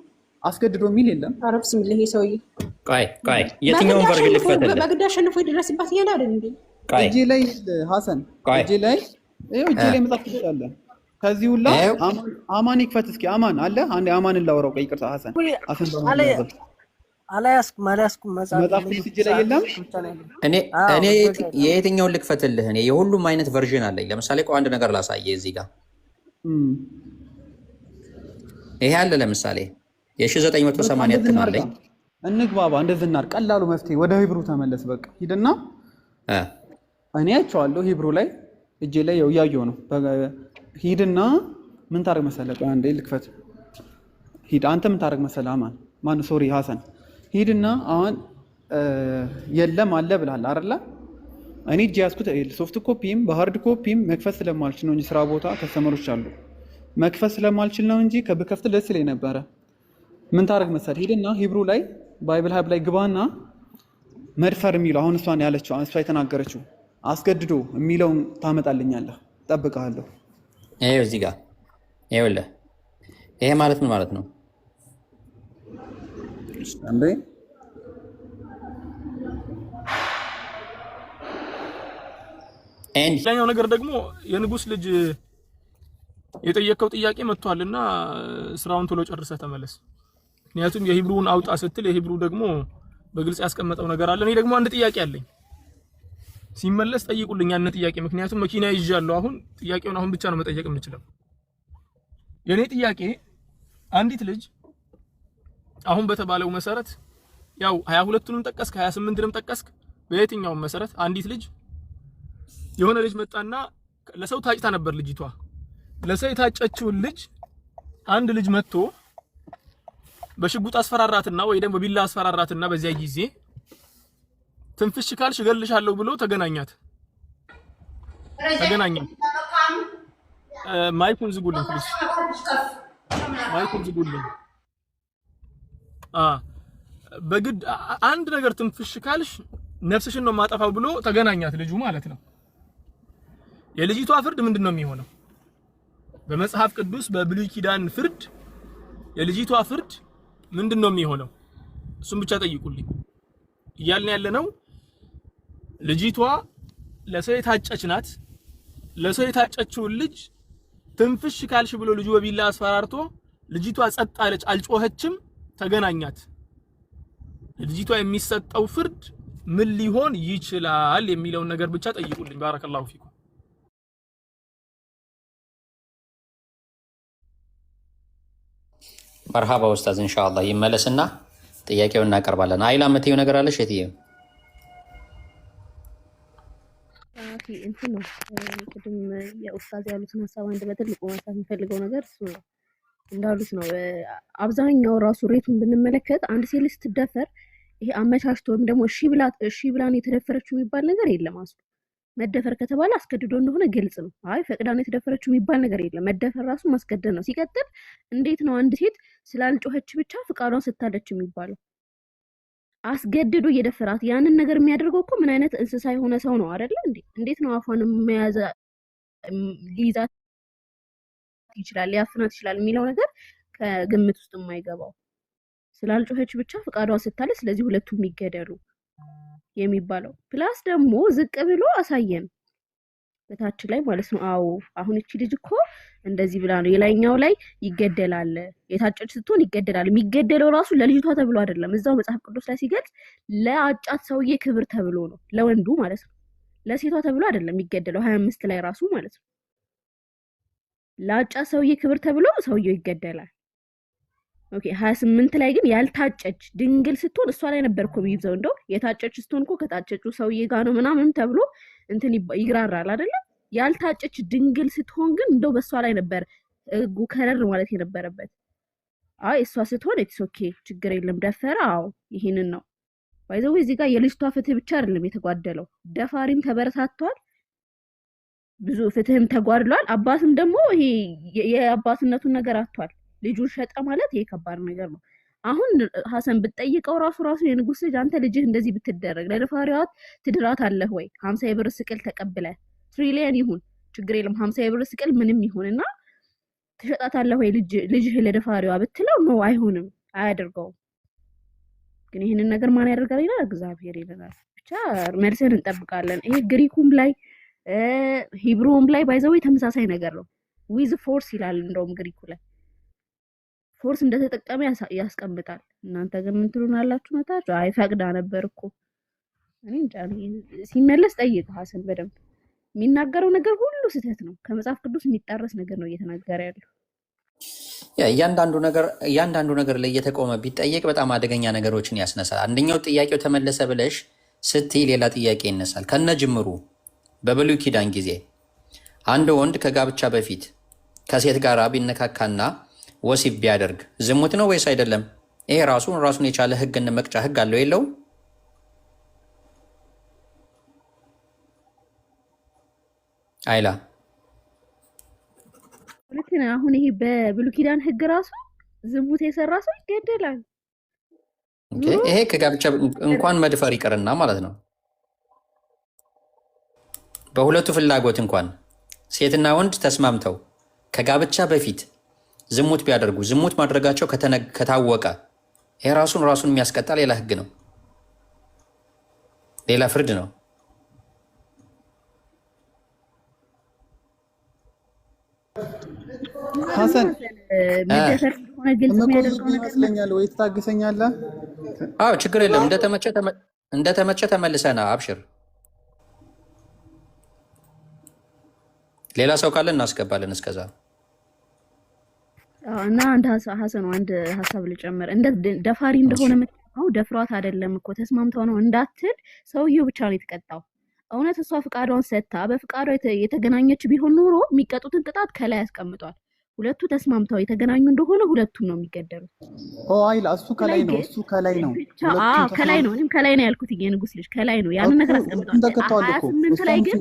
አስገድዶ የሚል የለም። ኧረ ብስሚላህ ይሄ ሰውዬ። ቆይ የትኛውን ቨርዥን ልክፈትልህ? በግድ አሸንፎ ይደረስባት ይሄን አይደል እንዴ? እጄ ላይ ሐሰን እጄ ላይ ይሄው እጄ ላይ መጽሐፍ ቅዱስ አለ። ከዚህ ሁላ አማን ይክፈት እስኪ። አማን አለ አንዴ አማንን ላወራው። ቆይ ይቅርታ ሐሰን አላያስኩም መጽሐፍ ቅዱስ እጄ ላይ የለም። እኔ የየትኛውን ልክፈትልህ? እኔ የሁሉም አይነት ቨርዥን አለኝ። ለምሳሌ ቆይ አንድ ነገር ላሳየህ እዚህ ጋር ይሄ አለ። ለምሳሌ የ1980 አለኝ። እንግባባ፣ እንደዚህ እናድርግ። ቀላሉ መፍትሄ ወደ ሂብሩ ተመለስ። በቃ ሂድና እኔ አይቼዋለሁ ሂብሩ ላይ እጄ ላይ ያው እያየሁ ነው። ሂድና ምን ታደርግ መሰለህ? አንዴ ልክፈት። ሂድ አንተ ምን ታደርግ መሰለህ? ማን ሶሪ ሐሰን ሂድና አሁን የለም አለ ብለሃል አይደለ? እኔ እጄ ያዝኩት ሶፍት ኮፒም በሃርድ ኮፒም መክፈት ስለማልችል ነው እንጂ ስራ ቦታ ከስተመሮች አሉ መክፈት ስለማልችል ነው እንጂ ከብከፍት ደስ ይለኝ ነበረ። ምን ታደርግ መሰለህ? ሂድና ሂብሩ ላይ ባይብል ሀብ ላይ ግባና መድፈር የሚለው አሁን እሷን ያለችው እሷ የተናገረችው አስገድዶ የሚለውን ታመጣልኛለህ። እጠብቅሃለሁ። ይሄው እዚህ ጋር ይኸውልህ። ይሄ ማለት ምን ማለት ነው? አንዴ ሌላኛው ነገር ደግሞ የንጉስ ልጅ የጠየቀው ጥያቄ መጥቷልና ስራውን ቶሎ ጨርሰህ ተመለስ። ምክንያቱም የሂብሩን አውጣ ስትል የሂብሩ ደግሞ በግልጽ ያስቀመጠው ነገር አለ። እኔ ደግሞ አንድ ጥያቄ አለኝ። ሲመለስ ጠይቁልኝ ያን ጥያቄ። ምክንያቱም መኪና ይዣለሁ። አሁን ጥያቄውን አሁን ብቻ ነው መጠየቅ የምችለው። የኔ ጥያቄ አንዲት ልጅ አሁን በተባለው መሰረት ያው 22ቱንም ጠቀስክ 28ንም ጠቀስክ፣ በየትኛውም መሰረት አንዲት ልጅ የሆነ ልጅ መጣና ለሰው ታጭታ ነበር። ልጅቷ ለሰው የታጨችውን ልጅ አንድ ልጅ መጥቶ በሽጉጥ አስፈራራትና ወይ ደግሞ በቢላ አስፈራራትና በዚያ ጊዜ ትንፍሽ ካልሽ እገልሻለሁ ብሎ ተገናኛት። ማይኩን ዝጉልኝ ፕሊዝ፣ ማይኩን ዝጉልኝ። በግድ አንድ ነገር ትንፍሽ ካልሽ ነፍስሽን ነው ማጠፋው ብሎ ተገናኛት ልጁ ማለት ነው። የልጅቷ ፍርድ ምንድነው የሚሆነው? በመጽሐፍ ቅዱስ በብሉይ ኪዳን ፍርድ የልጅቷ ፍርድ ምንድነው የሚሆነው? እሱም ብቻ ጠይቁልኝ። እያልን ያለነው ልጅቷ ለሰው የታጨች ናት። ለሰው የታጨችውን ልጅ ትንፍሽ ካልሽ ብሎ ልጁ በቢላ አስፈራርቶ ልጅቷ ጸጥ አለች፣ አልጮኸችም፣ ተገናኛት። ልጅቷ የሚሰጠው ፍርድ ምን ሊሆን ይችላል የሚለውን ነገር ብቻ ጠይቁልኝ። ባረከላሁ ፊኩም። መርሃባ ኡስታዝ፣ ኢንሻአላህ ይመለስና ጥያቄውን እናቀርባለን። አይላ የምትይው ነገር አለሽ? የትየው እንትን ነው ቅድም የኡስታዝ ያሉትን ሀሳብ አንድ በትልቁ ማንሳት የሚፈልገው ነገር እሱ ነው። እንዳሉት ነው። አብዛኛው ራሱ ሬቱን ብንመለከት አንድ ሴት ልጅ ስትደፈር ይሄ አመቻችቶ ወይም ደግሞ እሺ ብላ ነው የተደፈረችው የሚባል ነገር የለም። አስሉ መደፈር ከተባለ አስገድዶ እንደሆነ ግልጽ ነው። አይ ፈቅዳ ነው የተደፈረችው የሚባል ነገር የለም። መደፈር ራሱ ማስገደድ ነው። ሲቀጥል እንዴት ነው አንድ ሴት ስላልጮኸች ብቻ ፍቃዷን ስታለች የሚባለው? አስገድዶ እየደፈራት ያንን ነገር የሚያደርገው እኮ ምን አይነት እንስሳ የሆነ ሰው ነው አይደለ እንዴ? እንዴት ነው አፏን መያዝ ሊይዛት ይችላል ሊያፍናት ይችላል የሚለው ነገር ከግምት ውስጥ የማይገባው? ስላልጮኸች ብቻ ፍቃዷን ስታለች ስለዚህ ሁለቱም ይገደሉ የሚባለው። ፕላስ ደግሞ ዝቅ ብሎ አሳየን በታች ላይ ማለት ነው። አዎ አሁን እቺ ልጅ እኮ እንደዚህ ብላ ነው። የላይኛው ላይ ይገደላል፣ የታጨች ስትሆን ይገደላል። የሚገደለው ራሱ ለልጅቷ ተብሎ አይደለም። እዛው መጽሐፍ ቅዱስ ላይ ሲገልጽ ለአጫት ሰውዬ ክብር ተብሎ ነው፣ ለወንዱ ማለት ነው። ለሴቷ ተብሎ አይደለም የሚገደለው። 25 ላይ ራሱ ማለት ነው ለአጫት ሰውዬ ክብር ተብሎ ሰውየው ይገደላል። ኦኬ 28 ላይ ግን ያልታጨች ድንግል ስትሆን እሷ ላይ ነበር እኮ የሚይዘው። እንደው የታጨች ስትሆን እኮ ከታጨችው ሰውዬ ጋር ነው ምናምን ተብሎ እንትን ይግራራል አይደለ? ያልታጨች ድንግል ስትሆን ግን እንደው በእሷ ላይ ነበር ህጉ ከረር ማለት የነበረበት። አይ እሷ ስትሆን ኢትስ ኦኬ ችግር የለም ደፈረ። አዎ ይሄንን ነው ባይዘው። እዚህ ጋር የልጅቷ ፍትህ ብቻ አይደለም የተጓደለው፣ ደፋሪም ተበረታቷል፣ ብዙ ፍትህም ተጓድሏል። አባትም ደግሞ ይሄ የአባትነቱን ነገር አጥቷል። ልጁን ሸጠ ማለት ይሄ ከባድ ነገር ነው። አሁን ሐሰን ብትጠይቀው ራሱ የንጉስ ልጅ አንተ ልጅህ እንደዚህ ብትደረግ ለደፋሪዋት ትድራት አለህ ወይ? 50 የብር ስቅል ተቀብለ ትሪሊየን ይሁን ችግር የለም 50 የብር ስቅል ምንም ይሁንና ትሸጣታለህ ወይ ልጅህ ለደፋሪዋ ብትለው ነው አይሆንም፣ አያደርገውም። ግን ይሄንን ነገር ማን ያደርጋል ይላል? እግዚአብሔር ይላል። ብቻ መልሰን እንጠብቃለን። ይሄ ግሪኩም ላይ ሂብሩም ላይ ባይዘው ተመሳሳይ ነገር ነው። ዊዝ ፎርስ ይላል እንደውም ግሪኩ ላይ ፎርስ እንደተጠቀመ ያስቀምጣል። እናንተ ግን ምን ትሉናላችሁ? መታችሁ አይ ፈቅዳ ነበር እኮ እኔ እንጃ። ሲመለስ ጠይቅ ሐሰን በደንብ የሚናገረው ነገር ሁሉ ስህተት ነው። ከመጽሐፍ ቅዱስ የሚጣረስ ነገር ነው እየተናገረ ያለው። እያንዳንዱ ነገር ላይ እየተቆመ ቢጠየቅ በጣም አደገኛ ነገሮችን ያስነሳል። አንደኛው ጥያቄው ተመለሰ ብለሽ ስትይ ሌላ ጥያቄ ይነሳል። ከነ ጅምሩ በብሉይ ኪዳን ጊዜ አንድ ወንድ ከጋብቻ በፊት ከሴት ጋር ቢነካካና ወሲብ ቢያደርግ ዝሙት ነው ወይስ አይደለም? ይሄ ራሱን የቻለ ህግና መቅጫ ህግ አለው የለው? አይላ ልክነ አሁን ይሄ በብሉይ ኪዳን ህግ ራሱ ዝሙት የሰራ ሰው ይገደላል። ይሄ ከጋብቻ እንኳን መድፈር ይቀርና ማለት ነው በሁለቱ ፍላጎት እንኳን ሴትና ወንድ ተስማምተው ከጋብቻ በፊት ዝሙት ቢያደርጉ ዝሙት ማድረጋቸው ከታወቀ ይሄ ራሱን የሚያስቀጣ ሌላ ህግ ነው፣ ሌላ ፍርድ ነው። ሐሰን መደፈር እንደሆነ ግልጽ የሚያደርገው ነገር ይመስለኛል ወይ ትታገሰኛለህ? አዎ ችግር የለም። እንደተመቸ ተመልሰና አብሽር። ሌላ ሰው ካለ እናስገባለን እስከዛ። እና አንድ ሐሰን አንድ ሐሳብ ልጨምር። እንደ ደፋሪ እንደሆነ የምትቀጣው ደፍሯት አይደለም እኮ ተስማምተው ነው እንዳትል ሰውየው ብቻ ነው የተቀጣው። እውነት እሷ ፍቃዷን ሰጥታ በፍቃዷ የተገናኘች ቢሆን ኖሮ የሚቀጡትን ቅጣት ከላይ ያስቀምጧል። ሁለቱ ተስማምተው የተገናኙ እንደሆነ ሁለቱም ነው የሚገደሉት። አይላ እሱ ከላይ ነው ከላይ ነው። እኔም ከላይ ነው ያልኩት የንጉስ ልጅ ከላይ ነው። ያንን ነገር አስቀምጧል። 28 ላይ ግን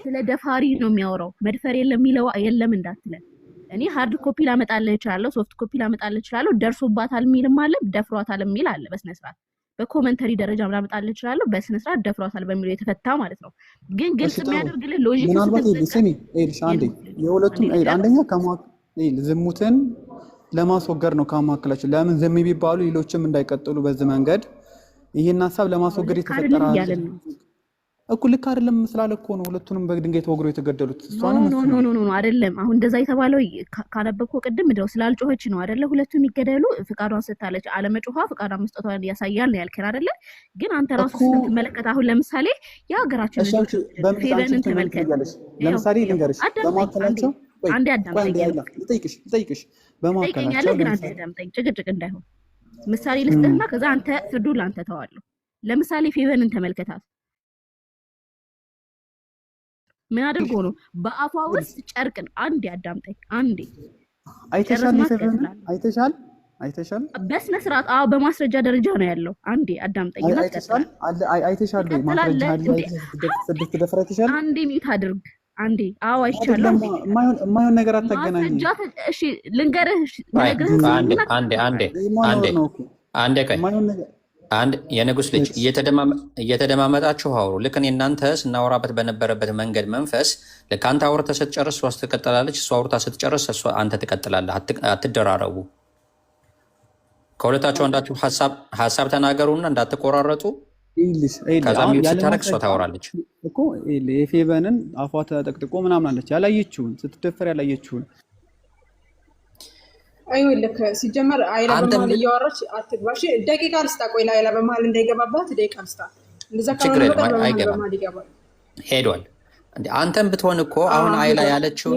ስለ ደፋሪ ነው የሚያወራው። መድፈር የለም የሚለው የለም እንዳትለን። እኔ ሃርድ ኮፒ ላመጣልህ እችላለሁ፣ ሶፍት ኮፒ ላመጣልህ እችላለሁ። ደርሶባታል የሚልም አለ፣ ደፍሯታል የሚል አለ። በስነ ስርዓት በኮመንተሪ ደረጃ ላመጣልህ እችላለሁ። በስነ ስርዓት ደፍሯታል በሚለው የተፈታ ማለት ነው። ግን ግልጽ የሚያደርግልህ ሎጂክ ምናልባት ስሚ አንዴ የሁለቱም አንደኛ ዝሙትን ለማስወገድ ነው ከማከላቸው። ለምን ዝም ቢባሉ ሌሎችም እንዳይቀጥሉ በዚህ መንገድ ይሄን ሀሳብ ለማስወገድ የተፈጠረ እኮ ልክ አይደለም ስላለ እኮ ነው ሁለቱንም በድንጋይ ተወግሮ የተገደሉት። እሷንም ኖ አይደለም። አሁን እንደዛ የተባለው ካነበብከው ቅድም እንደው ስላልጮኸች ነው አይደለ? ሁለቱም ይገደሉ ፍቃዷን ሰጥታለች። አለመጮኋ ፍቃዷን መስጠቷን ያሳያል ነው ያልከን አይደለ? ግን አንተ ራሱ ስትመለከት አሁን ለምሳሌ የሀገራችን ልጆች ፌቨንን ተመልከት። ለምሳሌ ልንገርሽ በማከላቸው አንዴ አዳምጠኝ ልጠይቅሽ በማከላቸው ግን አንዴ አዳምጠኝ፣ ጭቅጭቅ እንዳይሆን ምሳሌ ልስጥህና ከዛ አንተ ፍርዱን ላንተ ተዋለሁ። ለምሳሌ ፌቨንን ተመልከታት። ምን አድርጎ ነው በአፏ ውስጥ ጨርቅን አንዴ አዳምጠኝ አንዴ አይተሻል በስነ ስርዓት በማስረጃ ደረጃ ነው ያለው። አንዴ አዳምጠኝ አይተሻል ማስረጃ አለ። ስድስት ደፍራ አይተሻል። አንዴ ሚዩት አድርግ አንዴ አይቻለሁ። የማይሆን ነገር አታገናኝ። እሺ ልንገርህ አንድ የንጉስ ልጅ እየተደማመጣችሁ አውሩ። ልክ እኔ እናንተ ስናወራበት በነበረበት መንገድ መንፈስ ልክ አንተ አውርተህ ስትጨርስ እሷ ትቀጥላለች፣ እሷ አውርታ ስትጨርስ አንተ ትቀጥላለህ። አትደራረቡ። ከሁለታችሁ አንዳችሁ ሀሳብ ተናገሩና እንዳትቆራረጡ። ከዛ ሚዩት ስታረግ እሷ ታወራለች እኮ የፌቨንን አፏ ተጠቅጥቆ ምናምን አለች። ያላየችውን ስትደፈር ያላየችውን አይወልክ ሲጀመር አይላ በመሃል እያወራች አትግባሽ። ደቂቃ ልስጣ። ቆይ አይላ በመሃል እንዳይገባባት ደቂቃ ልስጣ። እንደዛ ካልሆነ በመሃል ይገባል። ሄዷል እንዴ? አንተም ብትሆን እኮ አሁን አይላ ያለችው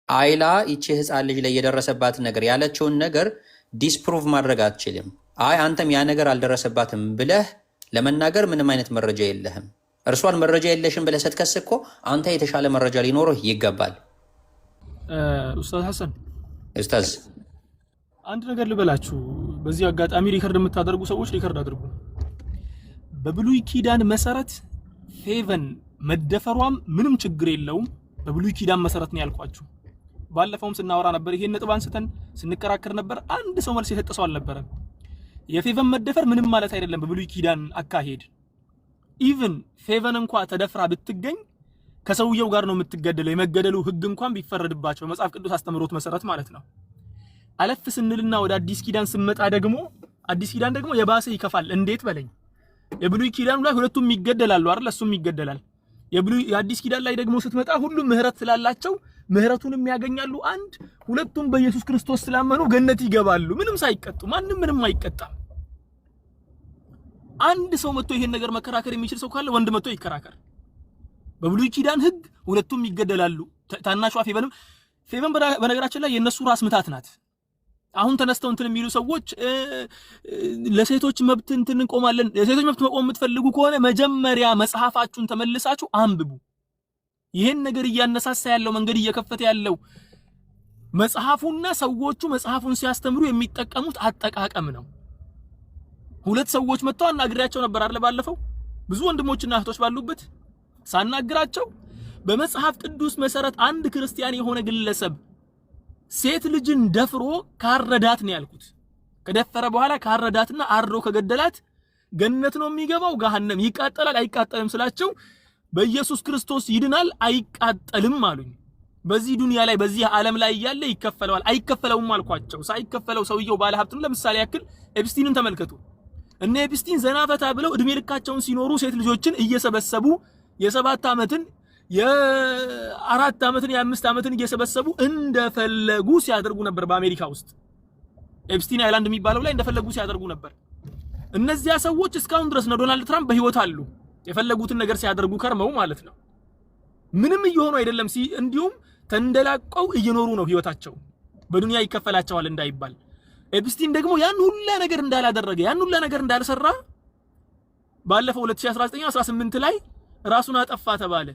አይላ ይቺ ህፃን ልጅ ላይ የደረሰባትን ነገር ያለችውን ነገር ዲስፕሩቭ ማድረግ አትችልም። አይ አንተም ያ ነገር አልደረሰባትም ብለህ ለመናገር ምንም አይነት መረጃ የለህም። እርሷን መረጃ የለሽም ብለህ ስትከስ እኮ አንተ የተሻለ መረጃ ሊኖርህ ይገባል። ኡስታዝ ሐሰን ኡስታዝ አንድ ነገር ልበላችሁ። በዚህ አጋጣሚ ሪከርድ የምታደርጉ ሰዎች ሪከርድ አድርጉ። በብሉይ ኪዳን መሰረት ፌቨን መደፈሯም ምንም ችግር የለውም። በብሉይ ኪዳን መሰረት ነው ያልኳችሁ። ባለፈውም ስናወራ ነበር፣ ይሄን ነጥብ አንስተን ስንከራከር ነበር። አንድ ሰው መልስ የሰጠ ሰው አልነበረም። የፌቨን መደፈር ምንም ማለት አይደለም በብሉይ ኪዳን አካሄድ። ኢቭን ፌቨን እንኳን ተደፍራ ብትገኝ ከሰውየው ጋር ነው የምትገደለው። የመገደሉ ህግ እንኳን ቢፈረድባቸው መጽሐፍ ቅዱስ አስተምሮት መሰረት ማለት ነው። አለፍ ስንልና ወደ አዲስ ኪዳን ስመጣ ደግሞ አዲስ ኪዳን ደግሞ የባሰ ይከፋል። እንዴት በለኝ። የብሉይ ኪዳን ላይ ሁለቱም ይገደላሉ አይደል? እሱም ይገደላል። የአዲስ ኪዳን ላይ ደግሞ ስትመጣ ሁሉም ምህረት ስላላቸው ምህረቱንም ያገኛሉ። አንድ ሁለቱም በኢየሱስ ክርስቶስ ስላመኑ ገነት ይገባሉ፣ ምንም ሳይቀጡ። ማንም ምንም አይቀጣም። አንድ ሰው መጥቶ ይሄን ነገር መከራከር የሚችል ሰው ካለ ወንድ መጥቶ ይከራከር። በብሉይ ኪዳን ህግ ሁለቱም ይገደላሉ። ታናሿ ፌቨን በነገራችን ላይ የነሱ ራስ ምታት ናት። አሁን ተነስተው እንትን የሚሉ ሰዎች ለሴቶች መብት እንትን እንቆማለን። ለሴቶች መብት መቆም የምትፈልጉ ከሆነ መጀመሪያ መጽሐፋችሁን ተመልሳችሁ አንብቡ። ይሄን ነገር እያነሳሳ ያለው መንገድ እየከፈተ ያለው መጽሐፉና ሰዎቹ መጽሐፉን ሲያስተምሩ የሚጠቀሙት አጠቃቀም ነው። ሁለት ሰዎች መጥተው አናግራቸው ነበር አይደል? ባለፈው ብዙ ወንድሞችና እህቶች ባሉበት ሳናግራቸው በመጽሐፍ ቅዱስ መሰረት አንድ ክርስቲያን የሆነ ግለሰብ ሴት ልጅን ደፍሮ ካረዳት ነው ያልኩት። ከደፈረ በኋላ ካረዳትና አርዶ ከገደላት ገነት ነው የሚገባው ገሃነም ይቃጠላል አይቃጠልም ስላቸው በኢየሱስ ክርስቶስ ይድናል አይቃጠልም አሉኝ። በዚህ ዱንያ ላይ በዚህ ዓለም ላይ ያለ ይከፈለዋል አይከፈለውም አልኳቸው። ሳይከፈለው ሰውየው ባለ ሀብት ነው። ለምሳሌ ያክል ኤፕስቲንን ተመልከቱ። እነ ኤፕስቲን ዘናፈታ ብለው እድሜ ልካቸውን ሲኖሩ ሴት ልጆችን እየሰበሰቡ የ7 ዓመትን የ4 ዓመትን የ5 ዓመትን እየሰበሰቡ እንደፈለጉ ሲያደርጉ ነበር በአሜሪካ ውስጥ። ኤፕስቲን አይላንድ የሚባለው ላይ እንደፈለጉ ሲያደርጉ ነበር። እነዚያ ሰዎች እስካሁን ድረስ ነው ዶናልድ ትራምፕ በህይወት አሉ። የፈለጉትን ነገር ሲያደርጉ ከርመው ማለት ነው። ምንም እየሆኑ አይደለም። እንዲሁም ተንደላቀው እየኖሩ ነው ህይወታቸው። በዱንያ ይከፈላቸዋል እንዳይባል። ኤፕስቲን ደግሞ ያን ሁሉ ነገር እንዳላደረገ ያን ሁሉ ነገር እንዳልሰራ ባለፈው 2019 18 ላይ ራሱን አጠፋ ተባለ።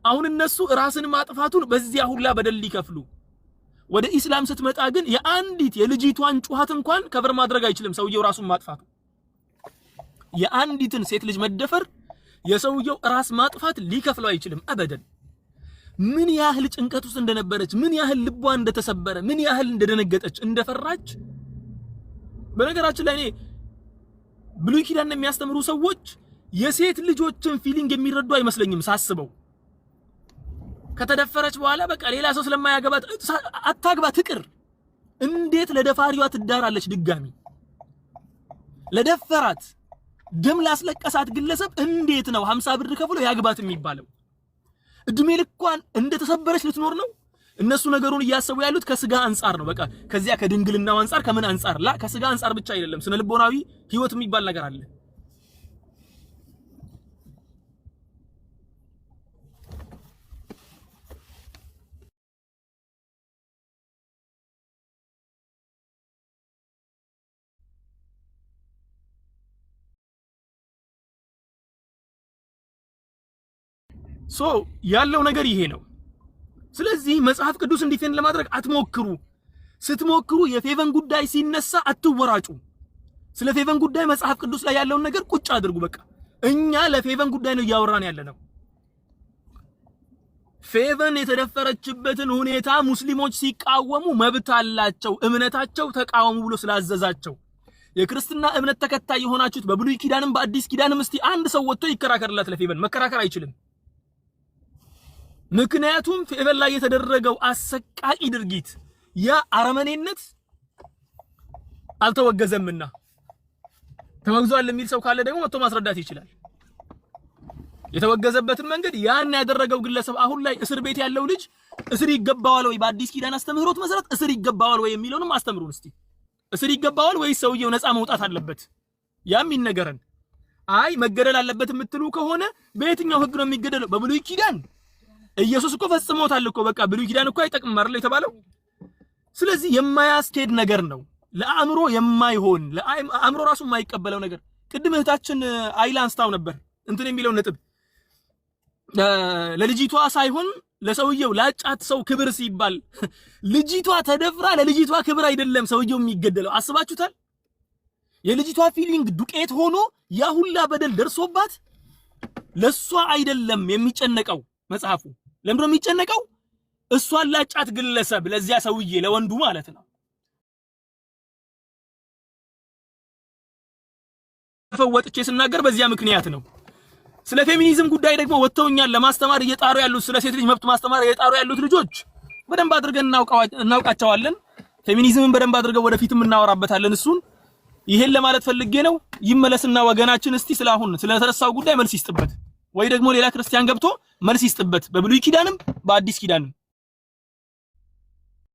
አሁን እነሱ ራስን ማጥፋቱን በዚያ ሁላ በደል ሊከፍሉ። ወደ ኢስላም ስትመጣ ግን የአንዲት የልጅቷን ጩኸት እንኳን ከበር ማድረግ አይችልም ሰውየው ራሱን ማጥፋቱ። የአንዲትን ሴት ልጅ መደፈር የሰውየው ራስ ማጥፋት ሊከፍለው አይችልም አበደን። ምን ያህል ጭንቀት ውስጥ እንደነበረች፣ ምን ያህል ልቧ እንደተሰበረ፣ ምን ያህል እንደደነገጠች እንደፈራች። በነገራችን ላይ እኔ ብሉይ ኪዳን የሚያስተምሩ ሰዎች የሴት ልጆችን ፊሊንግ የሚረዱ አይመስለኝም ሳስበው። ከተደፈረች በኋላ በቃ ሌላ ሰው ስለማያገባት አታግባ ትቅር። እንዴት ለደፋሪዋ ትዳራለች? ድጋሚ ለደፈራት ደም ላስለቀሳት ግለሰብ እንዴት ነው 50 ብር ከፍሎ ያግባት የሚባለው? እድሜ ልኳን እንደተሰበረች ልትኖር ነው። እነሱ ነገሩን እያሰቡ ያሉት ከስጋ አንፃር ነው። በቃ ከዚያ ከድንግልናው አንፃር ከምን አንፃር ላ ከስጋ አንፃር ብቻ አይደለም። ስነ ልቦናዊ ህይወት የሚባል ነገር አለ። ያለው ነገር ይሄ ነው። ስለዚህ መጽሐፍ ቅዱስ እንዲፈን ለማድረግ አትሞክሩ። ስትሞክሩ የፌቨን ጉዳይ ሲነሳ አትወራጩ። ስለ ፌቨን ጉዳይ መጽሐፍ ቅዱስ ላይ ያለውን ነገር ቁጭ አድርጉ። በቃ እኛ ለፌቨን ጉዳይ ነው እያወራን ያለነው። ፌቨን የተደፈረችበትን ሁኔታ ሙስሊሞች ሲቃወሙ መብት አላቸው። እምነታቸው ተቃወሙ ብሎ ስላዘዛቸው የክርስትና እምነት ተከታይ የሆናችሁት በብሉይ ኪዳንም በአዲስ ኪዳንም እስቲ አንድ ሰው ወጥቶ ይከራከርላት ለፌቨን። መከራከር አይችልም። ምክንያቱም ፌቨን ላይ የተደረገው አሰቃቂ ድርጊት ያ አረመኔነት አልተወገዘምና። ተወግዟል የሚል ሰው ካለ ደግሞ መጥቶ ማስረዳት ይችላል። የተወገዘበትን መንገድ ያን ያደረገው ግለሰብ አሁን ላይ እስር ቤት ያለው ልጅ እስር ይገባዋል ወይ በአዲስ ኪዳን አስተምህሮት መሰረት እስር ይገባዋል ወይ የሚለውንም አስተምሩን እስቲ። እስር ይገባዋል ወይ ሰውየው ነፃ መውጣት አለበት? ያም ይነገረን። አይ መገደል አለበት የምትሉ ከሆነ በየትኛው ህግ ነው የሚገደለው? በብሉይ ኪዳን ኢየሱስ እኮ ፈጽሞታል እኮ በቃ ብሉይ ኪዳን እኮ አይጠቅምም አይደል የተባለው። ስለዚህ የማያስኬድ ነገር ነው፣ ለአእምሮ የማይሆን ለአእምሮ ራሱ የማይቀበለው ነገር። ቅድም እህታችን አይላ አንስታው ነበር እንትን የሚለው ነጥብ ለልጅቷ ሳይሆን ለሰውየው ላጫት ሰው ክብር ሲባል ልጅቷ ተደፍራ ለልጅቷ ክብር አይደለም ሰውየው የሚገደለው። አስባችሁታል? የልጅቷ ፊሊንግ ዱቄት ሆኖ ያ ሁላ በደል ደርሶባት ለሷ አይደለም የሚጨነቀው መጽሐፉ። ለምንድን ነው የሚጨነቀው? እሷን ላጫት ግለሰብ ለዚያ ሰውዬ ለወንዱ ማለት ነው። ፈወጥቼ ስናገር በዚያ ምክንያት ነው። ስለ ፌሚኒዝም ጉዳይ ደግሞ ወጥተውኛል ለማስተማር እየጣሩ ያሉት ስለ ሴት ልጅ መብት ማስተማር እየጣሩ ያሉት ልጆች በደንብ አድርገን እናውቃቸዋለን። ፌሚኒዝምን በደንብ አድርገን ወደፊትም እናወራበታለን። እሱን ይሄን ለማለት ፈልጌ ነው። ይመለስና ወገናችን እስቲ ስለአሁን ስለተረሳው ጉዳይ መልስ ይስጥበት፣ ወይ ደግሞ ሌላ ክርስቲያን ገብቶ መልስ ይስጥበት፣ በብሉይ ኪዳንም በአዲስ ኪዳንም